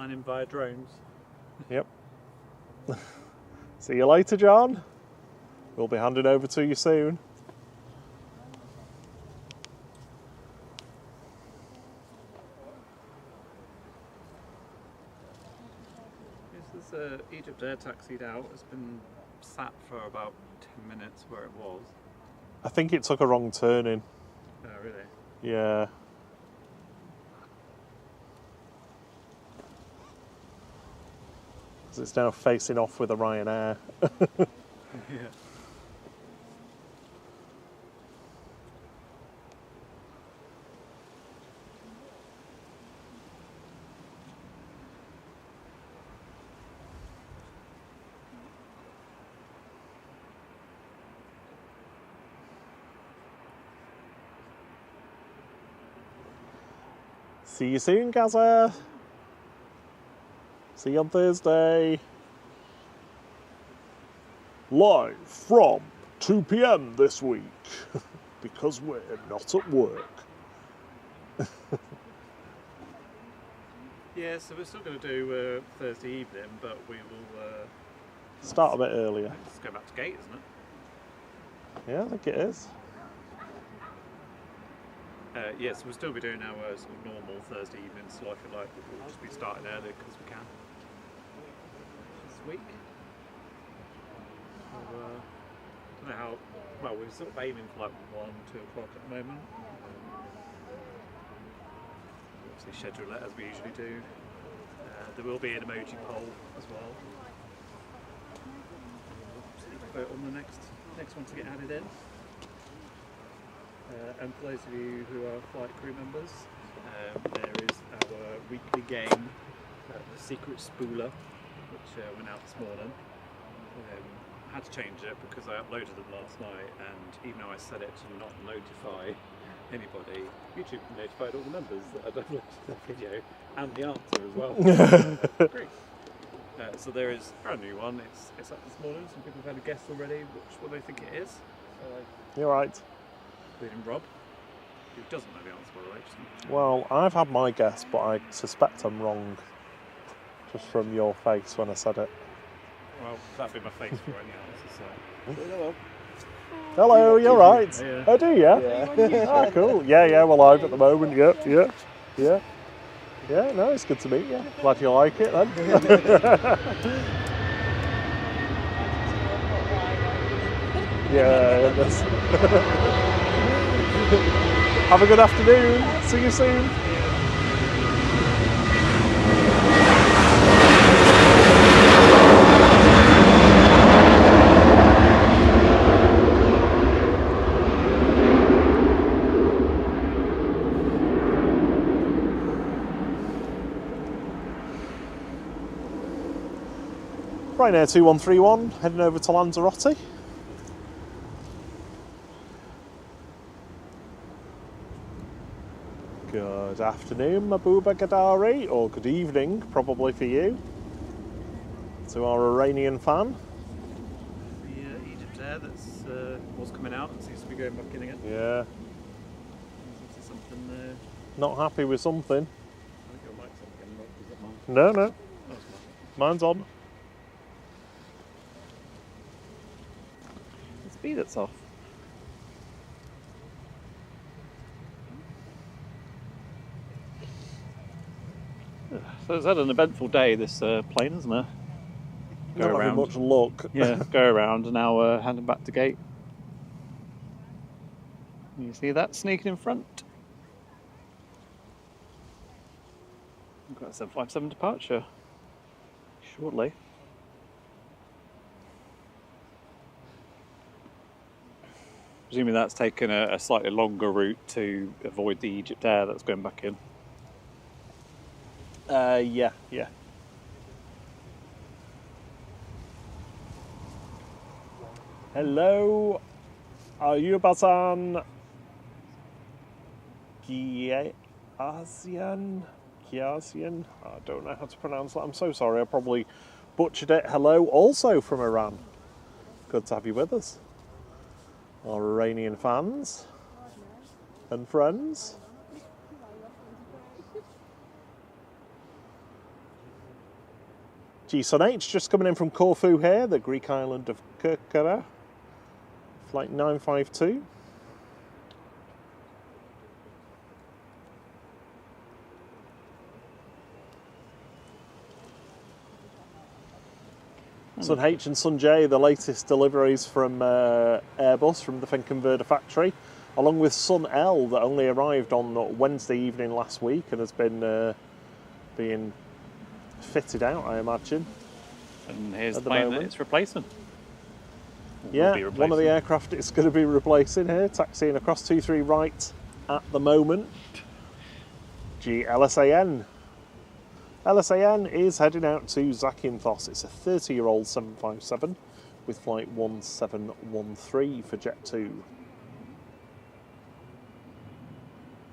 A: flying in via drones.
B: Yep. See you later, John. We'll be handing over to you soon.
A: This is Egypt Air taxied out. It's been sat for about 10 minutes where it was.
B: I think it took a wrong turn in.
A: Oh, really?
B: Yeah. Because it's now facing off with a Ryanair.
A: Yeah.
B: See you soon, Gaza. See you on Thursday. Live from 2 PM this week, because we're not at work.
A: Yeah, so we're still going to do Thursday evening, but we will...
B: Start a bit earlier.
A: Let's go back to gate, isn't it?
B: Yeah, I think it is.
A: Yes, we'll still be doing our sort of normal Thursday evenings, like it like, but we'll just be starting early because we can. This week. So, don't know how, well, we're sort of aiming for like 1, 2 o'clock at the moment. Obviously schedule it as we usually do. There will be an emoji poll as well. Vote on the next one to get added in. And for those of you who are flight crew members, there is our weekly game, the Secret Spooler, which which went out this morning. Had to change it because I uploaded them last night, and even though I set it to not notify anybody, YouTube notified all the members that I'd uploaded the video and the answer as well. Great. So there is a brand new one. It's up this morning. Some people have had a guess already what they think it is.
B: You're right.
A: Including Rob, who doesn't know the answer, by the way.
B: Well, I've had my guess, but I suspect I'm wrong. Just from your face when I said it.
A: Well, that'd be my face for any answer, so.
B: Hello, you're right.
A: Yeah.
B: Oh, do you? Yeah. Ah, cool. Yeah, we're live at the moment. Yeah. Yeah, no, it's good to meet you. Glad you like it then. Yeah, that's... Have a good afternoon. See you soon. Ryanair 2131, heading over to Lanzarote. Good afternoon, Mabuba Gadari, or good evening, probably for you, to our Iranian fan.
A: The Egypt Air that's was coming out and seems to be going back in again.
B: Yeah.
A: Seems to be something.
B: Not happy with something.
A: I think your mic's on again, Rob. Is that mine?
B: No.
A: Oh, it's mine.
B: Mine's on.
A: The speed it's off. So it's had an eventful day, this plane, hasn't it?
B: Not having much luck.
A: Yeah, go around and now handing back to gate. You see that sneaking in front? We've got a 757 departure shortly. Presuming that's taken a slightly longer route to avoid the Egypt Air that's going back in.
B: Yeah. Hello, are you Bazan Giasian? I don't know how to pronounce that. I'm so sorry, I probably butchered it. Hello, also from Iran. Good to have you with us. Our Iranian fans and friends. G-Sun H just coming in from Corfu here, the Greek island of Kirkara. Flight 952. Sun H and Sun J, the latest deliveries from Airbus from the Finkenwerder factory, along with Sun L that only arrived on Wednesday evening last week and has been being fitted out, I imagine.
A: And here's the plane that it's replacing.
B: Yeah, one of the aircraft it's going to be replacing here, taxiing across 23 right at the moment. LSAN. LSAN is heading out to Zakynthos. It's a 30-year-old 757 with flight 1713 for Jet 2.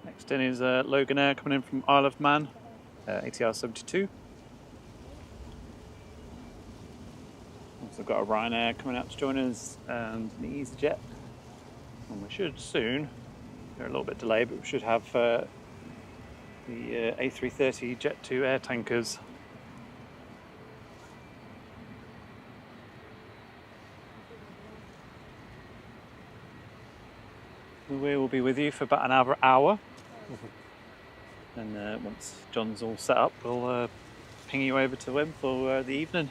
A: Next in is Logan Air coming in from Isle of Man, ATR 72. Also got a Ryanair coming out to join us and an EasyJet. And we should soon, they're a little bit delayed, but we should have the A330 Jet 2 air tankers. We will be with you for about an hour. And once John's all set up, we'll ping you over to him for the evening.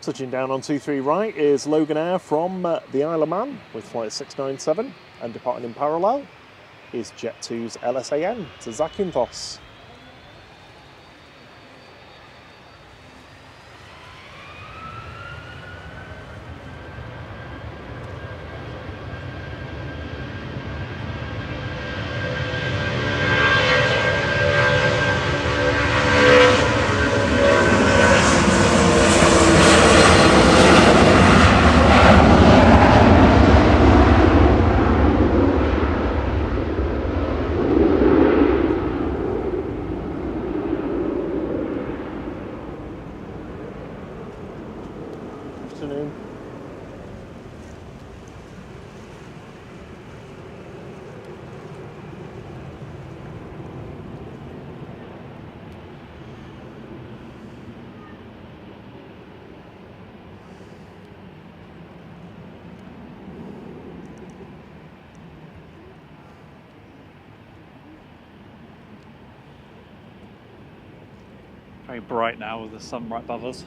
B: Touching down on 23 right is Logan Air from the Isle of Man with flight 697, and departing in parallel is Jet2's LSAN to Zakynthos. Afternoon.
A: Very bright now with the sun right above us.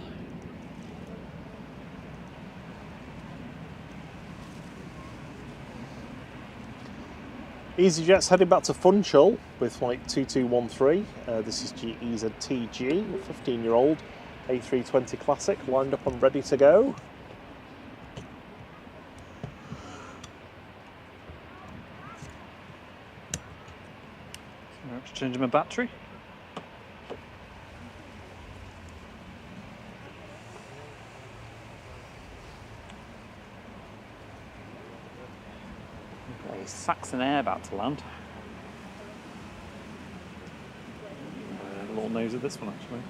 B: EasyJet's heading back to Funchal with flight 2213. This is GEZTG, a 15-year-old A320 Classic, lined up and ready to go.
A: So exchanging my battery. A Saxon Air about to land. A little nose of this one actually.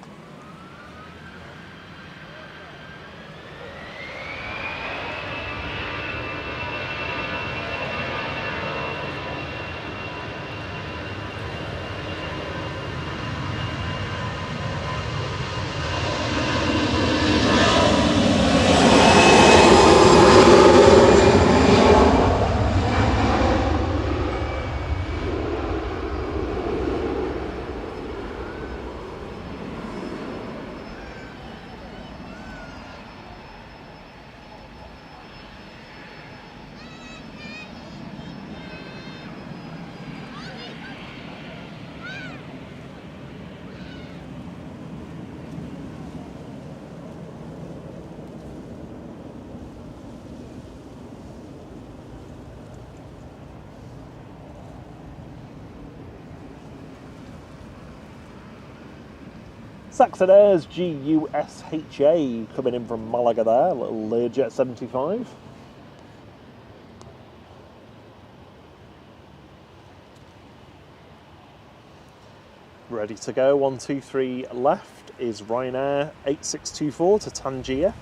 B: Saxon Air's GUSHA coming in from Malaga there, little Learjet 75. Ready to go, 123 left is Ryanair 8624 to Tangier.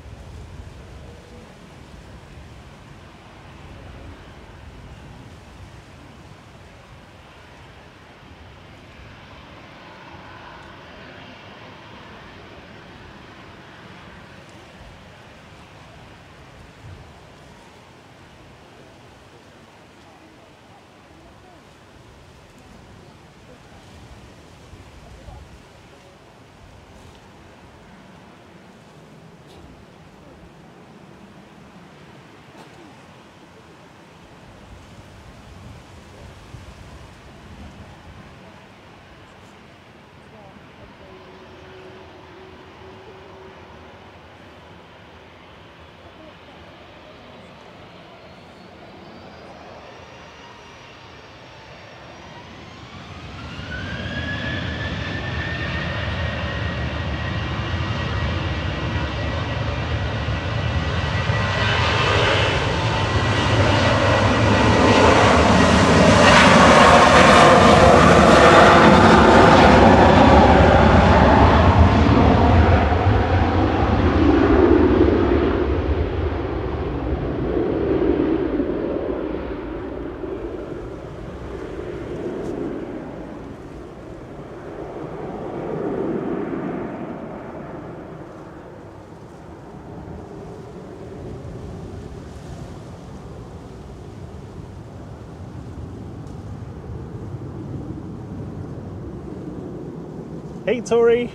B: Hey Tori!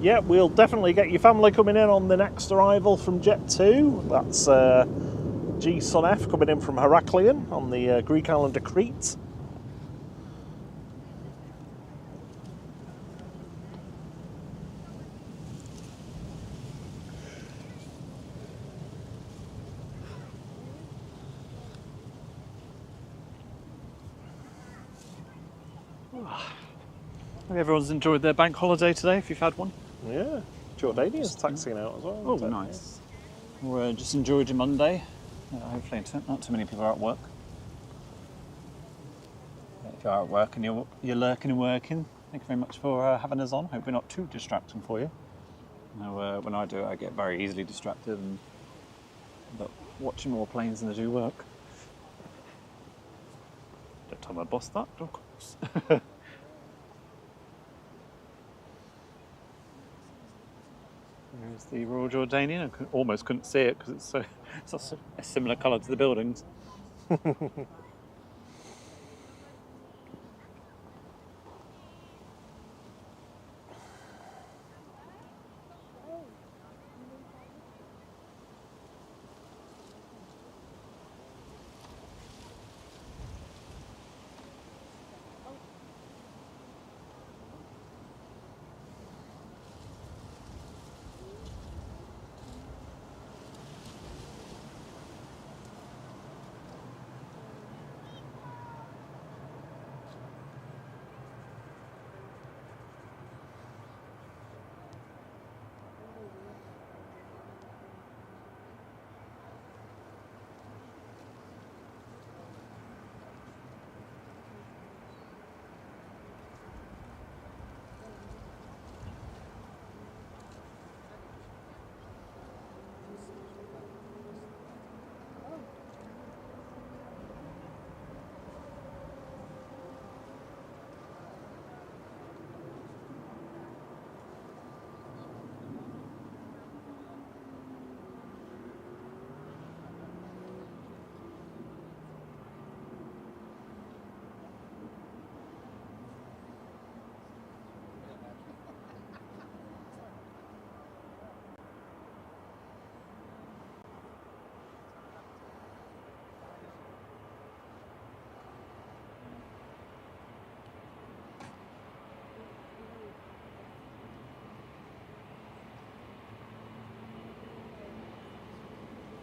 B: Yeah, we'll definitely get your family coming in on the next arrival from Jet 2. That's G Sun F coming in from Heraklion on the Greek island of Crete.
A: Hope everyone's enjoyed their bank holiday today, if you've had one.
B: Yeah, Jordania's taxiing out as well.
A: Oh,
B: isn't it?
A: nice. Or just enjoyed your Monday. Hopefully not too many people are at work. If you are at work and you're lurking and working, thank you very much for having us on. Hope we're not too distracting for you. When I do it, I get very easily distracted and end up watching more planes than I do work. Don't tell my boss that, of course. There's the Royal Jordanian. I almost couldn't see it because it's such a similar colour to the buildings.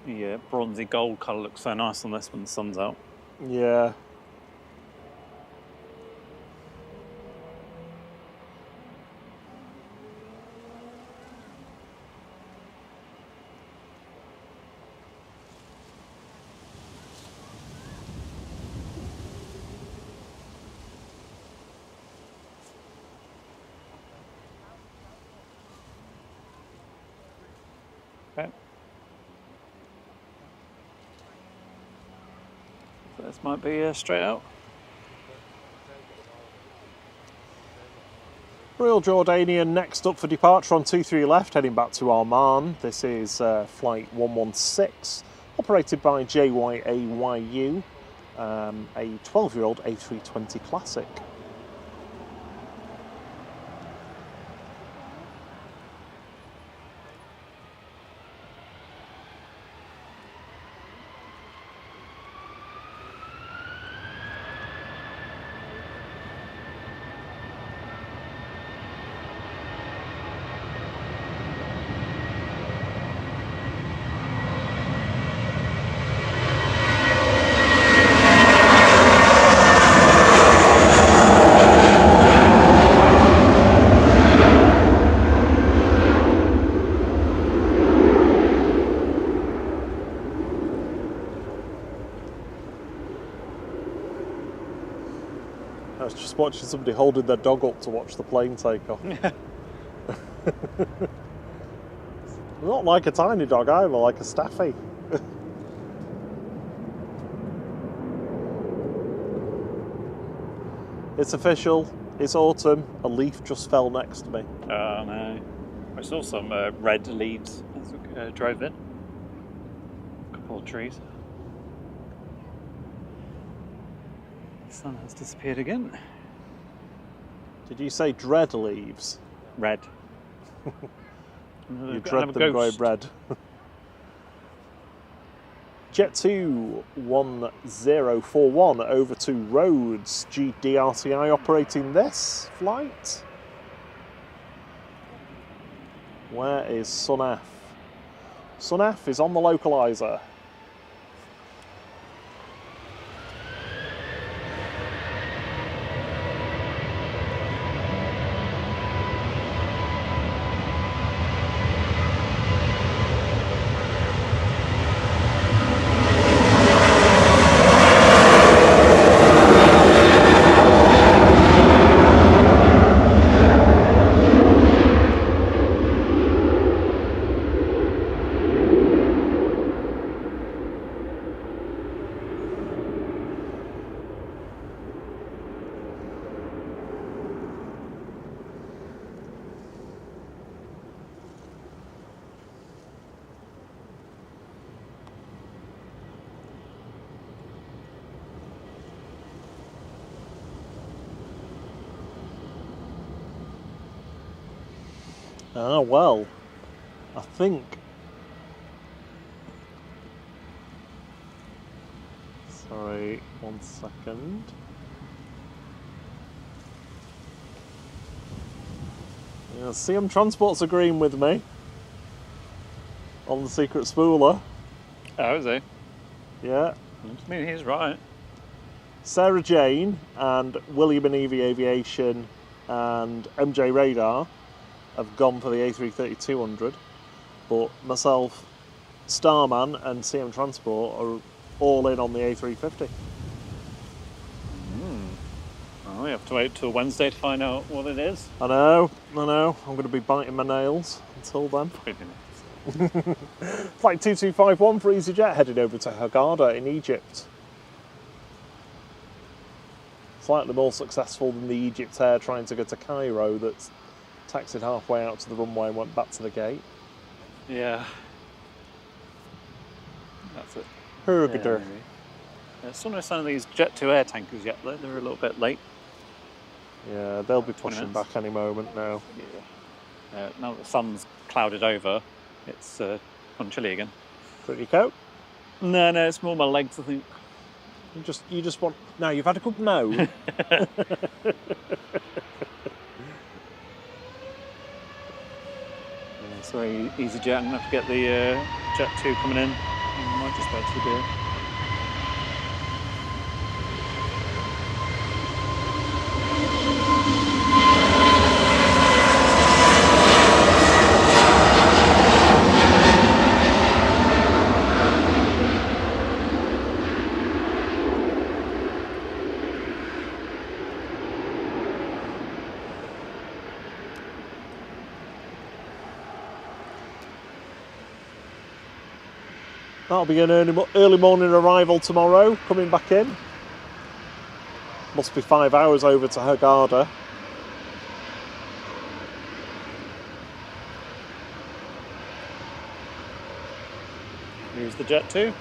A: The bronzy gold colour looks so nice on this when the sun's out.
B: Yeah.
A: Okay. So this might be straight out.
B: Royal Jordanian next up for departure on 23 left, heading back to Oman. This is flight 116, operated by JYAYU, a 12-year-old A320 Classic. I was just watching somebody holding their dog up to watch the plane take off. Not like a tiny dog either, like a staffy. It's official, it's autumn, a leaf just fell next to me.
A: Oh no. I saw some red leaves as we drove in. A couple of trees. The sun has disappeared again.
B: Did you say dread leaves?
A: Red.
B: You dread them growing red. Jet 2 1041 over to Rhodes. GDRTI operating this flight. Where is Sun F? Sun F is on the localizer. Ah, well, I think. Sorry, 1 second. Yeah, CM Transport's agreeing with me on the secret spooler.
A: Oh, is he?
B: Yeah.
A: I mean, he's right.
B: Sarah Jane and William and Evie Aviation and MJ Radar have gone for the A330-200, but myself, Starman and CM Transport are all in on the A350.
A: Well, we have to wait till Wednesday to find out what it is.
B: I know. I'm going to be biting my nails until then. Flight 2251 for EasyJet headed over to Hurghada in Egypt. Slightly more successful than the Egypt Air trying to go to Cairo that's taxied halfway out to the runway and went back to the gate.
A: Yeah. That's it.
B: Hurghada.
A: Still no sign of these Jet 2 air tankers yet, though. They're a little bit late.
B: Yeah, they'll be pushing back any moment now.
A: Yeah. Now that the sun's clouded over, it's gone chilly again.
B: Pretty coat?
A: No, it's more my legs, I think.
B: You just want... No, you've had a good no.
A: So EasyJet, I'm going to have to get the Jet 2 coming in. I might just be able to do it.
B: That'll be an early morning arrival tomorrow, coming back in. Must be 5 hours over to Hurghada.
A: Here's the Jet 2.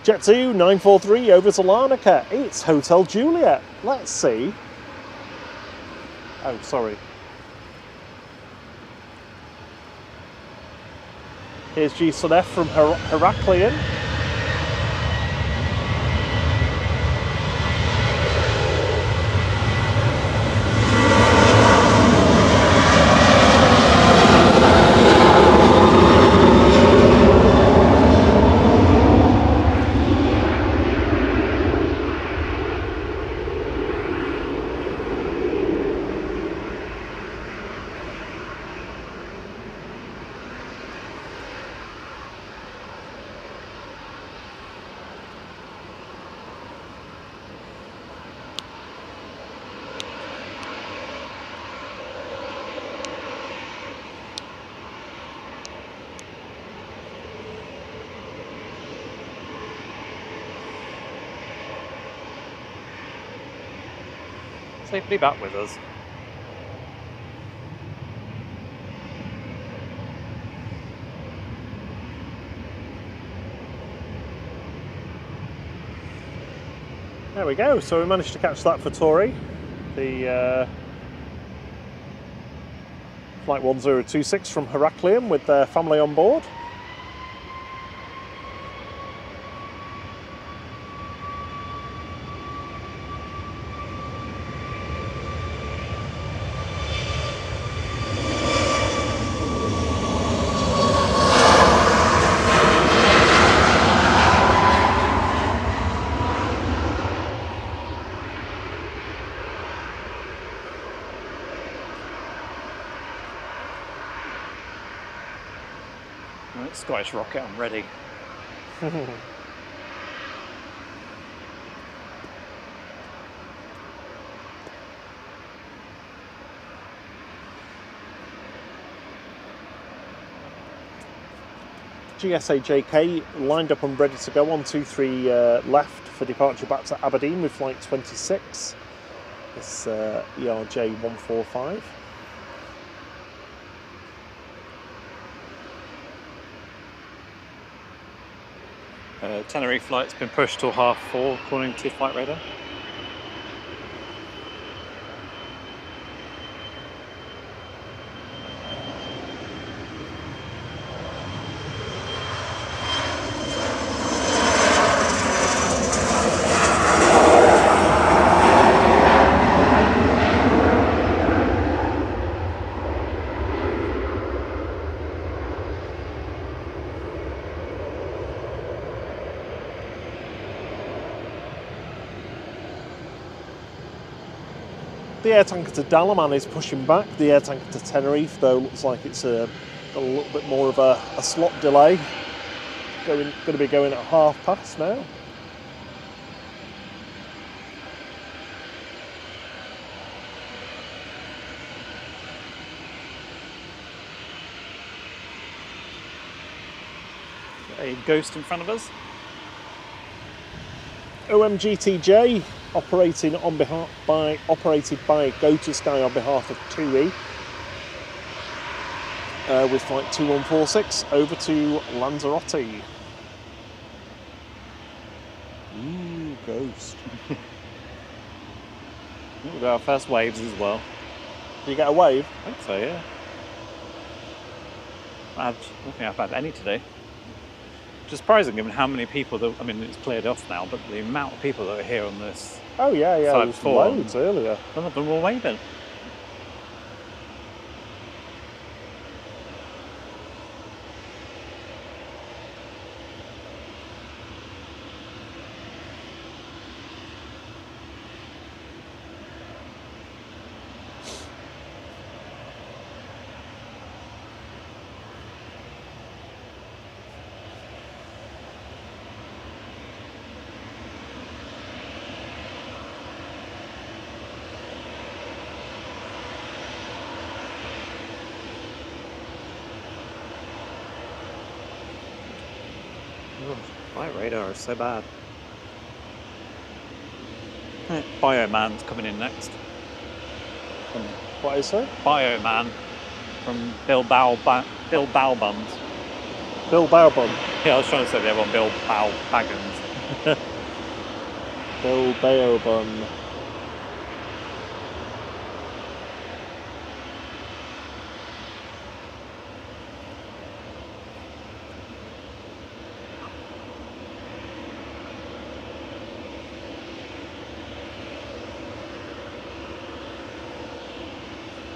B: Jet 2, 943 over to Larnaca. It's Hotel Juliet. Let's see. Oh, sorry. Here's G Sun F from Heraklion.
A: Safely back with us.
B: There we go. So we managed to catch that for Tori. The Flight 1026 from Heraklion with their family on board.
A: Right, Scottish rocket, I'm ready.
B: GSA-JK lined up and ready to go on 23 left for departure back to Aberdeen with flight 26. This ERJ-145.
A: Tenerife flight's been pushed till 4:30 according to flight radar.
B: The air tanker to Dalaman is pushing back. The air tanker to Tenerife, though, looks like it's got a little bit more of a slot delay. Going to be going at past now.
A: A ghost in front of us.
B: OMGTJ operated by Go to Sky on behalf of 2E with flight 2146 over to Lanzarote. Ooh, ghost.
A: We've got our first waves as well.
B: Did you get a wave?
A: I think so, yeah. I don't think I've had any today. Which is surprising given how many people that, I mean, it's cleared off now, but the amount of people that are here on this.
B: Oh yeah, there was
A: before,
B: loads earlier.
A: None of them were waving. Flight radar is so bad. Bioman's coming in next.
B: What is it?
A: Bioman from Bill Baubans.
B: Bill Baubon.
A: Yeah, I was trying to say the other one, Bill Baggins.
B: Bill Baubon.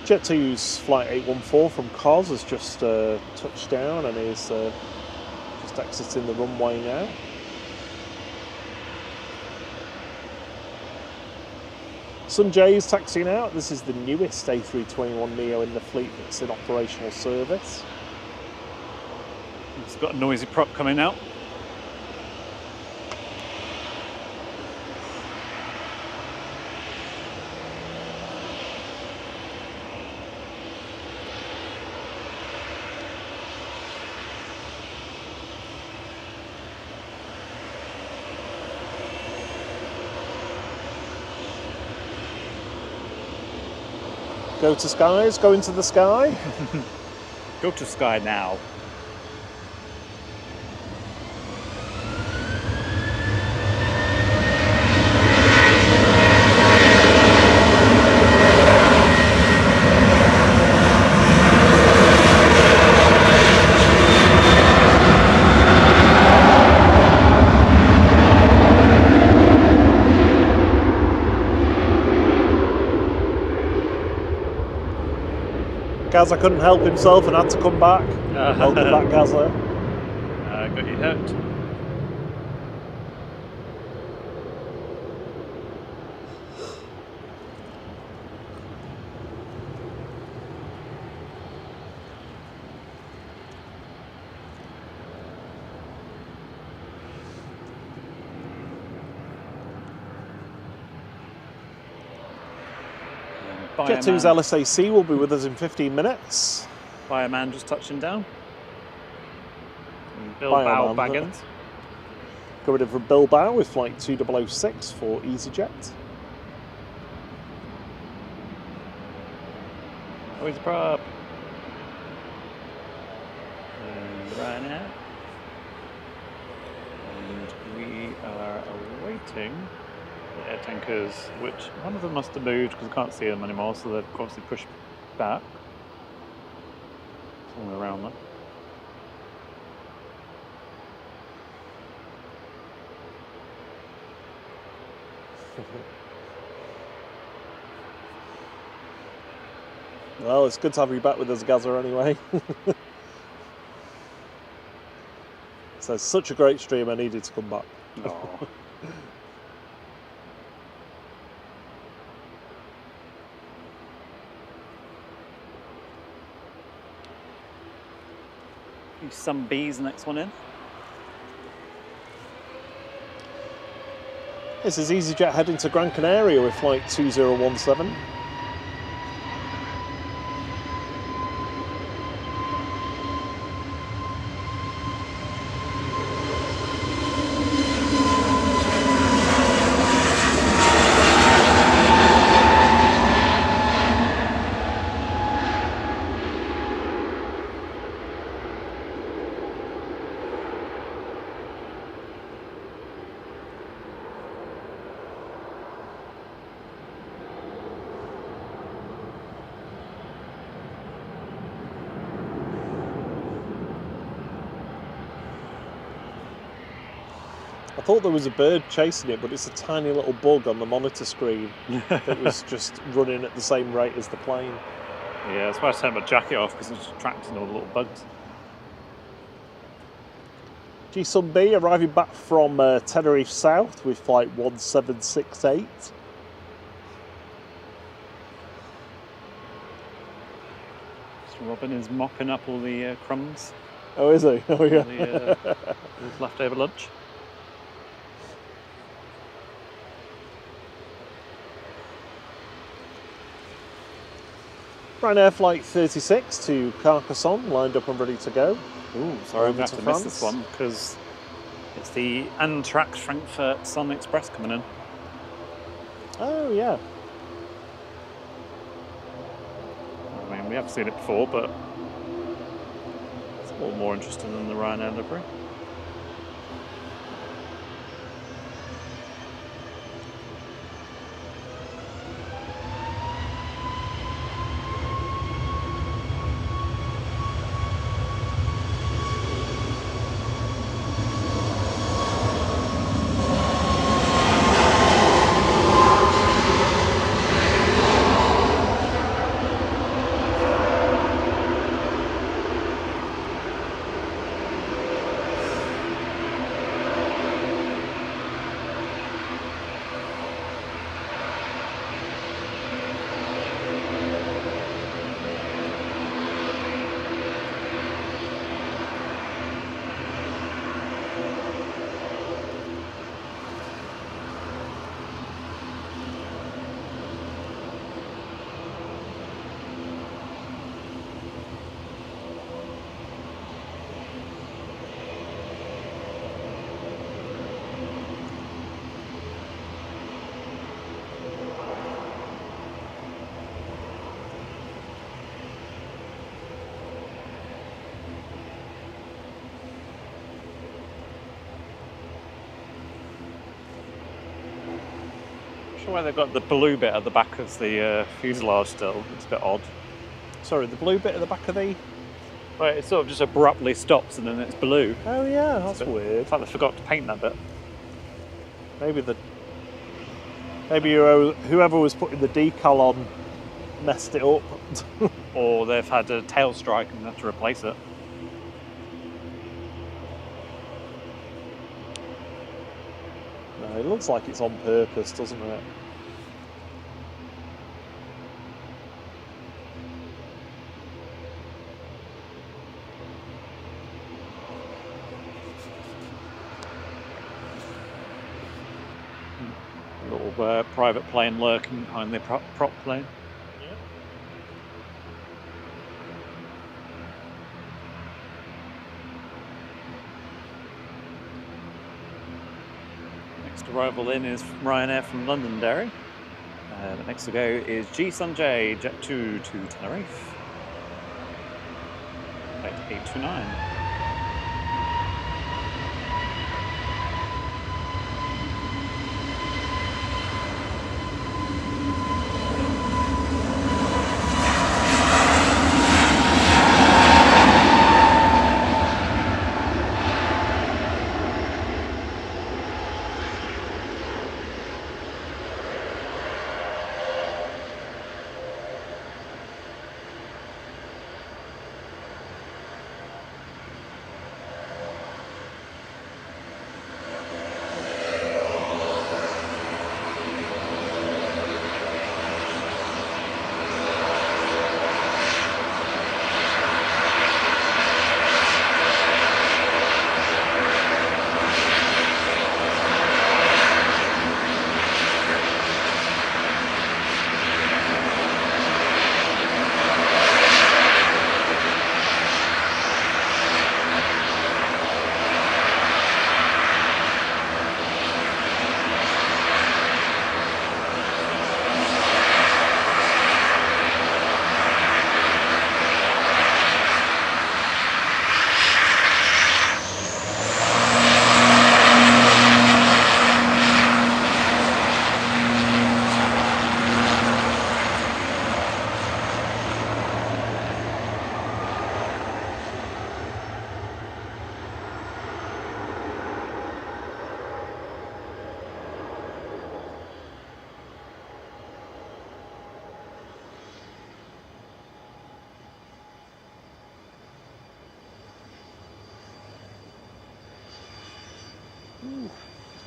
B: Jet 2's flight 814 from Cos has just touched down and is just exiting the runway now. Sun J is taxiing out. This is the newest A321neo in the fleet that's in operational service.
A: It's got a noisy prop coming out.
B: Go to skies, go into the sky.
A: Go to sky now.
B: Gazza couldn't help himself and had to come back. Welcome back, Gazza.
A: Got you hooked.
B: Jet 2's LSAC will be with us in 15 minutes.
A: Fireman just touching down. Bilbao Baggins.
B: Coming in from Bilbao with flight 2006 for EasyJet.
A: Always a prop. And right now. And we are awaiting the air tankers, which one of them must have moved because I can't see them anymore, so they've obviously pushed back. Somewhere around there.
B: Well, it's good to have you back with us, Gazza, anyway. So it's such a great stream, I needed to come back.
A: Oh. Some bees, next one in.
B: This is EasyJet heading to Gran Canaria with flight 2017. I thought there was a bird chasing it, but it's a tiny little bug on the monitor screen that was just running at the same rate as the plane.
A: Yeah, that's why I turned my jacket off, because it's attracting all the little bugs.
B: G-Sun B arriving back from Tenerife South with flight 1768.
A: Mr. Robin is mopping up all the crumbs.
B: Oh, is he? Oh, yeah.
A: All his leftover lunch.
B: Ryanair flight 36 to Carcassonne, lined up and ready to go.
A: Ooh, sorry, I'm going to have to miss
B: France.
A: this one because it's the Antrax Frankfurt Sun Express coming in.
B: Oh, yeah.
A: I mean, we have seen it before, but it's all more interesting than the Ryanair livery. Why they've got the blue bit at the back of the fuselage still. It's a bit odd.
B: Sorry, the blue bit at the back of the...
A: Well, it sort of just abruptly stops and then it's blue.
B: Oh yeah, that's weird.
A: It's like they forgot to paint that bit.
B: Maybe whoever was putting the decal on messed it up.
A: or they've had a tail strike and have to replace it.
B: No, it looks like it's on purpose, doesn't it?
A: A little private plane lurking behind the prop plane. Next arrival in is Ryanair from Londonderry. The next to go is G Sanjay Jet 2 to Tenerife. Flight 829.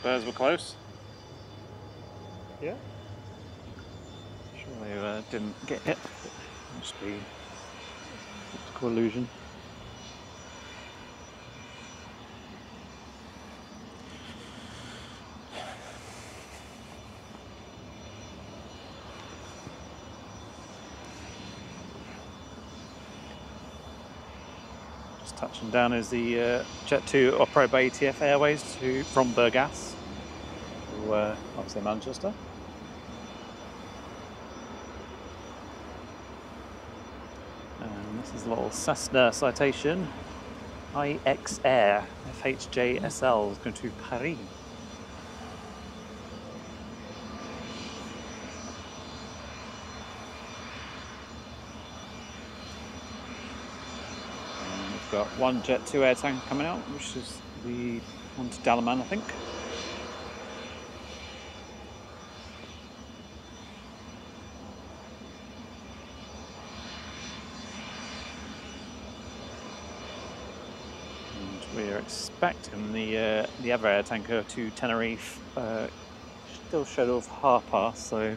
A: Spurs were close.
B: Yeah.
A: Sure they didn't get hit. Must be optical illusion. Just touching down is the Jet 2 operated by ETF Airways from Burgas to obviously Manchester. And this is a little Cessna citation. IX Air FHJSL is going to Paris. And we've got one Jet 2 air tank coming out, which is the one to Dalaman, I think. We're expecting the other air tanker to Tenerife still scheduled of half past, so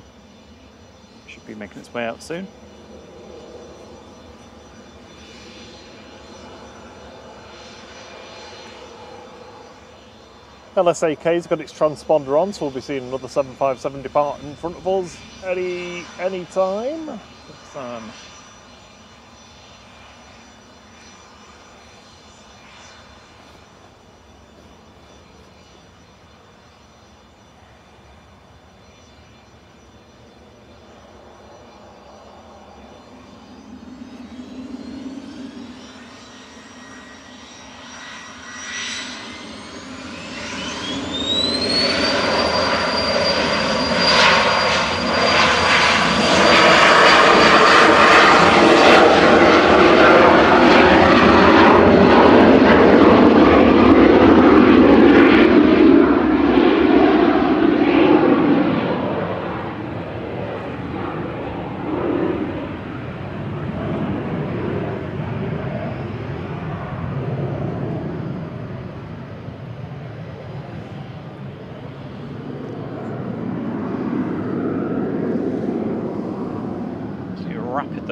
A: should be making its way out soon.
B: LSAK's got its transponder on, so we'll be seeing another 757 depart in front of us any time.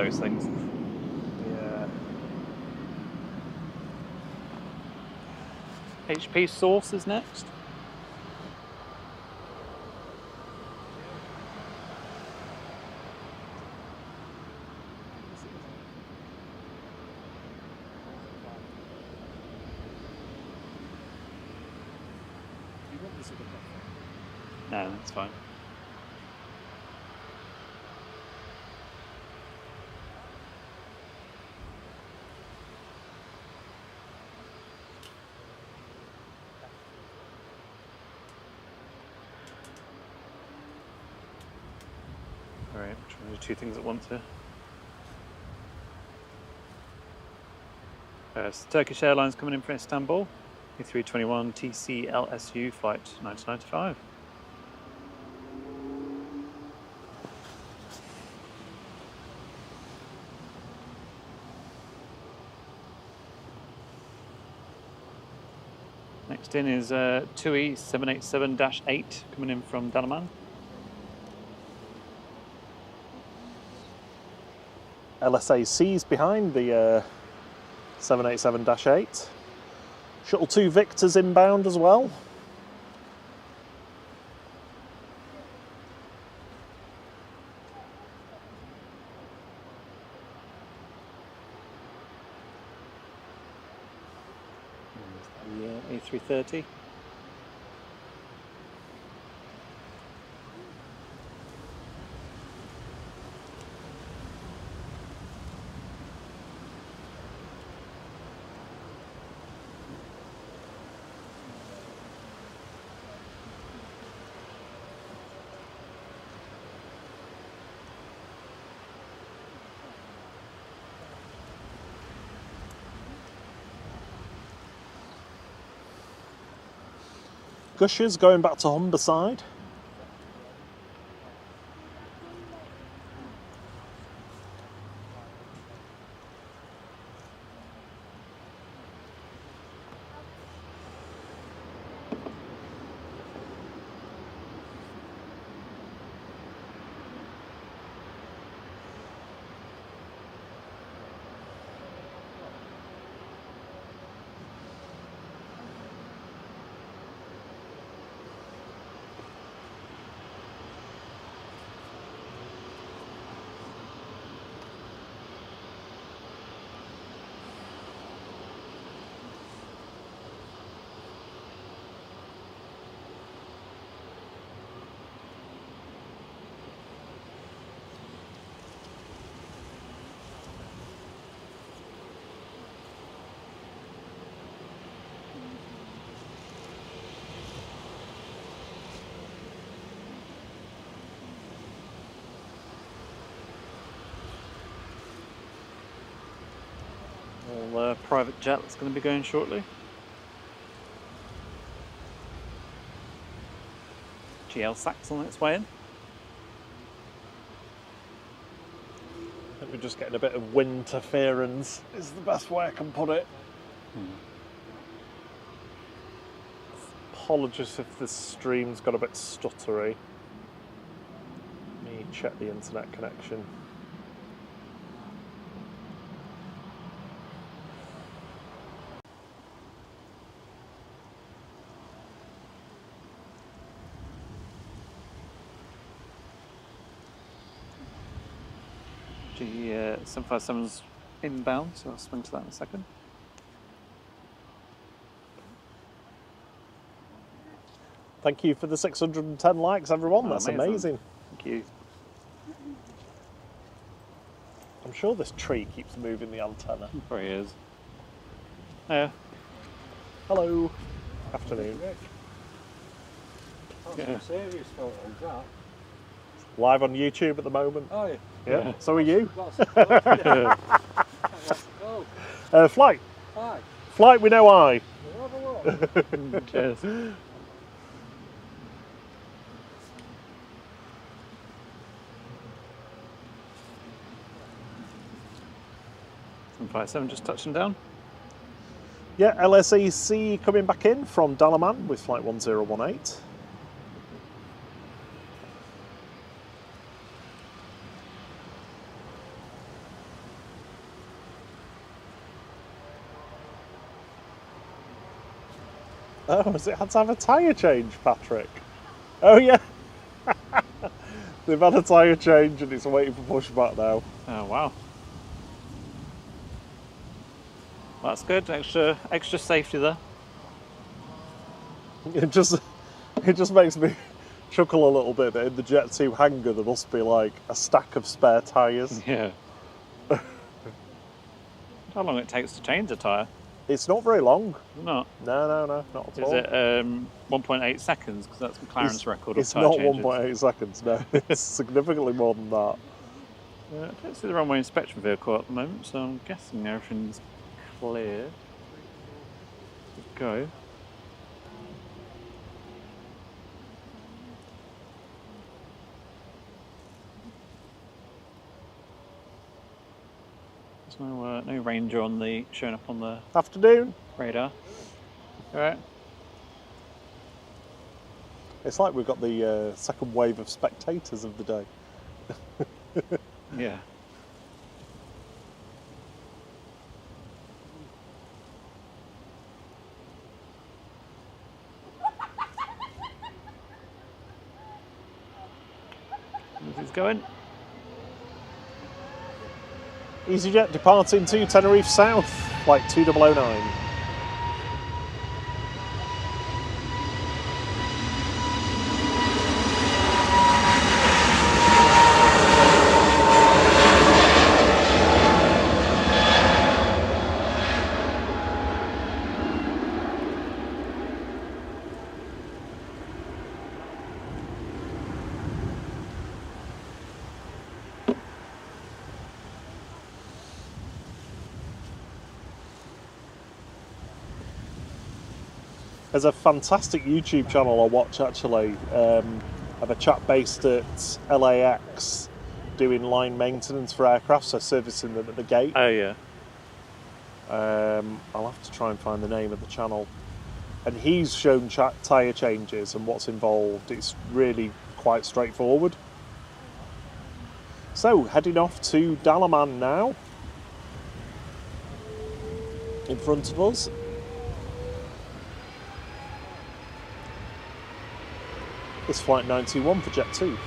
A: those things.
B: Yeah.
A: HP Source is next. No, that's fine. All right, I'm trying to do two things at once here. So Turkish Airlines coming in from Istanbul, A321 TCLSU flight 1995. Next in is TUI 787-8 coming in from Dalaman.
B: LSAC's behind the 787-8. Shuttle 2 Victor's inbound as well.
A: The A330.
B: Gushers going back to Humberside.
A: Private jet that's going to be going shortly. GL Sachs on its way in.
B: I think we're just getting a bit of wind interference, is the best way I can put it. Apologies if this stream's got a bit stuttery. Let me check the internet connection.
A: The 757's inbound, so I'll swing to that in a second.
B: Thank you for the 610 likes, everyone. That's amazing.
A: Thank you.
B: I'm sure this tree keeps moving the antenna.
A: It probably is. Yeah.
B: Hello. Afternoon.
C: That's some serious photos, that.
B: Live on YouTube at the moment.
C: Oh, yeah.
B: Yeah. So are you. Flight.
C: Hi.
B: Flight, we know I.
A: Cheers. 757 just touching down.
B: Yeah, LSAC coming back in from Dalaman with flight 1018. Oh, has it had to have a tyre change, Patrick? Oh yeah. They've had a tyre change and it's waiting for pushback now.
A: Oh wow. That's good. Extra safety there.
B: It just makes me chuckle a little bit that in the Jet 2 hangar there must be like a stack of spare tyres.
A: Yeah. How long it takes to change a tyre?
B: It's not very long.
A: Not.
B: No, not at all.
A: Is it 1.8 seconds? Because that's McLaren's record of
B: It's
A: tyre
B: not
A: changes.
B: 1.8 seconds, no. It's significantly more than that.
A: I don't see the runway inspection vehicle at the moment, so I'm guessing everything's clear. Go. There's no Ranger showing up on the
B: Afternoon.
A: radar. All right.
B: It's like we've got the second wave of spectators of the day.
A: Yeah. It's going.
B: EasyJet departing to Tenerife South, flight 2009. There's a fantastic YouTube channel I watch actually of a chap based at LAX doing line maintenance for aircraft, so servicing them at the gate.
A: Oh yeah.
B: I'll have to try and find the name of the channel. And he's shown tyre changes and what's involved. It's really quite straightforward. So, heading off to Dalaman now. In front of us. It's flight 921 for Jet 2.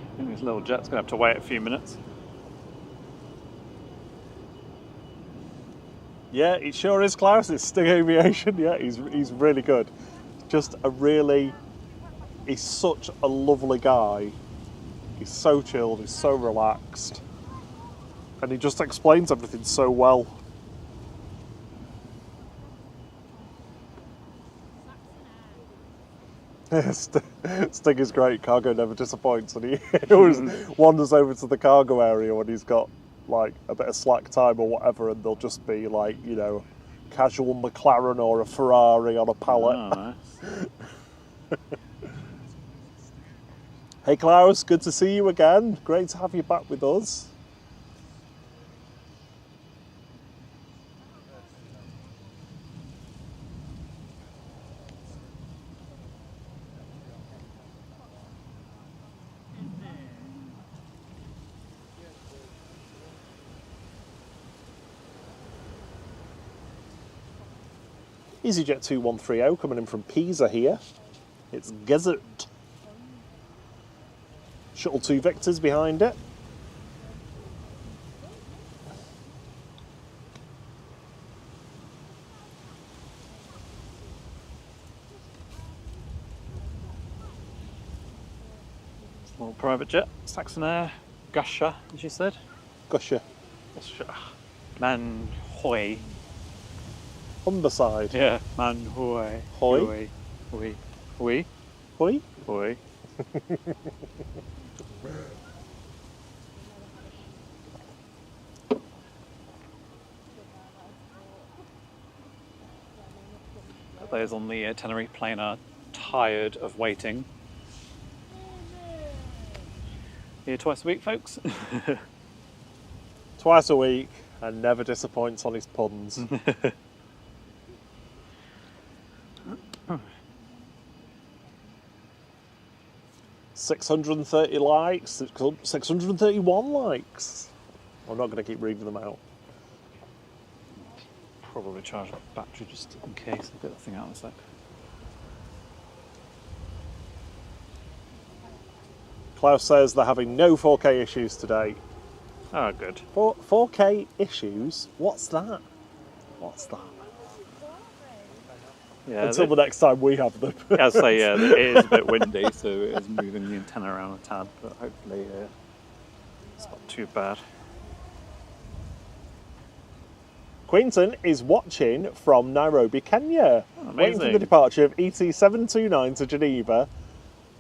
A: I think this little jet's going to have to wait a few minutes.
B: Yeah, it sure is, Klaus. It's Sting Aviation. Yeah, he's really good. Just he's such a lovely guy. He's so chilled, he's so relaxed. And he just explains everything so well. Sting is great, cargo never disappoints, and he always wanders over to the cargo area when he's got like a bit of slack time or whatever, and there'll just be like, you know, casual McLaren or a Ferrari on a pallet.
A: Oh, nice.
B: Hey Klaus, good to see you again. Great to have you back with us. EasyJet 2130 coming in from Pisa here. It's Gezert. Shuttle 2 Victors behind it.
A: Little Little private jet, Saxon Air, Gusher, as you said.
B: Gusher.
A: Man Hoi.
B: Underside.
A: Yeah, Man Hoi.
B: Hoi.
A: Hoi. Hoi.
B: Hoi.
A: Hoi. Those on the Tenerife plane are tired of waiting. Here twice a week, folks.
B: Twice a week and never disappoints on his puns. 630 likes, 631 likes. I'm not going to keep reading them out.
A: Probably charge the battery just in case. I'll get the thing out in a sec.
B: Klaus says they're having no 4K issues today.
A: Oh, good.
B: 4K issues? What's that? What's that?
A: Yeah,
B: Until the next time we have them.
A: I'd say, yeah, it is a bit windy, so it is moving the antenna around a tad, but hopefully it's not too bad.
B: Quinton is watching from Nairobi, Kenya.
A: Oh,
B: waiting for the departure of ET729 to Geneva,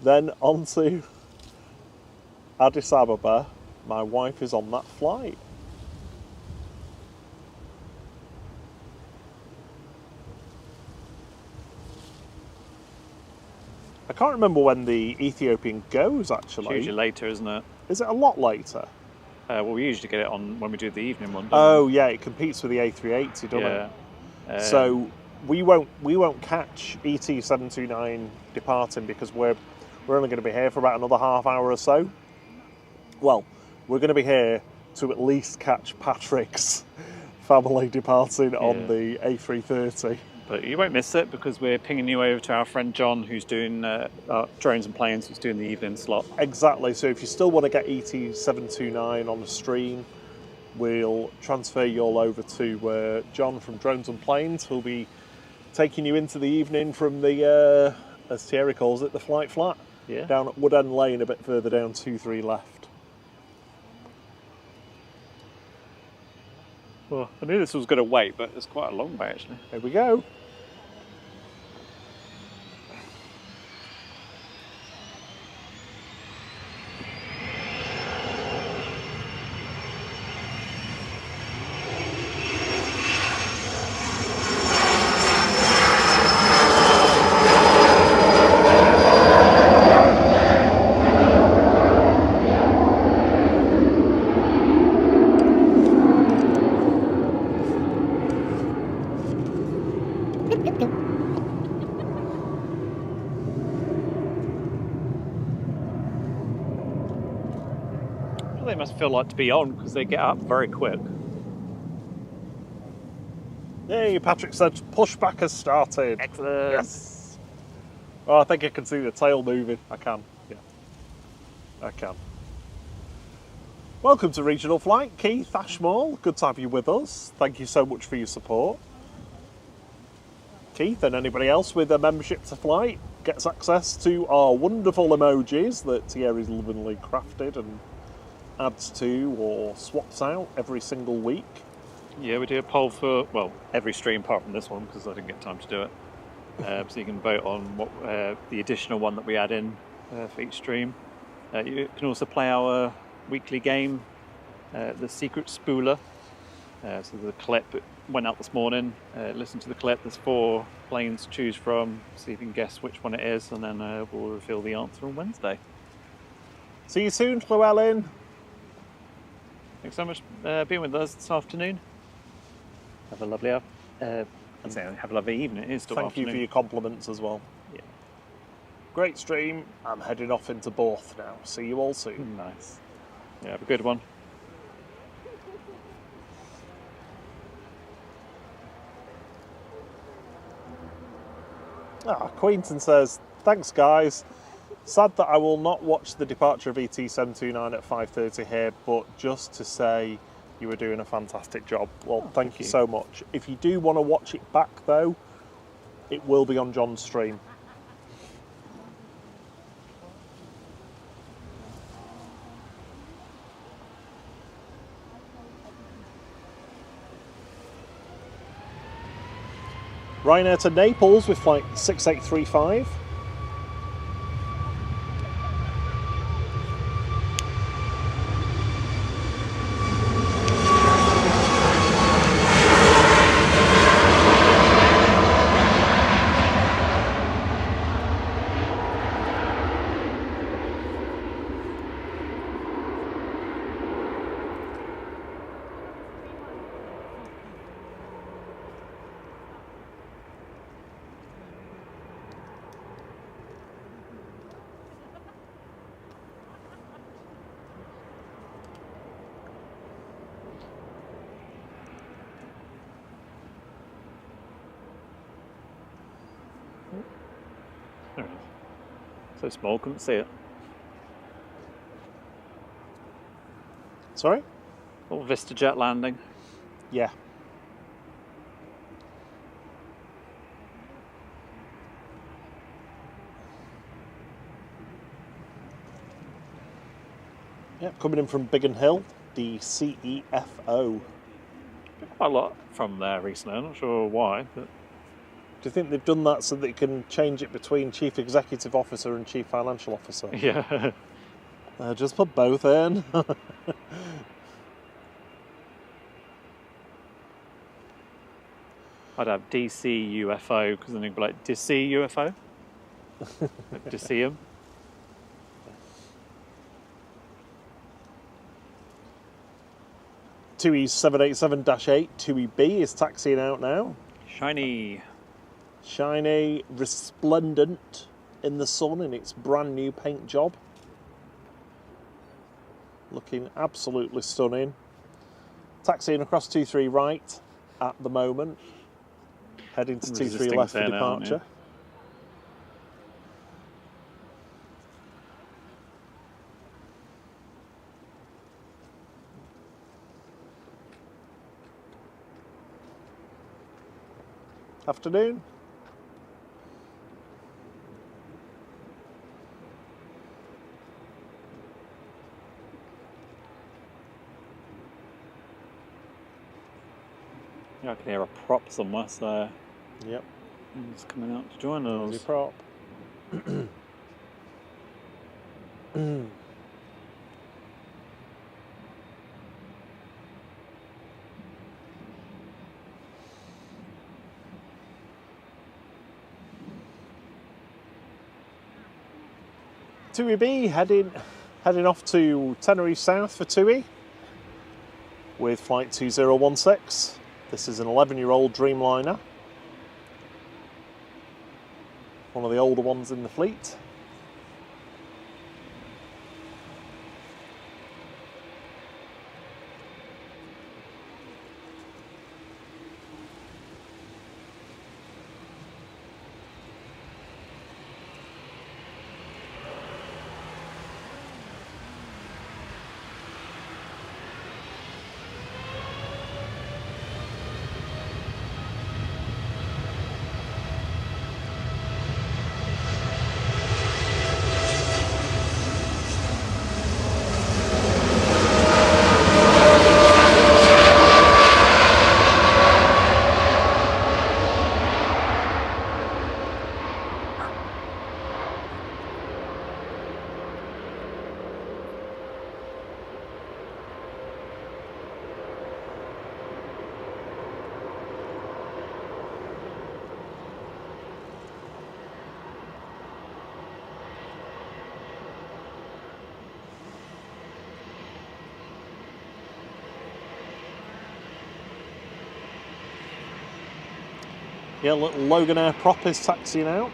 B: then on to Addis Ababa. My wife is on that flight. I can't remember when the Ethiopian goes, actually.
A: It's usually later, isn't it?
B: Is it a lot later?
A: Well, we usually get it on when we do the evening one.
B: Oh, yeah, it competes with the A380, doesn't it? So we won't catch ET729 departing because we're only going to be here for about another half hour or so. Well, we're going to be here to at least catch Patrick's family departing on the A330.
A: But you won't miss it because we're pinging you over to our friend John, who's doing drones and planes, who's doing the evening slot.
B: Exactly. So if you still want to get ET729 on the stream, we'll transfer you all over to John from Drones and Planes, who'll be taking you into the evening from the, as Thierry calls it, the flight flat.
A: Yeah.
B: Down at Wood End Lane, a bit further down, 2-3 left.
A: Well, I knew this was going to wait, but it's quite a long way actually.
B: Here we go.
A: They must feel like to be on because they get up very quick.
B: Hey, Patrick said pushback has started.
A: Excellent.
B: Yes. Oh, I think I can see the tail moving. I can. Yeah. I can. Welcome to Regional Flight, Keith Ashmore. Good to have you with us. Thank you so much for your support. Keith and anybody else with a membership to Flight gets access to our wonderful emojis that Thierry's lovingly crafted and adds to or swaps out every single week.
A: Yeah, we do a poll for, well, every stream apart from this one because I didn't get time to do it. So you can vote on what the additional one that we add in for each stream. You can also play our weekly game, the Secret Spooler. So the clip went out this morning. Listen to the clip. There's 4 planes to choose from. See if you can guess which one it is, and then we'll reveal the answer on Wednesday.
B: See you soon, Llewellyn.
A: Thanks so much for being with us this afternoon. Have a lovely have a lovely evening. It is still
B: Thank
A: afternoon.
B: you for your compliments as well.
A: Yeah.
B: Great stream. I'm heading off into Borth now. See you all soon.
A: Nice. Yeah, have a good one.
B: Quentin says, thanks guys. Sad that I will not watch the departure of ET729 at 5:30 here, but just to say you were doing a fantastic job. Well, thank you so much. If you do want to watch it back though, it will be on John's stream. Ryanair to Naples with flight 6835.
A: There it is. So small, couldn't see it.
B: Sorry?
A: Little VistaJet landing.
B: Yeah. Yep, coming in from Biggin Hill, the CEFO.
A: Quite a lot from there recently. I'm not sure why, but
B: Do you think they've done that so that they can change it between Chief Executive Officer and Chief Financial Officer?
A: yeah.
B: Just put both in.
A: I'd have DC UFO because then it'd be like DC UFO. Decium.
B: TUI's 787-8 TUI-B is taxiing out now.
A: Shiny.
B: Shiny, resplendent in the sun in its brand new paint job. Looking absolutely stunning. Taxiing across 23 right at the moment. Heading to 23 left for departure. Afternoon.
A: Yeah, I can hear a prop somewhere, so
B: Yep.
A: he's coming out to join
B: Easy
A: us.
B: prop. TUI-B heading off to Tenerife South for TUI with flight 2016. This is an 11-year-old Dreamliner. One of the older ones in the fleet. Yeah, little Logan Air prop is taxiing out.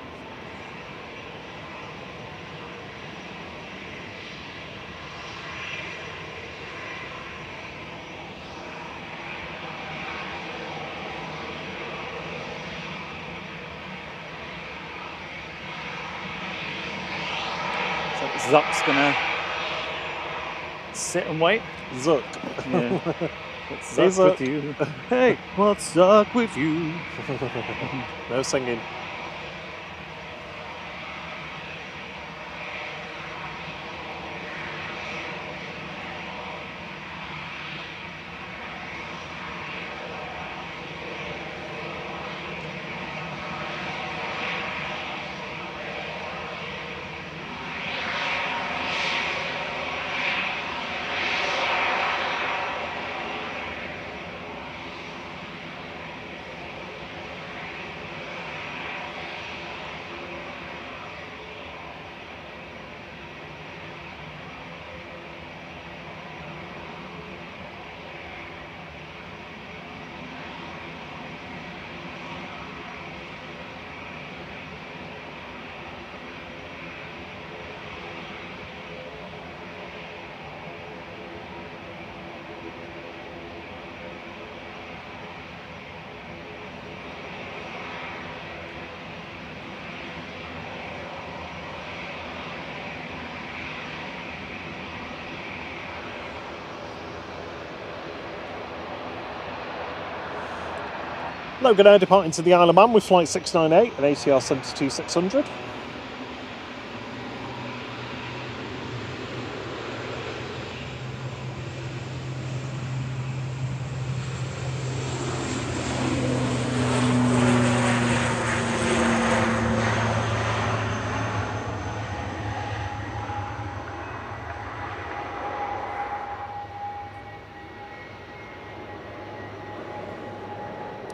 A: So Zuck's gonna sit and wait.
B: Zuck.
A: Yeah. What's
B: Hey,
A: Zuck
B: Zuck.
A: with you? Hey, what's Zuck with you?
B: No singing. Logan Air departing to the Isle of Man with flight 698 and ATR 72600.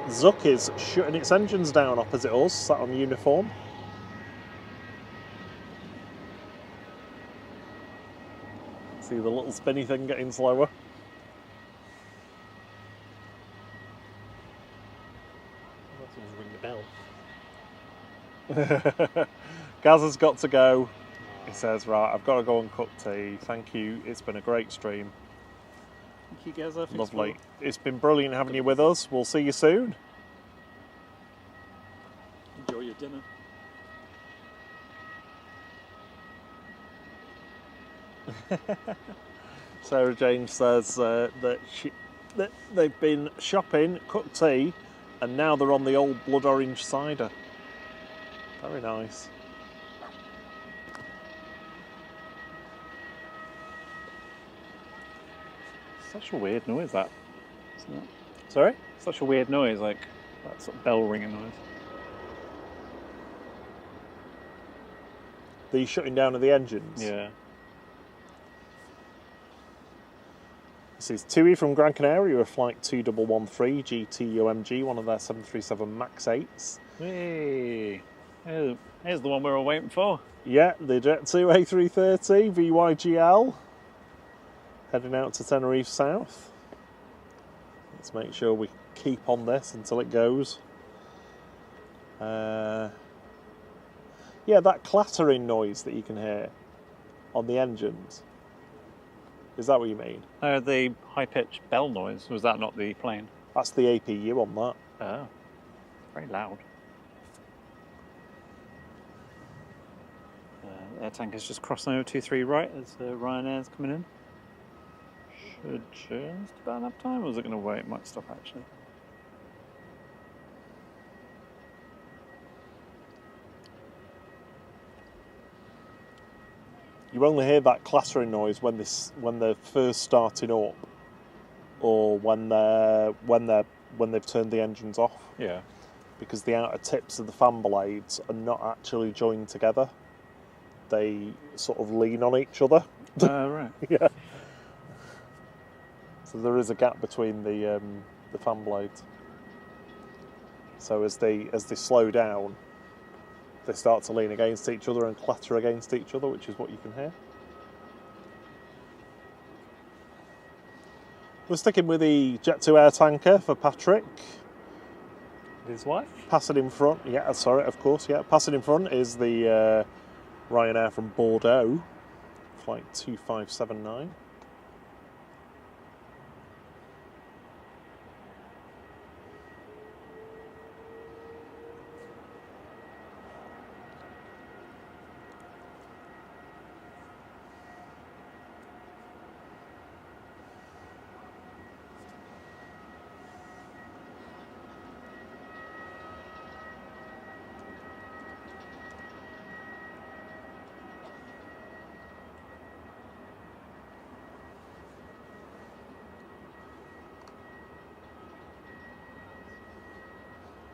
B: Zuck is shutting its engines down opposite us, sat on uniform. See the little spinny thing getting slower.
C: Ring the bell.
B: Gaz has got to go. He says, right, I've got to go and cook tea. Thank you, it's been a great stream.
A: Thank you, Gaz.
B: Lovely. It's been brilliant having you with us. We'll see you soon.
A: Enjoy your dinner.
B: Sarah Jane says that they've been shopping, cooked tea, and now they're on the old blood orange cider. Very nice.
A: Such a weird noise, that, isn't it?
B: Sorry?
A: Such a weird noise, like that sort of bell ringing noise.
B: The shutting down of the engines.
A: Yeah.
B: This is Tui from Gran Canaria with flight 2113 GTUMG, one of their 737 MAX 8s.
A: Hey, here's the one we were waiting for.
B: Yeah, the Jet2 A330 VYGL, heading out to Tenerife South. Let's make sure we keep on this until it goes. Yeah, that clattering noise that you can hear on the engines. Is that what you mean?
A: The high-pitched bell noise, was that not the plane?
B: That's the APU on that.
A: Oh, very loud. Air tanker's just crossing over 23 right as Ryanair's coming in. Should just about enough time, or is it going to wait? It might stop actually.
B: You only hear that clattering noise when they're first starting up, or when they've turned the engines off.
A: Yeah.
B: Because the outer tips of the fan blades are not actually joined together. They sort of lean on each other.
A: Right.
B: Yeah. So there is a gap between the fan blades. So as they slow down, they start to lean against each other and clatter against each other, which is what you can hear. We're sticking with the Jet2 air tanker for Patrick.
A: His wife?
B: Passing in front, yeah, sorry, of course, yeah. Passing in front is the Ryanair from Bordeaux, flight 2579.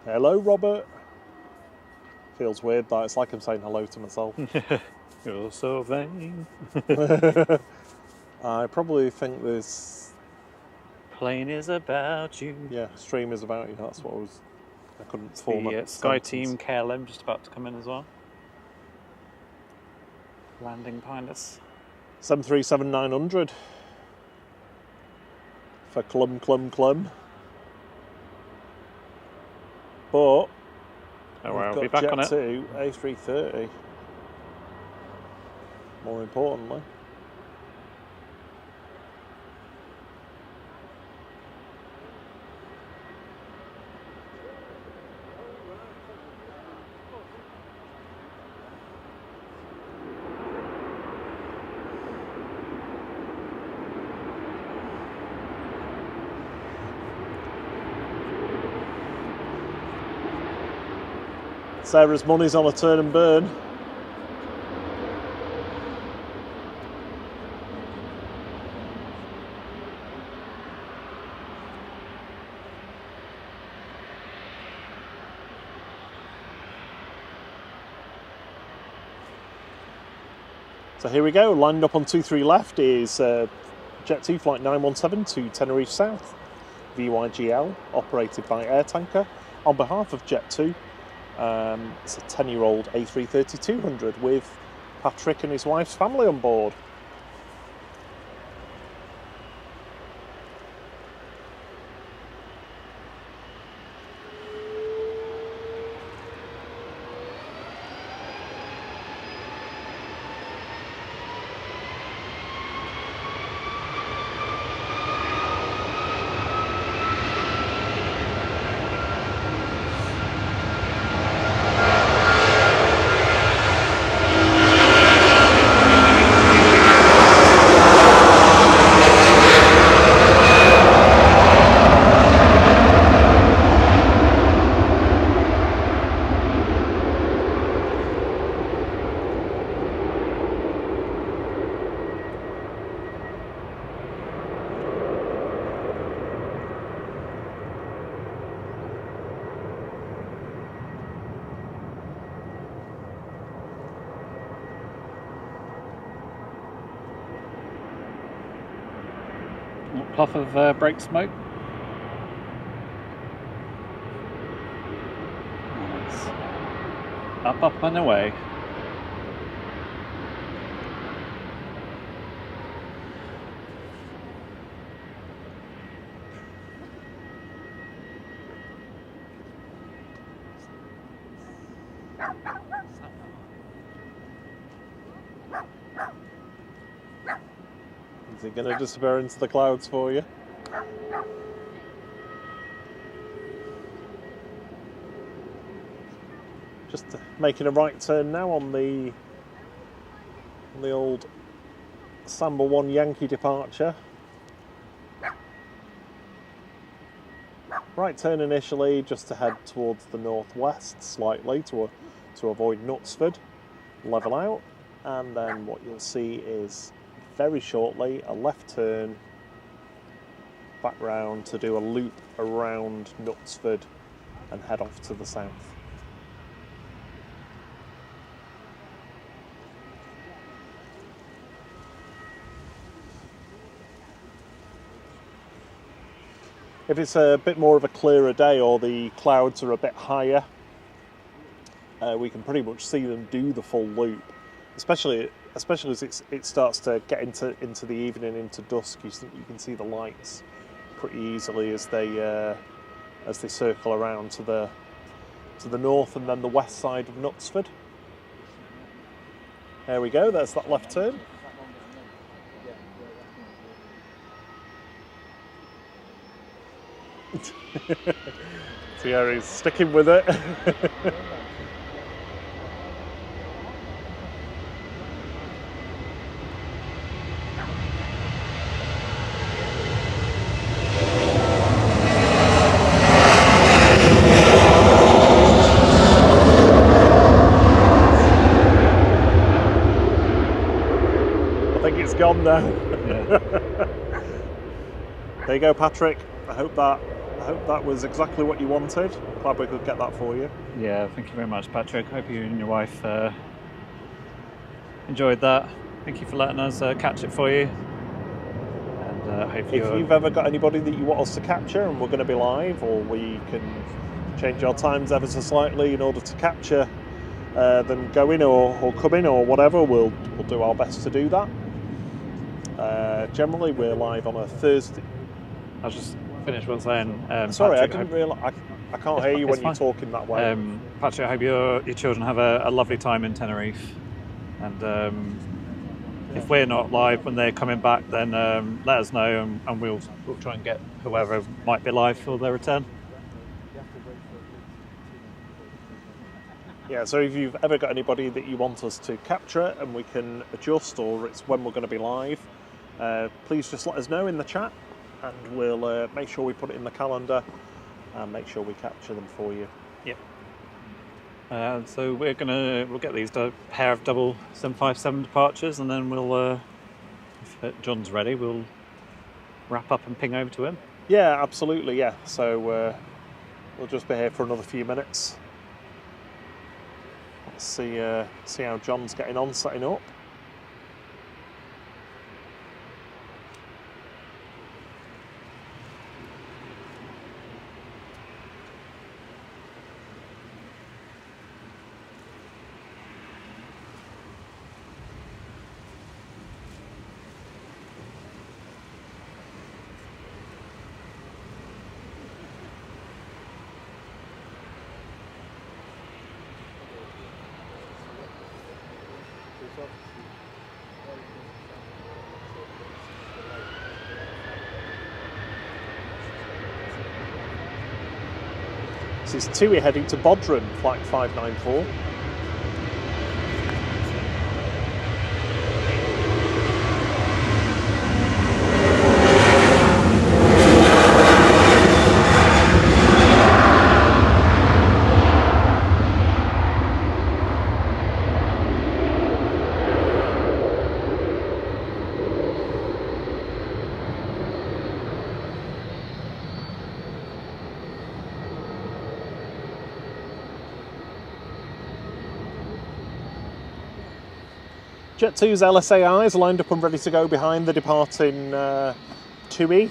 B: Hello, Robert. Feels weird, but it's like I'm saying hello to myself.
A: You're so vain.
B: I probably think this
A: Plane is about you.
B: Yeah, stream is about you. That's what I couldn't form
A: The
B: a
A: Sky
B: sentence.
A: Team KLM just about to come in as well. Landing behind us.
B: 737-900 for Clum. But
A: Oh,
B: we've
A: well, I'll
B: got
A: be back on it.
B: Jet2 A330. More importantly. Sarah's money's on a turn and burn. So here we go, lined up on 23 left is Jet2 Flight 917 to Tenerife South, VYGL, operated by Air Tanker. On behalf of Jet2, it's a 10-year-old A330-200 with Patrick and his wife's family on board.
A: Puff of brake smoke. Nice. Up and away.
B: Is it going to disappear into the clouds for you? Just making a right turn now on the old Samba 1 Yankee departure. Right turn initially, just to head towards the northwest slightly to avoid Knutsford, level out, and then what you'll see is very shortly a left turn back round to do a loop around Knutsford and head off to the south. If it's a bit more of a clearer day or the clouds are a bit higher, we can pretty much see them do the full loop, especially as it starts to get into the evening, into dusk. You can see the lights pretty easily as they circle around to the north and then the west side of Knutsford. There we go. There's that left turn. Thierry's sticking with it. I think it's gone now.
A: Yeah.
B: There you go, Patrick. I hope that was exactly what you wanted. Glad we could get that for you.
A: Yeah, thank you very much, Patrick. Hope you and your wife enjoyed that. Thank you for letting us catch it for you. And hope
B: If you've ever got anybody that you want us to capture and we're going to be live, or we can change our times ever so slightly in order to capture them going or coming or whatever, we'll do our best to do that. Generally, we're live on a Thursday.
A: I'll just finish what I'm saying.
B: Sorry,
A: Patrick,
B: I didn't realise. I can't hear you when you're talking that way.
A: Patrick, I hope your children have a lovely time in Tenerife. And if we're not live when they're coming back, then let us know, and we'll try and get whoever might be live for their return.
B: Yeah, so if you've ever got anybody that you want us to capture and we can adjust, or it's when we're going to be live, please just let us know in the chat, and we'll make sure we put it in the calendar and make sure we capture them for you.
A: Yep. So we'll get these pair of double 757 departures, and then we'll, if John's ready, we'll wrap up and ping over to him.
B: Yeah, absolutely. Yeah. So we'll just be here for another few minutes. Let's see how John's getting on setting up. This is TUI heading to Bodrum, flight 594. Jet2's LSAI is lined up and ready to go behind the departing TUI.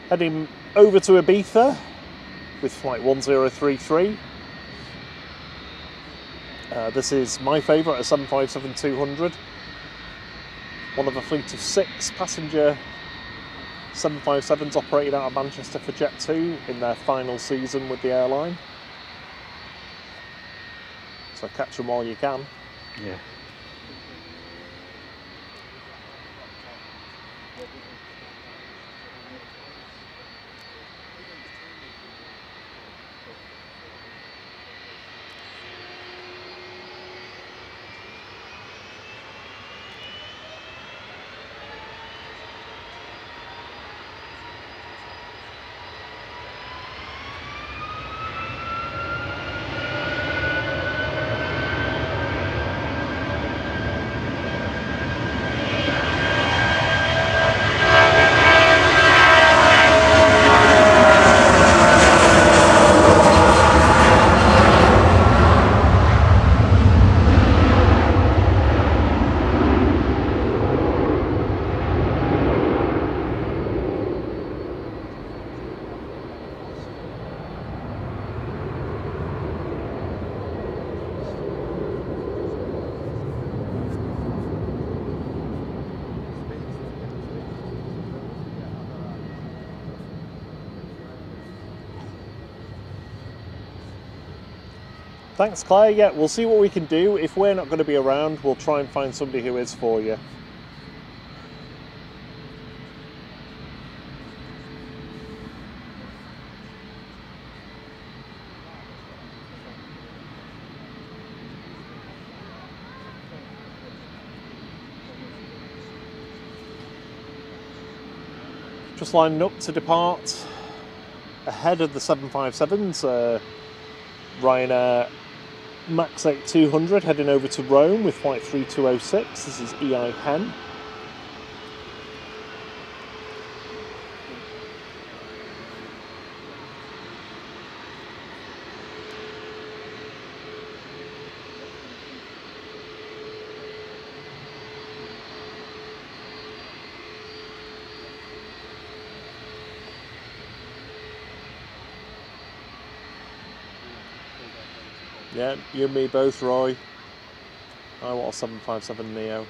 B: Heading over to Ibiza with flight 1033. This is my favourite, a 757-200. One of a fleet of 6 passenger 757s operated out of Manchester for Jet2 in their final season with the airline. So catch them while you can.
A: Yeah.
B: Thanks, Claire. Yeah, we'll see what we can do. If we're not going to be around, we'll try and find somebody who is for you. Just lining up to depart ahead of the 757s. Ryanair Max 8200 heading over to Rome with flight 3206. This is EI Hen. Yeah, you and me both, Roy. I want a 757 Neo.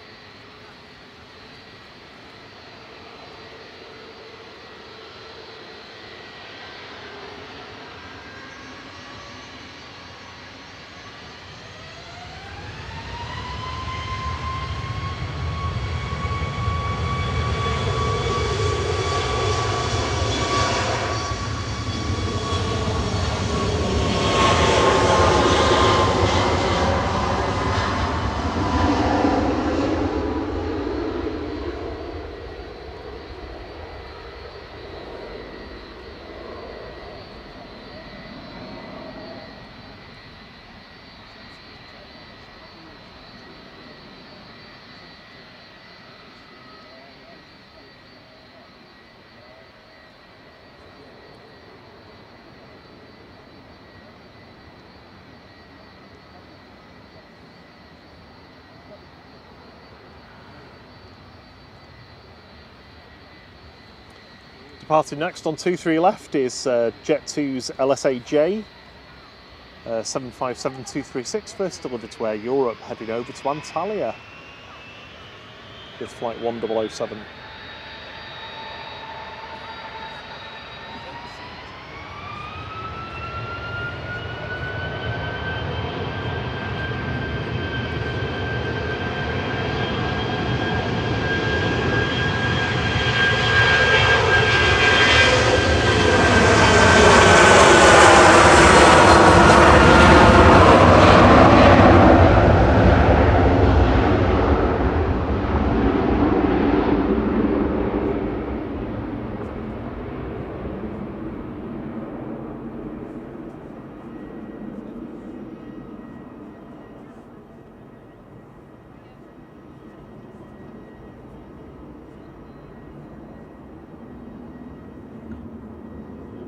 B: Departing next on 23 left is Jet2's LSAJ 757236, first delivered to Air Europe, heading over to Antalya with flight 1007.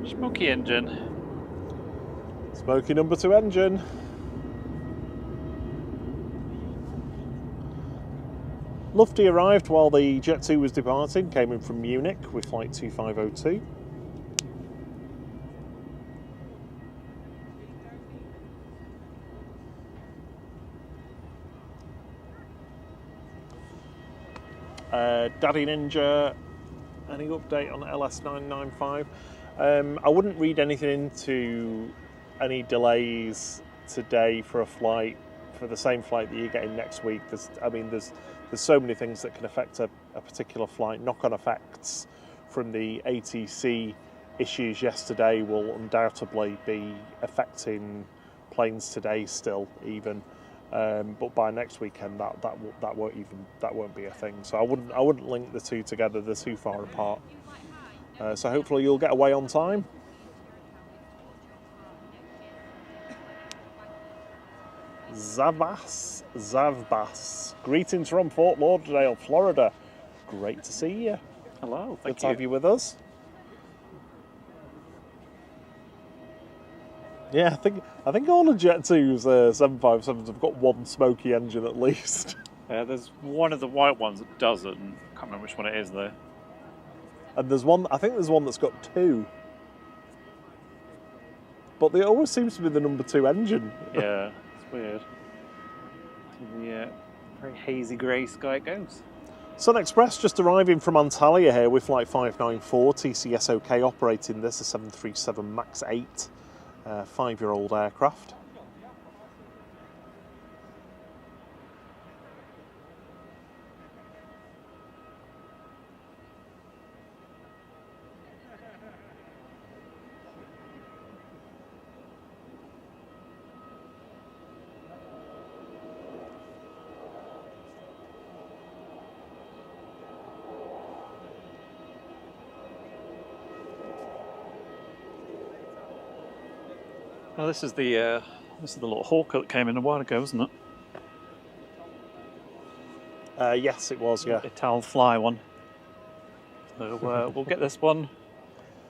A: Smoky engine.
B: Smoky number 2 engine. Lufty arrived while the Jet 2 was departing, came in from Munich with flight 2502. Daddy Ninja, any update on LS995? I wouldn't read anything into any delays today for a flight, for the same flight that you're getting next week. There's so many things that can affect a particular flight. Knock-on effects from the ATC issues yesterday will undoubtedly be affecting planes today still, even. But by next weekend, that won't be a thing. So I wouldn't link the two together. They're too far apart. So hopefully you'll get away on time. Zavbas. Greetings from Fort Lauderdale, Florida. Great to see you.
A: Hello,
B: Good to have you with us. Yeah, I think all the Jet 2's 757s have got one smoky engine at least.
A: There's one of the white ones that doesn't. Can't remember which one it is though.
B: And I think there's one that's got 2. But there always seems to be the number 2 engine.
A: Yeah, it's weird. Yeah, very hazy grey sky it goes.
B: Sun Express just arriving from Antalya here with flight 594, TCSOK operating this, a 737 MAX 8, 5-year-old aircraft.
A: Well, this is the little hawker that came in a while ago, isn't it?
B: Yes, it was, yeah.
A: Ital Fly one. So we'll get this one,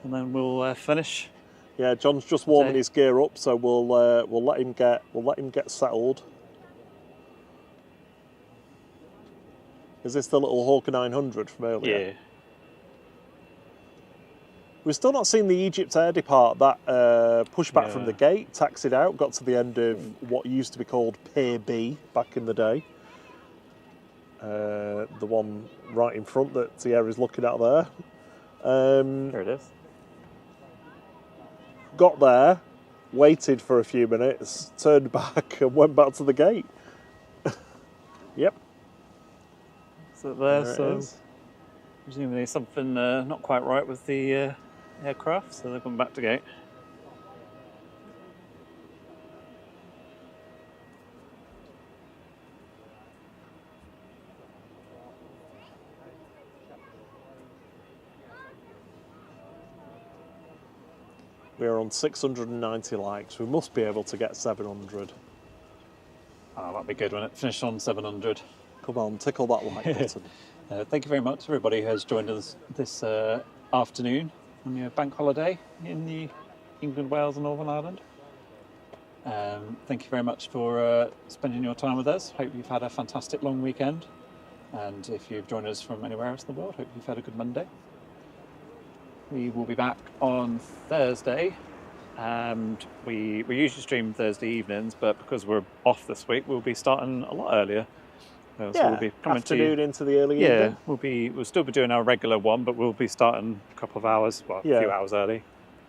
A: and then we'll finish.
B: Yeah, John's just warming his gear up, so we'll let him get settled. Is this the little Hawker 900 from earlier?
A: Yeah.
B: We've still not seen the Egypt Air depart. That pushback from the gate, taxied out, got to the end of what used to be called Pier B back in the day. The one right in front that Thierry's looking at there.
A: There it is.
B: Got there, waited for a few minutes, turned back and went back to the gate. Yep.
A: So so presumably something not quite right with the aircraft, so they've gone back to gate.
B: We're on 690 likes. We must be able to get 700.
A: Oh, that'd be good when it finished on 700.
B: Come on, tickle that like button.
A: Thank you very much, everybody who has joined us this afternoon on your bank holiday in the England, Wales and Northern Ireland. Thank you very much for spending your time with us. Hope you've had a fantastic long weekend. And if you've joined us from anywhere else in the world, hope you've had a good Monday. we will be back on Thursday, and we usually stream Thursday evenings, but because we're off this week, we'll be starting a lot earlier. So
B: Yeah,
A: we'll be coming
B: afternoon
A: to you.
B: into the early
A: Yeah,
B: evening.
A: we'll still be doing our regular one, but we'll be starting a couple of hours, well, a few hours early.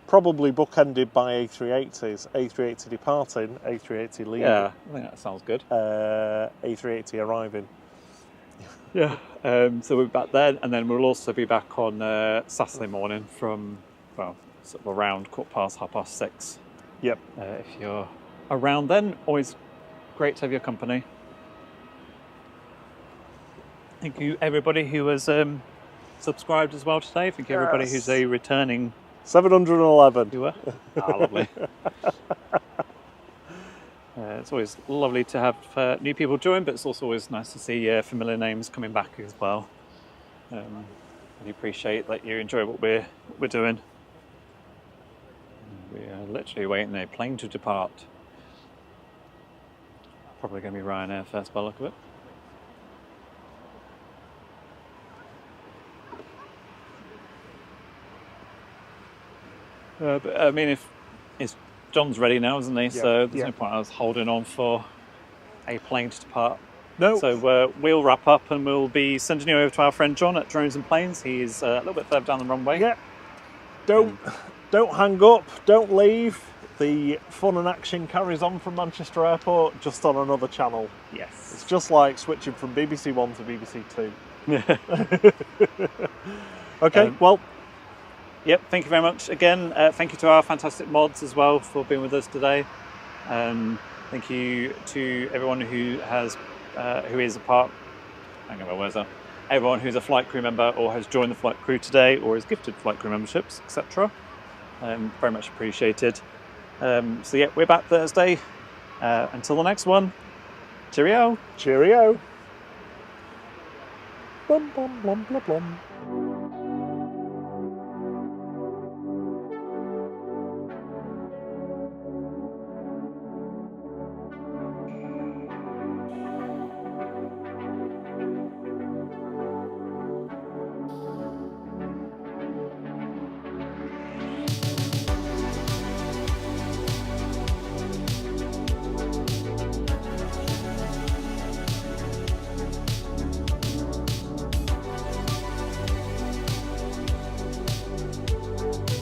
B: Probably bookended by A380s. A380 departing, A380 leaving.
A: Yeah, I think that sounds good.
B: A380 arriving.
A: Yeah. So we'll be back then, and then we'll also be back on Saturday morning from, well, sort of around 6:15.
B: Yep.
A: If you're around then, always great to have your company. Thank you everybody who has subscribed as well today. Thank you everybody who's a returning
B: 711.
A: viewer. Lovely. It's always lovely to have new people join, but it's also always nice to see familiar names coming back as well. Really appreciate that you enjoy what we're doing. We are literally waiting a plane to depart. Probably going to be Ryanair first by the look of it. But I mean, if John's ready now, isn't he? So there's no point us holding on for a plane to depart.
B: No.
A: So we'll wrap up and we'll be sending you over to our friend John at Drones and Planes. He's a little bit further down the runway.
B: Yeah. Don't hang up. Don't leave. The fun and action carries on from Manchester Airport, just on another channel.
A: Yes.
B: It's just like switching from BBC One to BBC Two. Okay. Well.
A: Yep, thank you very much again. Thank you to our fantastic mods as well for being with us today. Thank you to everyone who is a part. Hang on, where's that? Everyone who's a flight crew member or has joined the flight crew today or is gifted flight crew memberships, etc. Very much appreciated. So yeah, we're back Thursday. Until the next one. Cheerio.
B: Cheerio. Blum blum blum blum blum.